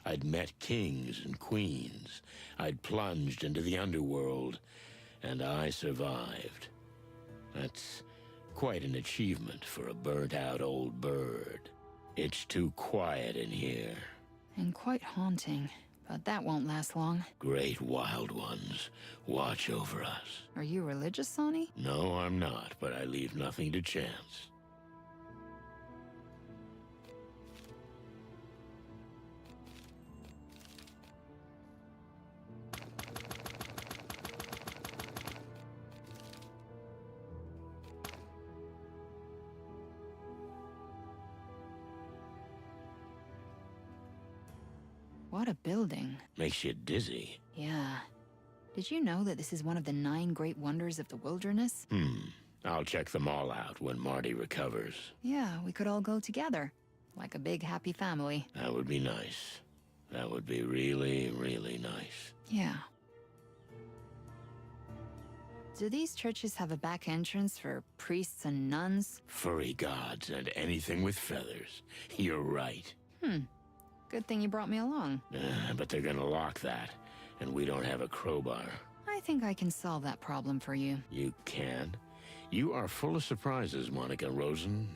[SPEAKER 1] I'd met kings and queens. I'd plunged into the underworld, and I survived. That's quite an achievement for a burnt-out old bird. It's too quiet in here.
[SPEAKER 6] And quite haunting. But that won't last long.
[SPEAKER 1] Great wild ones, watch over us.
[SPEAKER 6] Are you religious, Sonny?
[SPEAKER 1] No, I'm not, but I leave nothing to chance.
[SPEAKER 6] What a building.
[SPEAKER 1] Makes you dizzy.
[SPEAKER 6] Yeah. Did you know that this is one of the 9 great wonders of the wilderness?
[SPEAKER 1] I'll check them all out when Marty recovers.
[SPEAKER 6] Yeah, we could all go together. Like a big, happy family.
[SPEAKER 1] That would be nice. That would be really, really nice.
[SPEAKER 6] Yeah. Do these churches have a back entrance for priests and nuns?
[SPEAKER 1] Furry gods and anything with feathers. You're right.
[SPEAKER 6] Good thing you brought me along.
[SPEAKER 1] But they're gonna lock that, and we don't have a crowbar.
[SPEAKER 6] I think I can solve that problem for you.
[SPEAKER 1] You can? You are full of surprises, Monica Rosen.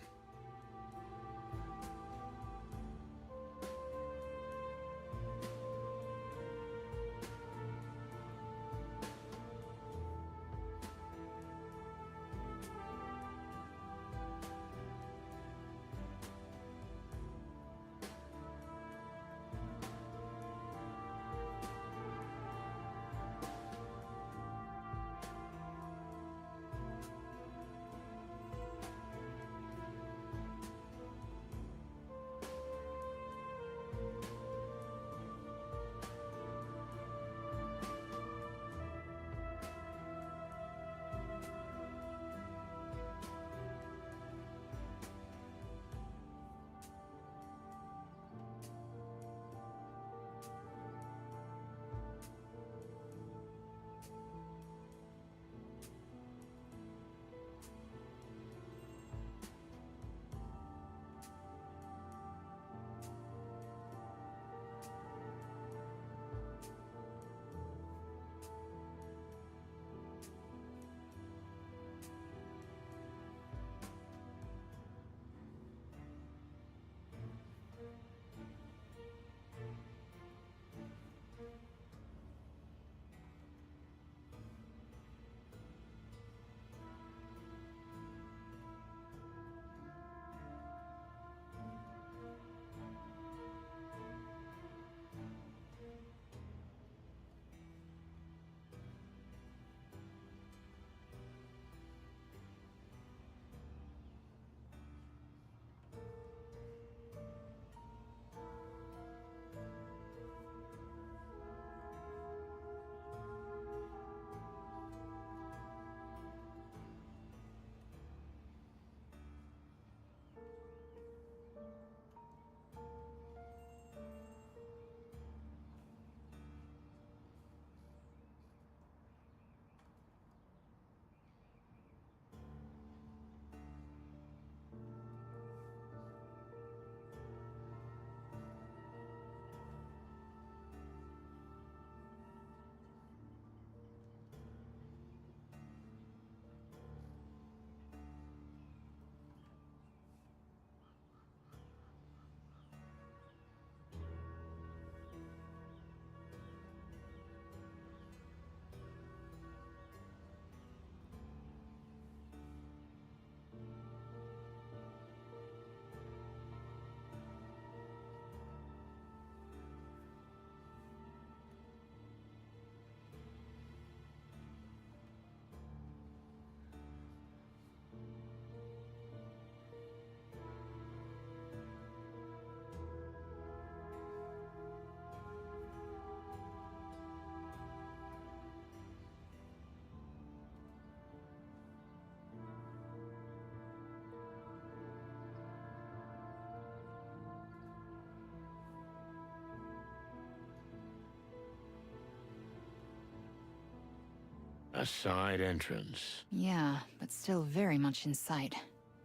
[SPEAKER 1] A side entrance.
[SPEAKER 6] Yeah, but still very much in sight.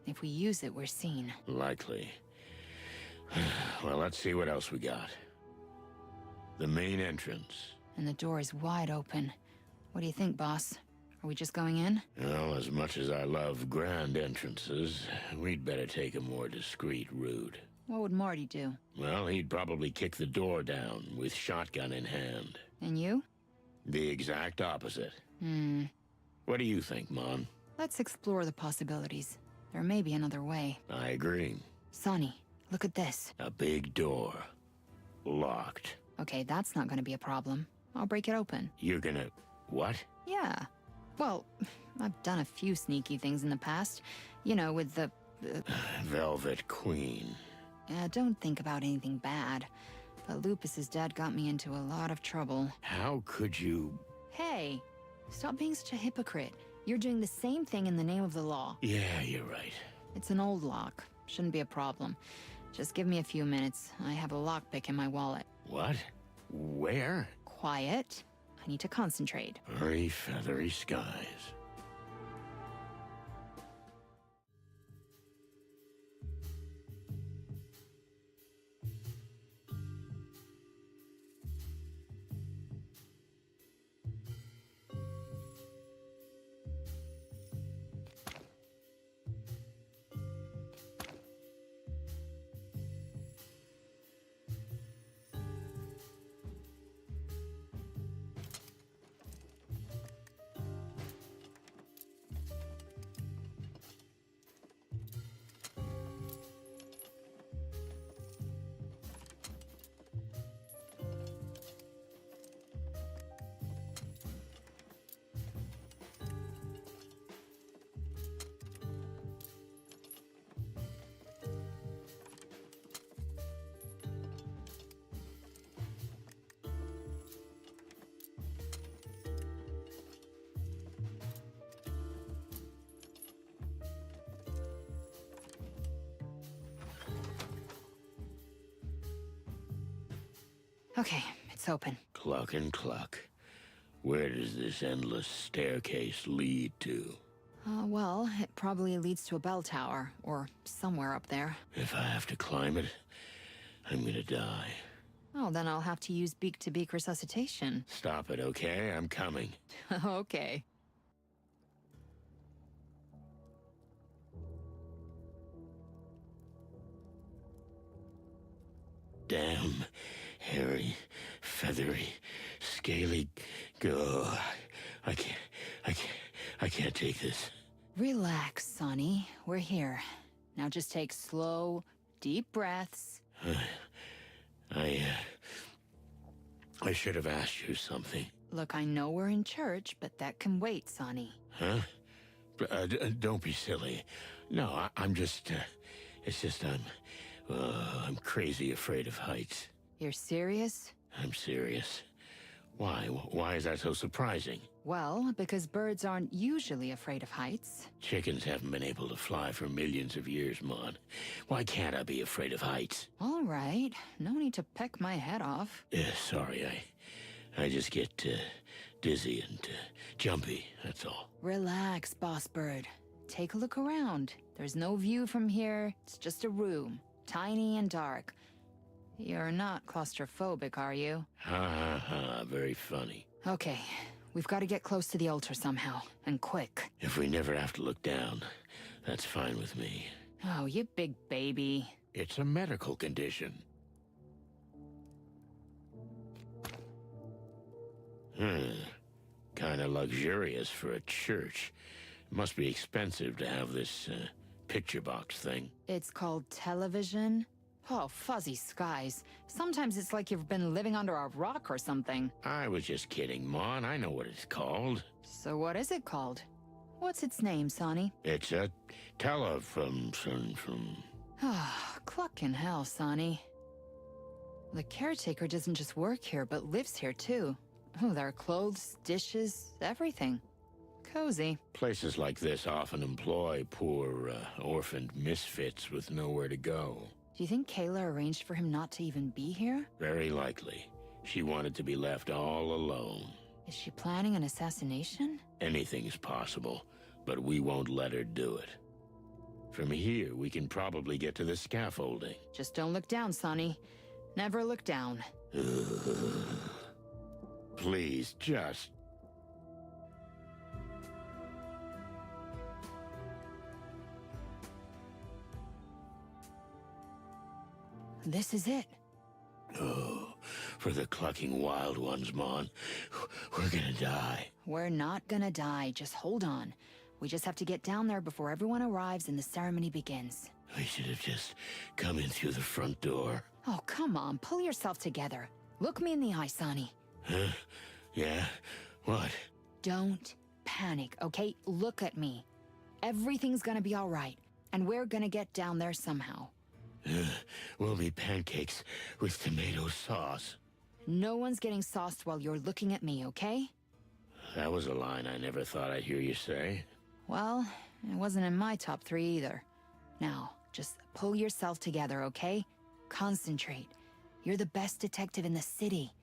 [SPEAKER 6] If we use it, we're seen.
[SPEAKER 1] Likely. Well, let's see what else we got. The main entrance.
[SPEAKER 6] And the door is wide open. What do you think, boss? Are we just going in?
[SPEAKER 1] Well, as much as I love grand entrances, we'd better take a more discreet route.
[SPEAKER 6] What would Marty do?
[SPEAKER 1] Well, he'd probably kick the door down with shotgun in hand.
[SPEAKER 6] And you?
[SPEAKER 1] The exact opposite.
[SPEAKER 6] Hmm.
[SPEAKER 1] What do you think, Mon?
[SPEAKER 6] Let's explore the possibilities. There may be another way.
[SPEAKER 1] I agree.
[SPEAKER 6] Sonny, look at this.
[SPEAKER 1] A big door. Locked.
[SPEAKER 6] Okay, that's not gonna be a problem. I'll break it open.
[SPEAKER 1] You're gonna... what?
[SPEAKER 6] Yeah. Well, I've done a few sneaky things in the past. You know, with the...
[SPEAKER 1] Velvet Queen.
[SPEAKER 6] Don't think about anything bad. But Lupus's dad got me into a lot of trouble.
[SPEAKER 1] How could you...
[SPEAKER 6] Hey, stop being such a hypocrite. You're doing the same thing in the name of the law.
[SPEAKER 1] Yeah, you're right.
[SPEAKER 6] It's an old lock. Shouldn't be a problem. Just give me a few minutes. I have a lockpick in my wallet.
[SPEAKER 1] What? Where?
[SPEAKER 6] Quiet. I need to concentrate.
[SPEAKER 1] Very feathery skies.
[SPEAKER 6] Okay, it's open.
[SPEAKER 1] Cluck and cluck. Where does this endless staircase lead to?
[SPEAKER 6] Well, it probably leads to a bell tower, or somewhere up there.
[SPEAKER 1] If I have to climb it, I'm gonna die.
[SPEAKER 6] Oh, then I'll have to use beak-to-beak resuscitation.
[SPEAKER 1] Stop it, okay? I'm coming.
[SPEAKER 6] Okay.
[SPEAKER 1] Damn, hairy, feathery, scaly... Go. I can't take this.
[SPEAKER 6] Relax, Sonny. We're here. Now just take slow, deep breaths.
[SPEAKER 1] I should have asked you something.
[SPEAKER 6] Look, I know we're in church, but that can wait, Sonny.
[SPEAKER 1] Huh? Don't be silly. No, I'm just... it's just I'm crazy afraid of heights.
[SPEAKER 6] You're serious?
[SPEAKER 1] I'm serious. Why? Why is that so surprising?
[SPEAKER 6] Well, because birds aren't usually afraid of heights.
[SPEAKER 1] Chickens haven't been able to fly for millions of years, Maud. Why can't I be afraid of heights?
[SPEAKER 6] All right. No need to peck my head off.
[SPEAKER 1] Sorry, I just get dizzy and jumpy, that's all.
[SPEAKER 6] Relax, boss bird. Take a look around. There's no view from here. It's just a room. Tiny and dark. You're not claustrophobic, are you?
[SPEAKER 1] Ha ha ha, very funny.
[SPEAKER 6] Okay, we've got to get close to the altar somehow, and quick.
[SPEAKER 1] If we never have to look down, that's fine with me.
[SPEAKER 6] Oh, you big baby.
[SPEAKER 1] It's a medical condition. Kinda luxurious for a church. Must be expensive to have this, picture box thing.
[SPEAKER 6] It's called television. Oh, fuzzy skies. Sometimes it's like you've been living under a rock or something.
[SPEAKER 1] I was just kidding, Mon. I know what it's called.
[SPEAKER 6] So what is it called? What's its name, Sonny?
[SPEAKER 1] It's a from...
[SPEAKER 6] Ah, cluck in hell, Sonny. The caretaker doesn't just work here, but lives here too. Oh, there are clothes, dishes, everything. Cozy.
[SPEAKER 1] Places like this often employ poor, orphaned misfits with nowhere to go.
[SPEAKER 6] Do you think Kayla arranged for him not to even be here?
[SPEAKER 1] Very likely. She wanted to be left all alone.
[SPEAKER 6] Is she planning an assassination?
[SPEAKER 1] Anything's possible, but we won't let her do it. From here, we can probably get to the scaffolding.
[SPEAKER 6] Just don't look down, Sonny. Never look down.
[SPEAKER 1] Please, just...
[SPEAKER 6] This is it.
[SPEAKER 1] Oh, for the clucking wild ones, Mon. We're gonna die.
[SPEAKER 6] We're not gonna die. Just hold on. We just have to get down there before everyone arrives and the ceremony begins.
[SPEAKER 1] We should have just come in through the front door.
[SPEAKER 6] Oh, come on. Pull yourself together. Look me in the eye, Sonny.
[SPEAKER 1] Huh? Yeah? What?
[SPEAKER 6] Don't panic, okay? Look at me. Everything's gonna be all right, and we're gonna get down there somehow.
[SPEAKER 1] We'll be pancakes with tomato sauce.
[SPEAKER 6] No one's getting sauced while you're looking at me, okay?
[SPEAKER 1] That was a line I never thought I'd hear you say.
[SPEAKER 6] Well, it wasn't in my top 3 either. Now, just pull yourself together, okay? Concentrate. You're the best detective in the city.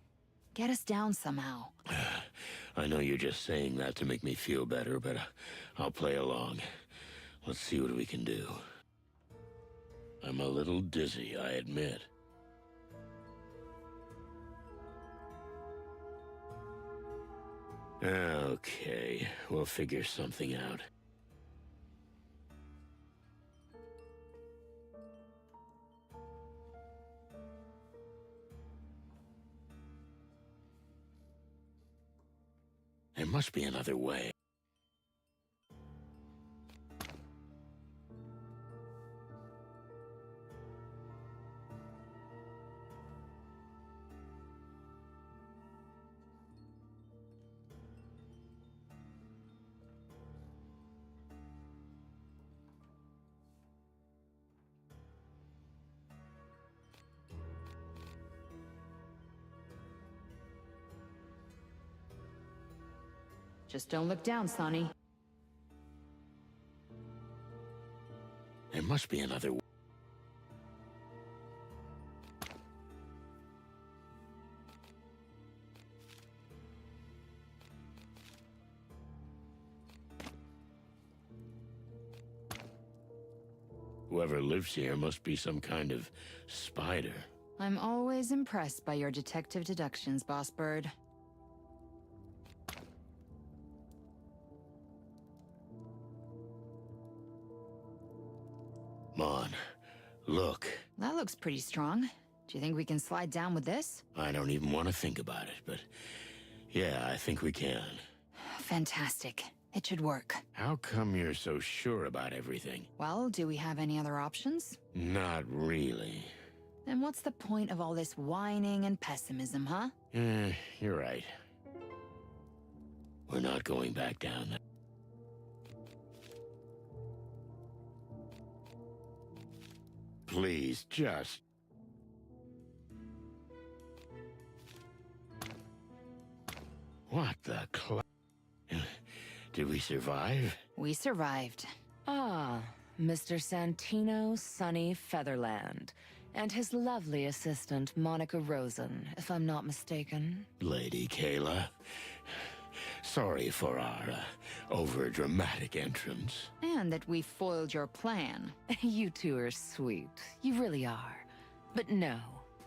[SPEAKER 6] Get us down somehow.
[SPEAKER 1] I know you're just saying that to make me feel better, but I'll play along. Let's see what we can do. I'm a little dizzy, I admit. Okay, we'll figure something out. There must be another way.
[SPEAKER 6] Just don't look down, Sonny.
[SPEAKER 1] There must be another way. Whoever lives here must be some kind of spider.
[SPEAKER 6] I'm always impressed by your detective deductions, Boss Bird.
[SPEAKER 1] Mon, look.
[SPEAKER 6] That looks pretty strong. Do you think we can slide down with this?
[SPEAKER 1] I don't even want to think about it, but yeah, I think we can.
[SPEAKER 6] Fantastic. It should work.
[SPEAKER 1] How come you're so sure about everything?
[SPEAKER 6] Well, do we have any other options?
[SPEAKER 1] Not really.
[SPEAKER 6] Then what's the point of all this whining and pessimism, huh?
[SPEAKER 1] You're right. We're not going back down there. Please, just... What the Did we survive?
[SPEAKER 6] We survived.
[SPEAKER 18] Ah, Mr. Santino Sonny Featherland, and his lovely assistant, Monica Rosen, if I'm not mistaken.
[SPEAKER 1] Lady Kayla, sorry for our over-dramatic entrance.
[SPEAKER 6] And that we foiled your plan.
[SPEAKER 18] You two are sweet. You really are. But no,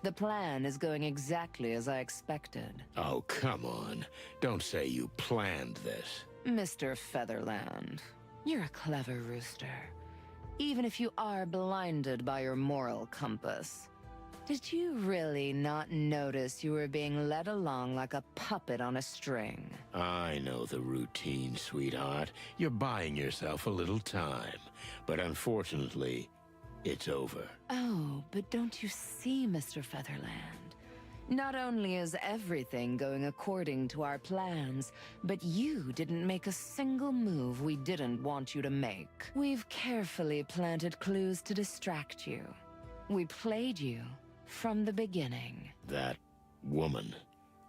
[SPEAKER 18] the plan is going exactly as I expected.
[SPEAKER 1] Oh, come on. Don't say you planned this.
[SPEAKER 18] Mr. Featherland, you're a clever rooster. Even if you are blinded by your moral compass. Did you really not notice you were being led along like a puppet on a string?
[SPEAKER 1] I know the routine, sweetheart. You're buying yourself a little time. But unfortunately, it's over.
[SPEAKER 18] Oh, but don't you see, Mr. Featherland? Not only is everything going according to our plans, but you didn't make a single move we didn't want you to make. We've carefully planted clues to distract you. We played you from the beginning.
[SPEAKER 1] That woman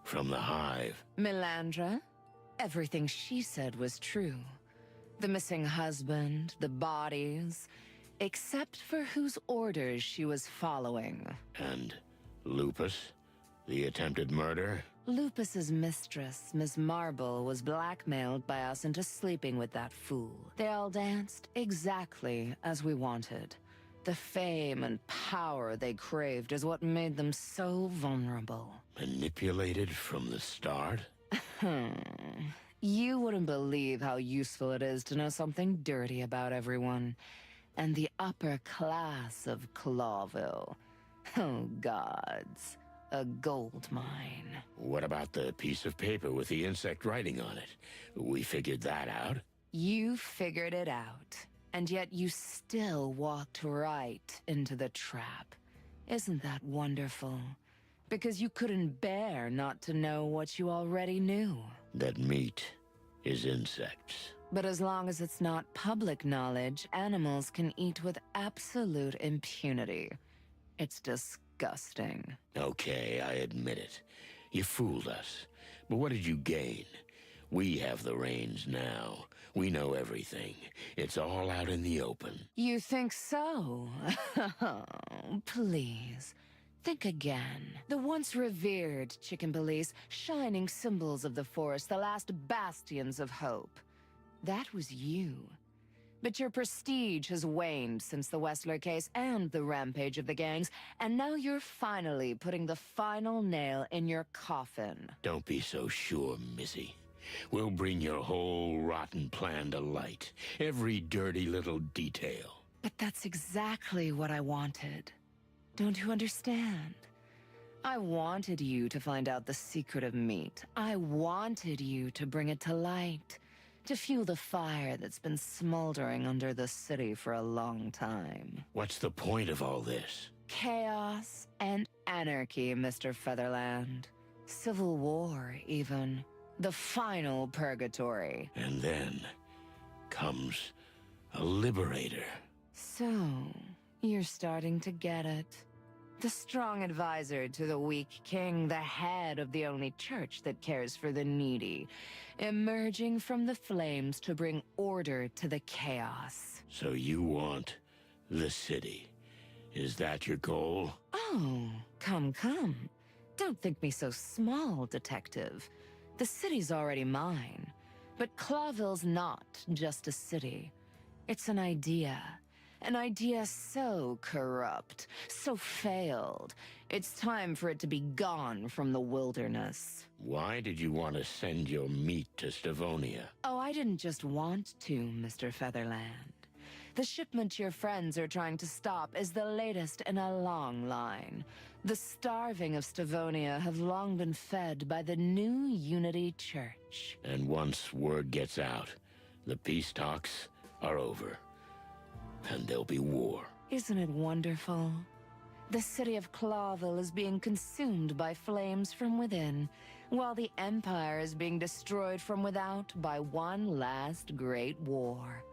[SPEAKER 1] from the Hive.
[SPEAKER 18] Melandra? Everything she said was true. The missing husband, the bodies, except for whose orders she was following.
[SPEAKER 1] And Lupus? The attempted murder?
[SPEAKER 18] Lupus's mistress, Miss Marble, was blackmailed by us into sleeping with that fool. They all danced exactly as we wanted. The fame and power they craved is what made them so vulnerable.
[SPEAKER 1] Manipulated from the start?
[SPEAKER 18] You wouldn't believe how useful it is to know something dirty about everyone. And the upper class of Clawville. Oh, gods. A gold mine.
[SPEAKER 1] What about the piece of paper with the insect writing on it? We figured that out.
[SPEAKER 18] You figured it out. And yet you still walked right into the trap. Isn't that wonderful? Because you couldn't bear not to know what you already knew.
[SPEAKER 1] That meat is insects.
[SPEAKER 18] But as long as it's not public knowledge, animals can eat with absolute impunity. It's disgusting.
[SPEAKER 1] Okay, I admit it. You fooled us. But what did you gain? We have the reins now. We know everything. It's all out in the open.
[SPEAKER 18] You think so? Please. Think again. The once revered chicken police, shining symbols of the forest, the last bastions of hope. That was you. But your prestige has waned since the Westler case and the rampage of the gangs, and now you're finally putting the final nail in your coffin.
[SPEAKER 1] Don't be so sure, Missy. We'll bring your whole rotten plan to light. Every dirty little detail.
[SPEAKER 18] But that's exactly what I wanted. Don't you understand? I wanted you to find out the secret of meat. I wanted you to bring it to light. To fuel the fire that's been smoldering under the city for a long time.
[SPEAKER 1] What's the point of all this?
[SPEAKER 18] Chaos and anarchy, Mr. Featherland. Civil war, even. The final purgatory.
[SPEAKER 1] And then comes a liberator.
[SPEAKER 18] So, you're starting to get it. The strong advisor to the weak king, the head of the only church that cares for the needy, emerging from the flames to bring order to the chaos.
[SPEAKER 1] So you want the city. Is that your goal?
[SPEAKER 18] Oh, come. Don't think me so small, detective. The city's already mine. But Clawville's not just a city. It's an idea. An idea so corrupt, so failed. It's time for it to be gone from the wilderness.
[SPEAKER 1] Why did you want to send your meat to Stavonia?
[SPEAKER 18] Oh, I didn't just want to, Mr. Featherland. The shipment your friends are trying to stop is the latest in a long line. The starving of Stavonia have long been fed by the new Unity Church.
[SPEAKER 1] And once word gets out, the peace talks are over. And there'll be war.
[SPEAKER 18] Isn't it wonderful? The city of Clawville is being consumed by flames from within, while the Empire is being destroyed from without by one last great war.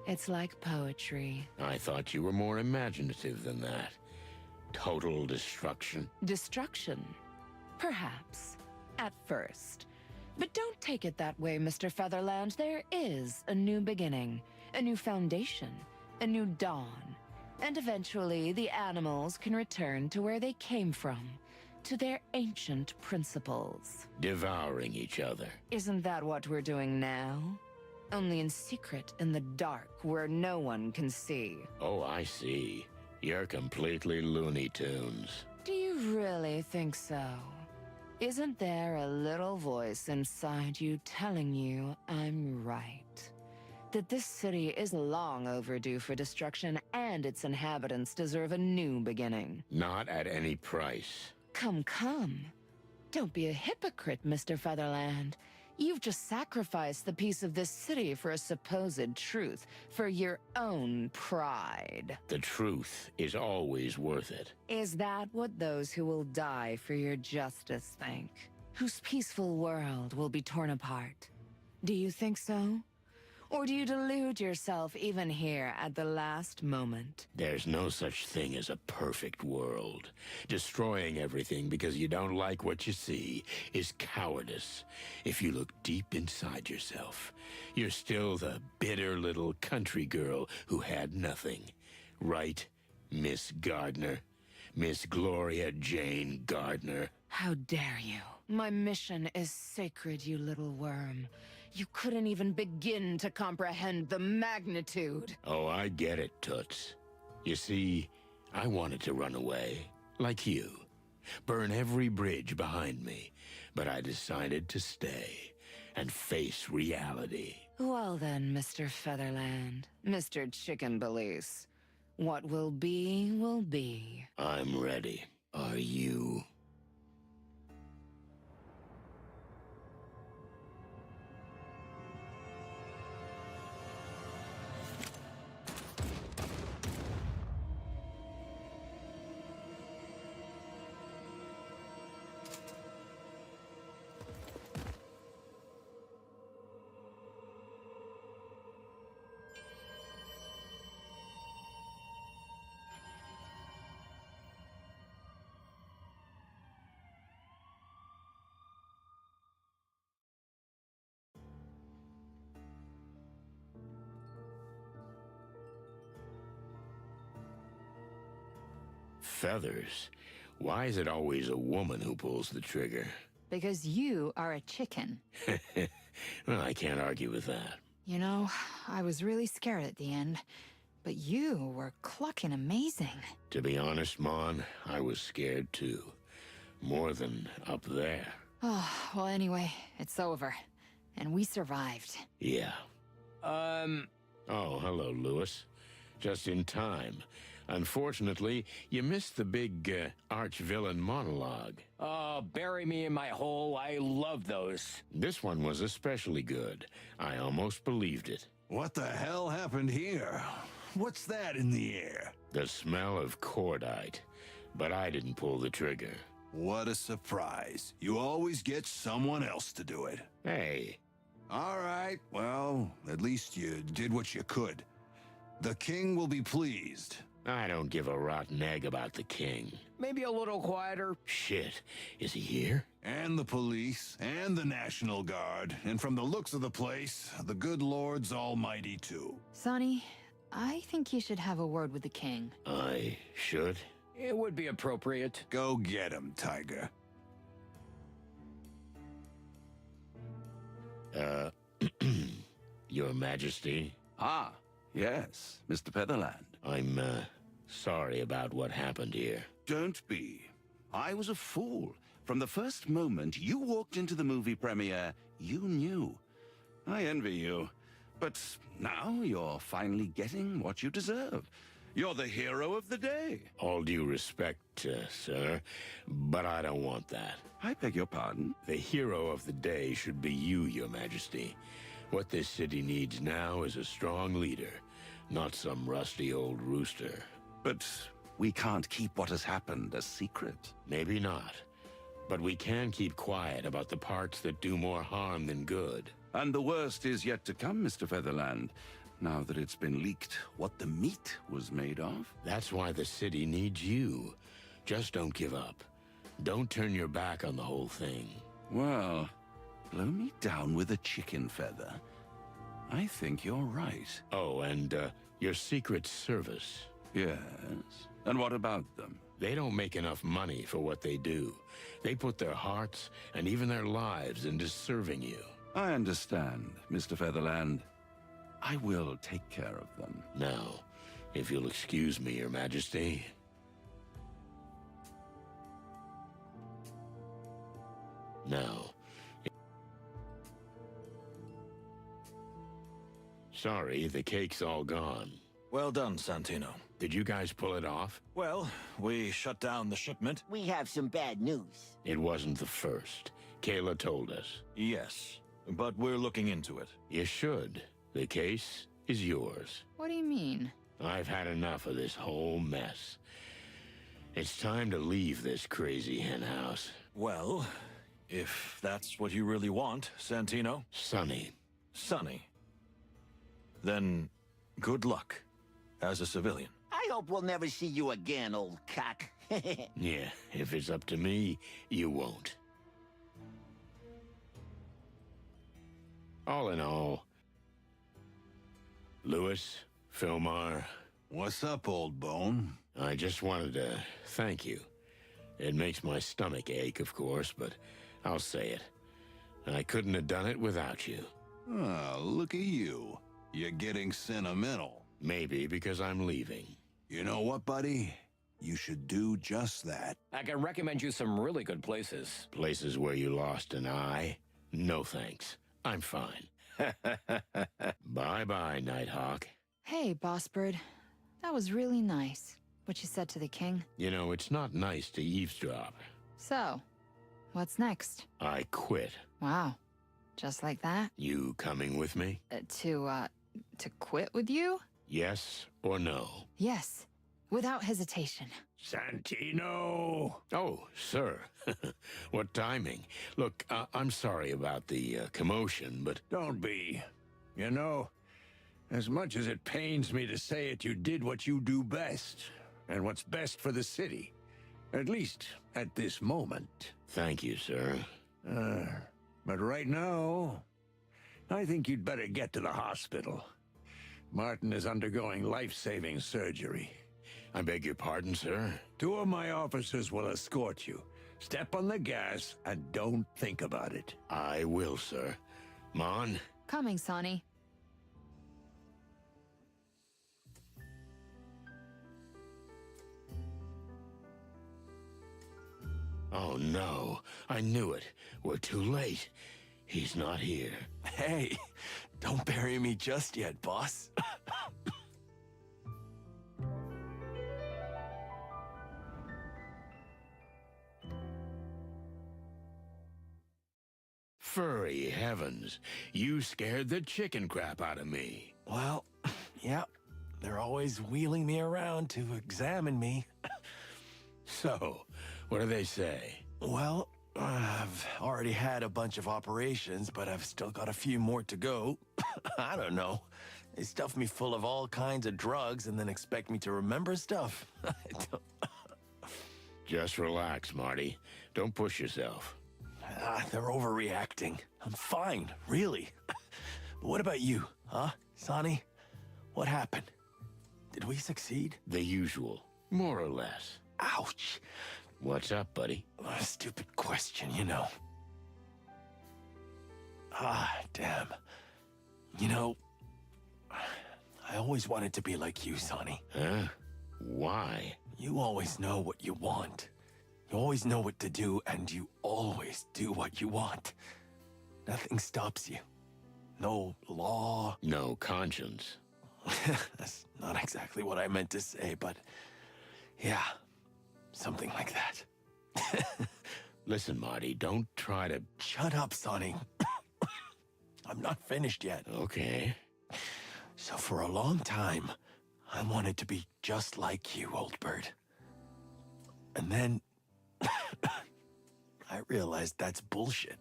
[SPEAKER 18] It's like poetry.
[SPEAKER 1] I thought you were more imaginative than that. Total destruction.
[SPEAKER 18] Destruction? Perhaps. At first. But don't take it that way, Mr. Featherland. There is a new beginning. A new foundation, a new dawn. And eventually, the animals can return to where they came from, to their ancient principles.
[SPEAKER 1] Devouring each other.
[SPEAKER 18] Isn't that what we're doing now? Only in secret, in the dark, where no one can see.
[SPEAKER 1] Oh, I see. You're completely Looney Tunes.
[SPEAKER 18] Do you really think so? Isn't there a little voice inside you telling you I'm right? That this city is long overdue for destruction, and its inhabitants deserve a new beginning.
[SPEAKER 1] Not at any price.
[SPEAKER 18] Come. Don't be a hypocrite, Mr. Featherland. You've just sacrificed the peace of this city for a supposed truth, for your own pride.
[SPEAKER 1] The truth is always worth it.
[SPEAKER 18] Is that what those who will die for your justice think? Whose peaceful world will be torn apart? Do you think so? Or do you delude yourself even here at the last moment?
[SPEAKER 1] There's no such thing as a perfect world. Destroying everything because you don't like what you see is cowardice. If you look deep inside yourself, you're still the bitter little country girl who had nothing. Right, Miss Gardner? Miss Gloria Jane Gardner?
[SPEAKER 18] How dare you? My mission is sacred, you little worm. You couldn't even begin to comprehend the magnitude.
[SPEAKER 1] Oh, I get it, Toots. You see, I wanted to run away, like you. Burn every bridge behind me. But I decided to stay and face reality.
[SPEAKER 18] Well then, Mr. Featherland, Mr. Chicken Police. What will be, will be.
[SPEAKER 1] I'm ready. Are you? Feathers? Why is it always a woman who pulls the trigger?
[SPEAKER 6] Because you are a chicken.
[SPEAKER 1] Well, I can't argue with that.
[SPEAKER 6] You know, I was really scared at the end, but you were clucking amazing.
[SPEAKER 1] To be honest, Mon, I was scared too. More than up there.
[SPEAKER 6] Oh, well, anyway, it's over. And we survived.
[SPEAKER 1] Yeah. Oh, hello, Lewis. Just in time. Unfortunately, you missed the big arch-villain monologue.
[SPEAKER 2] Oh, bury me in my hole. I love those.
[SPEAKER 1] This one was especially good. I almost believed it.
[SPEAKER 13] What the hell happened here? What's that in the air?
[SPEAKER 1] The smell of cordite. But I didn't pull the trigger.
[SPEAKER 13] What a surprise. You always get someone else to do it.
[SPEAKER 1] Hey.
[SPEAKER 13] All right, well, at least you did what you could. The king will be pleased.
[SPEAKER 1] I don't give a rotten egg about the king.
[SPEAKER 2] Maybe a little quieter.
[SPEAKER 1] Shit. Is he here?
[SPEAKER 13] And the police, and the National Guard, and from the looks of the place, the good Lord's almighty too.
[SPEAKER 6] Sonny, I think you should have a word with the king.
[SPEAKER 1] I should?
[SPEAKER 2] It would be appropriate.
[SPEAKER 13] Go get him, Tiger.
[SPEAKER 1] Your Majesty?
[SPEAKER 19] Ah, yes, Mr. Featherland.
[SPEAKER 1] I'm, sorry about what happened here.
[SPEAKER 19] Don't be. I was a fool. From the first moment you walked into the movie premiere, you knew. I envy you. But now you're finally getting what you deserve. You're the hero of the day.
[SPEAKER 1] All due respect, sir, but I don't want that.
[SPEAKER 19] I beg your pardon?
[SPEAKER 1] The hero of the day should be you, Your Majesty. What this city needs now is a strong leader, not some rusty old rooster.
[SPEAKER 19] But we can't keep what has happened a secret.
[SPEAKER 1] Maybe not. But we can keep quiet about the parts that do more harm than good.
[SPEAKER 19] And the worst is yet to come, Mr. Featherland. Now that it's been leaked what the meat was made of.
[SPEAKER 1] That's why the city needs you. Just don't give up. Don't turn your back on the whole thing.
[SPEAKER 19] Well, blow me down with a chicken feather. I think you're right.
[SPEAKER 1] Oh, and, your Secret Service.
[SPEAKER 19] Yes? And what about them?
[SPEAKER 1] They don't make enough money for what they do. They put their hearts and even their lives into serving you.
[SPEAKER 19] I understand, Mr. Featherland. I will take care of them.
[SPEAKER 1] Now, if you'll excuse me, Your Majesty. Now. Sorry, the cake's all gone.
[SPEAKER 11] Well done, Santino.
[SPEAKER 1] Did you guys pull it off?
[SPEAKER 11] Well, we shut down the shipment.
[SPEAKER 12] We have some bad news.
[SPEAKER 1] It wasn't the first. Kayla told us.
[SPEAKER 11] Yes, but we're looking into it.
[SPEAKER 1] You should. The case is yours.
[SPEAKER 6] What do you mean?
[SPEAKER 1] I've had enough of this whole mess. It's time to leave this crazy henhouse.
[SPEAKER 11] Well, if that's what you really want, Santino.
[SPEAKER 1] Sonny.
[SPEAKER 11] Sonny. Then, good luck, as a civilian.
[SPEAKER 12] I hope we'll never see you again, old cock.
[SPEAKER 1] Yeah, if it's up to me, you won't. All in all, Lewis, Philmar.
[SPEAKER 13] What's up, old bone?
[SPEAKER 1] I just wanted to thank you. It makes my stomach ache, of course, but I'll say it. I couldn't have done it without you.
[SPEAKER 13] Oh, look at you. You're getting sentimental.
[SPEAKER 1] Maybe because I'm leaving.
[SPEAKER 13] You know what, buddy? You should do just that.
[SPEAKER 2] I can recommend you some really good places.
[SPEAKER 1] Places where you lost an eye? No thanks. I'm fine. Bye-bye, Nighthawk.
[SPEAKER 6] Hey, Boss Bird. That was really nice, what you said to the king.
[SPEAKER 1] You know, it's not nice to eavesdrop.
[SPEAKER 6] So, what's next?
[SPEAKER 1] I quit.
[SPEAKER 6] Wow. Just like that?
[SPEAKER 1] You coming with me?
[SPEAKER 6] To quit with you?
[SPEAKER 1] Yes or no?
[SPEAKER 6] Yes. Without hesitation.
[SPEAKER 8] Santino!
[SPEAKER 1] Oh, sir. What timing. Look, I'm sorry about the commotion, but...
[SPEAKER 8] Don't be. You know, as much as it pains me to say it, you did what you do best, and what's best for the city. At least, at this moment.
[SPEAKER 1] Thank you, sir.
[SPEAKER 8] But right now, I think you'd better get to the hospital. Martin is undergoing life-saving surgery.
[SPEAKER 1] I beg your pardon, sir?
[SPEAKER 8] 2 of my officers will escort you. Step on the gas and don't think about it.
[SPEAKER 1] I will, sir. Mon?
[SPEAKER 6] Coming, Sonny.
[SPEAKER 1] Oh, no. I knew it. We're too late. He's not here.
[SPEAKER 4] Hey, don't bury me just yet, boss.
[SPEAKER 1] Furry heavens. You scared the chicken crap out of me.
[SPEAKER 4] Well, yeah. They're always wheeling me around to examine me.
[SPEAKER 1] So, what do they say?
[SPEAKER 4] Well, I've already had a bunch of operations, but I've still got a few more to go. I don't know. They stuff me full of all kinds of drugs and then expect me to remember stuff.
[SPEAKER 1] Just relax, Marty. Don't push yourself.
[SPEAKER 4] They're overreacting. I'm fine, really. But what about you, huh, Sonny? What happened? Did we succeed?
[SPEAKER 1] The usual. More or less.
[SPEAKER 4] Ouch.
[SPEAKER 1] What's up, buddy?
[SPEAKER 4] A stupid question, you know. Damn. You know, I always wanted to be like you, Sonny.
[SPEAKER 1] Huh? Why?
[SPEAKER 4] You always know what you want. You always know what to do, and you always do what you want. Nothing stops you. No law.
[SPEAKER 1] No conscience.
[SPEAKER 4] That's not exactly what I meant to say, but yeah, something like that.
[SPEAKER 1] Listen, Marty, don't try to...
[SPEAKER 4] Shut up, Sonny. I'm not finished yet.
[SPEAKER 1] Okay.
[SPEAKER 4] So for a long time, I wanted to be just like you, old bird. And then I realized that's bullshit.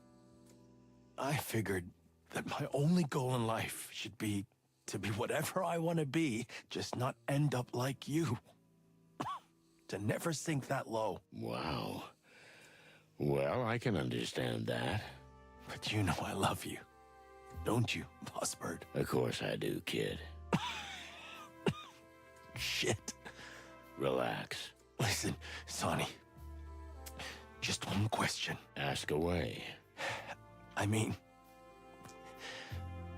[SPEAKER 4] I figured that my only goal in life should be to be whatever I want to be, just not end up like you. To never sink that low.
[SPEAKER 1] Wow. Well, I can understand that.
[SPEAKER 4] But you know I love you. Don't you, Boss Bird?
[SPEAKER 1] Of course I do, kid.
[SPEAKER 4] Shit.
[SPEAKER 1] Relax.
[SPEAKER 4] Listen, Sonny. Just one question.
[SPEAKER 1] Ask away.
[SPEAKER 4] I mean,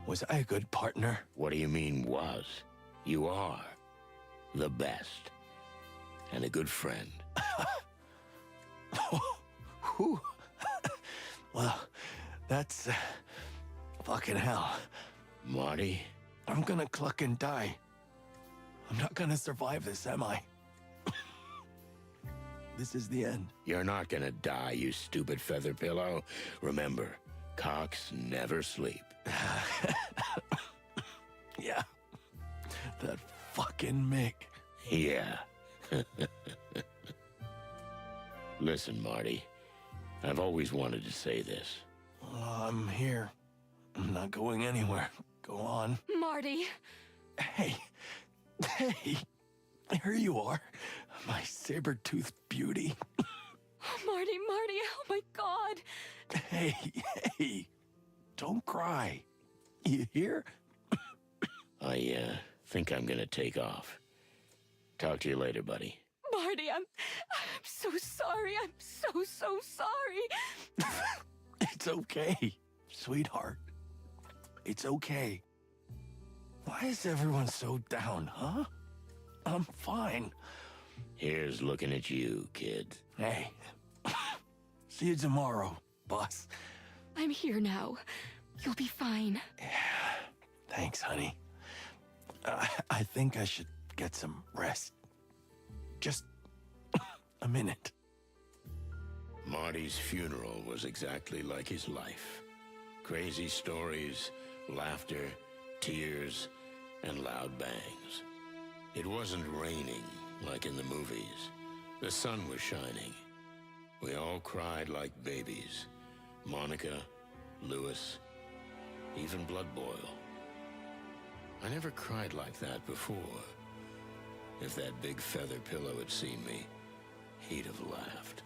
[SPEAKER 4] was I a good partner?
[SPEAKER 1] What do you mean, was? You are. The best. And a good friend.
[SPEAKER 4] Whew. Well, that's... fucking hell.
[SPEAKER 1] Marty?
[SPEAKER 4] I'm gonna cluck and die. I'm not gonna survive this, am I? This is the end.
[SPEAKER 1] You're not gonna die, you stupid feather pillow. Remember, cocks never sleep.
[SPEAKER 4] Yeah. That fucking Mick.
[SPEAKER 1] Yeah. Listen, Marty. I've always wanted to say this.
[SPEAKER 4] I'm here. I'm not going anywhere. Go on.
[SPEAKER 7] Marty!
[SPEAKER 4] Hey. Hey. Here you are. My saber-toothed beauty.
[SPEAKER 7] Marty, oh my God!
[SPEAKER 4] Hey. Don't cry. You hear?
[SPEAKER 1] I think I'm gonna take off. Talk to you later, buddy.
[SPEAKER 7] Marty!
[SPEAKER 5] Marty, I'm so sorry. I'm so sorry.
[SPEAKER 4] It's okay, sweetheart. It's okay. Why is everyone so down, huh? I'm fine.
[SPEAKER 1] Here's looking at you, kid.
[SPEAKER 4] Hey, see you tomorrow, boss.
[SPEAKER 7] I'm here now. You'll be fine.
[SPEAKER 4] Thanks, honey. I think I should get some rest. Just a minute.
[SPEAKER 1] Marty's funeral was exactly like his life. Crazy stories, laughter, tears, and loud bangs. It wasn't raining like in the movies. The sun was shining. We all cried like babies. Monica, Lewis, even Blood Boil. I never cried like that before. If that big feather pillow had seen me, he'd have laughed.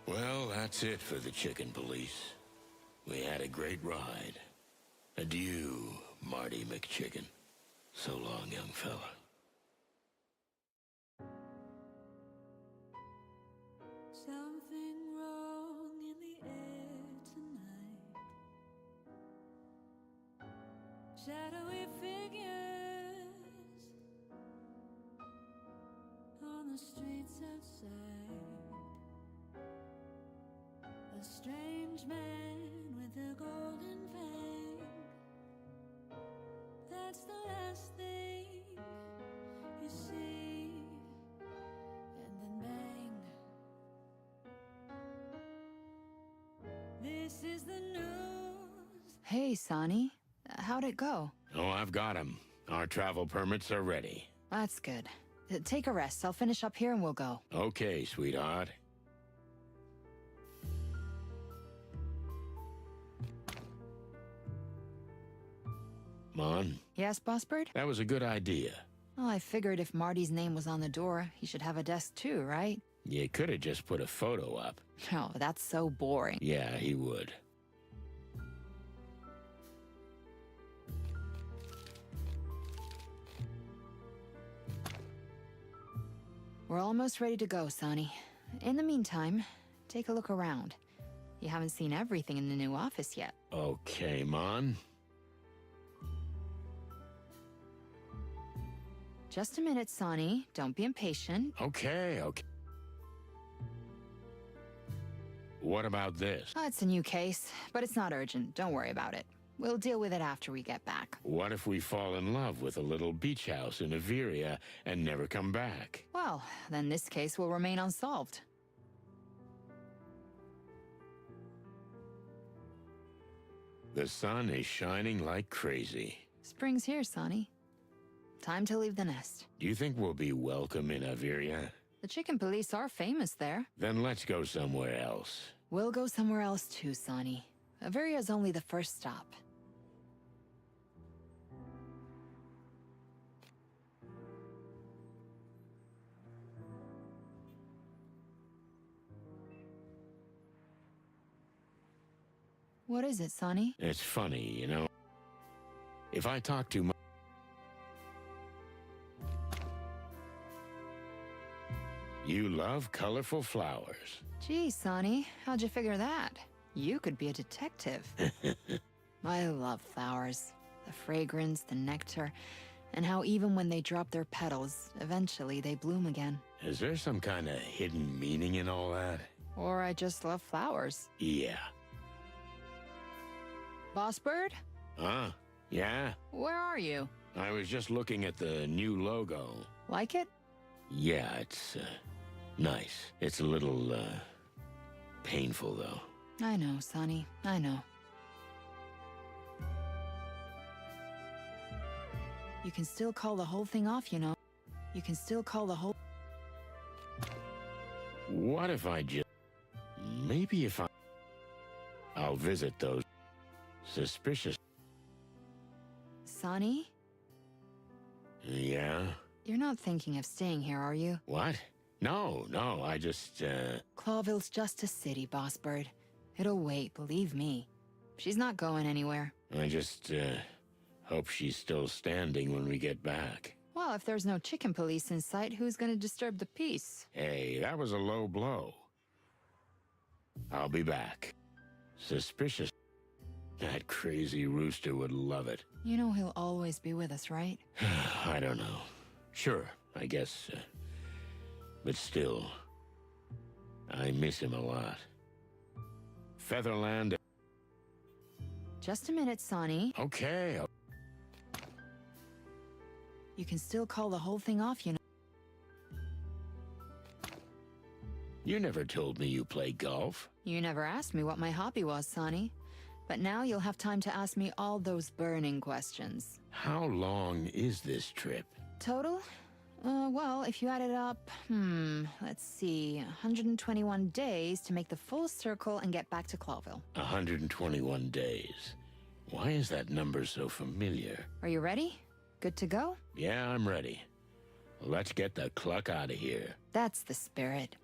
[SPEAKER 1] Well, that's it for the Chicken Police. We had a great ride. Adieu, Marty McChicken. So long, young fella.
[SPEAKER 20] Something wrong in the air tonight. Shadowy figures on the streets outside. A strange man with a golden fang. That's the last thing you see. And then bang. This is the news.
[SPEAKER 6] Hey, Sonny. How'd it go?
[SPEAKER 1] Oh, I've got him. Our travel permits are ready.
[SPEAKER 6] That's good. Take a rest. I'll finish up here and we'll go.
[SPEAKER 1] Okay, sweetheart. Mon?
[SPEAKER 6] Yes, Boss Bird?
[SPEAKER 1] That was a good idea.
[SPEAKER 6] Well, I figured if Marty's name was on the door, he should have a desk too, right?
[SPEAKER 1] You could have just put a photo up.
[SPEAKER 6] Oh, that's so boring.
[SPEAKER 1] Yeah, he would.
[SPEAKER 6] We're almost ready to go, Sonny. In the meantime, take a look around. You haven't seen everything in the new office yet.
[SPEAKER 1] Okay, Mon.
[SPEAKER 6] Just a minute, Sonny. Don't be impatient.
[SPEAKER 1] Okay. What about this?
[SPEAKER 6] Oh, it's a new case, but it's not urgent. Don't worry about it. We'll deal with it after we get back.
[SPEAKER 1] What if we fall in love with a little beach house in Averia and never come back?
[SPEAKER 6] Well, then this case will remain unsolved.
[SPEAKER 1] The sun is shining like crazy.
[SPEAKER 6] Spring's here, Sonny. Time to leave the nest.
[SPEAKER 1] Do you think we'll be welcome in Averia?
[SPEAKER 6] The Chicken Police are famous there.
[SPEAKER 1] Then let's go somewhere else.
[SPEAKER 6] We'll go somewhere else too, Sonny. Averia's only the first stop. What is it, Sonny?
[SPEAKER 1] It's funny, you know. If I talk too much... You love colorful flowers.
[SPEAKER 6] Gee, Sonny, how'd you figure that? You could be a detective. I love flowers. The fragrance, the nectar, and how even when they drop their petals, eventually they bloom again.
[SPEAKER 1] Is there some kind of hidden meaning in all that?
[SPEAKER 6] Or I just love flowers.
[SPEAKER 1] Yeah.
[SPEAKER 6] Boss Bird?
[SPEAKER 1] Huh? Yeah?
[SPEAKER 6] Where are you?
[SPEAKER 1] I was just looking at the new logo.
[SPEAKER 6] Like it?
[SPEAKER 1] Yeah, it's, nice. It's a little, painful, though.
[SPEAKER 6] I know, Sonny. I know. You can still call the whole thing off, you know. You can still call the whole...
[SPEAKER 1] What if I just... Maybe if I'll visit those suspicious...
[SPEAKER 6] Sonny?
[SPEAKER 1] Yeah?
[SPEAKER 6] You're not thinking of staying here, are you?
[SPEAKER 1] What? No, I just,
[SPEAKER 6] Clawville's just a city, Boss Bird. It'll wait, believe me. She's not going anywhere.
[SPEAKER 1] I just, hope she's still standing when we get back.
[SPEAKER 6] Well, if there's no chicken police in sight, who's gonna disturb the peace?
[SPEAKER 1] Hey, that was a low blow. I'll be back. Suspicious. That crazy rooster would love it.
[SPEAKER 6] You know he'll always be with us, right?
[SPEAKER 1] I don't know. Sure, I guess. But still, I miss him a lot. Featherland.
[SPEAKER 6] Just a minute, Sonny.
[SPEAKER 1] Okay.
[SPEAKER 6] You can still call the whole thing off, you know.
[SPEAKER 1] You never told me you play golf.
[SPEAKER 6] You never asked me what my hobby was, Sonny. But now you'll have time to ask me all those burning questions.
[SPEAKER 1] How long is this trip?
[SPEAKER 6] Total? Well, if you add it up, let's see, 121 days to make the full circle and get back to Clawville.
[SPEAKER 1] 121 days. Why is that number so familiar?
[SPEAKER 6] Are you ready? Good to go?
[SPEAKER 1] Yeah, I'm ready. Let's get the cluck out of here.
[SPEAKER 6] That's the spirit.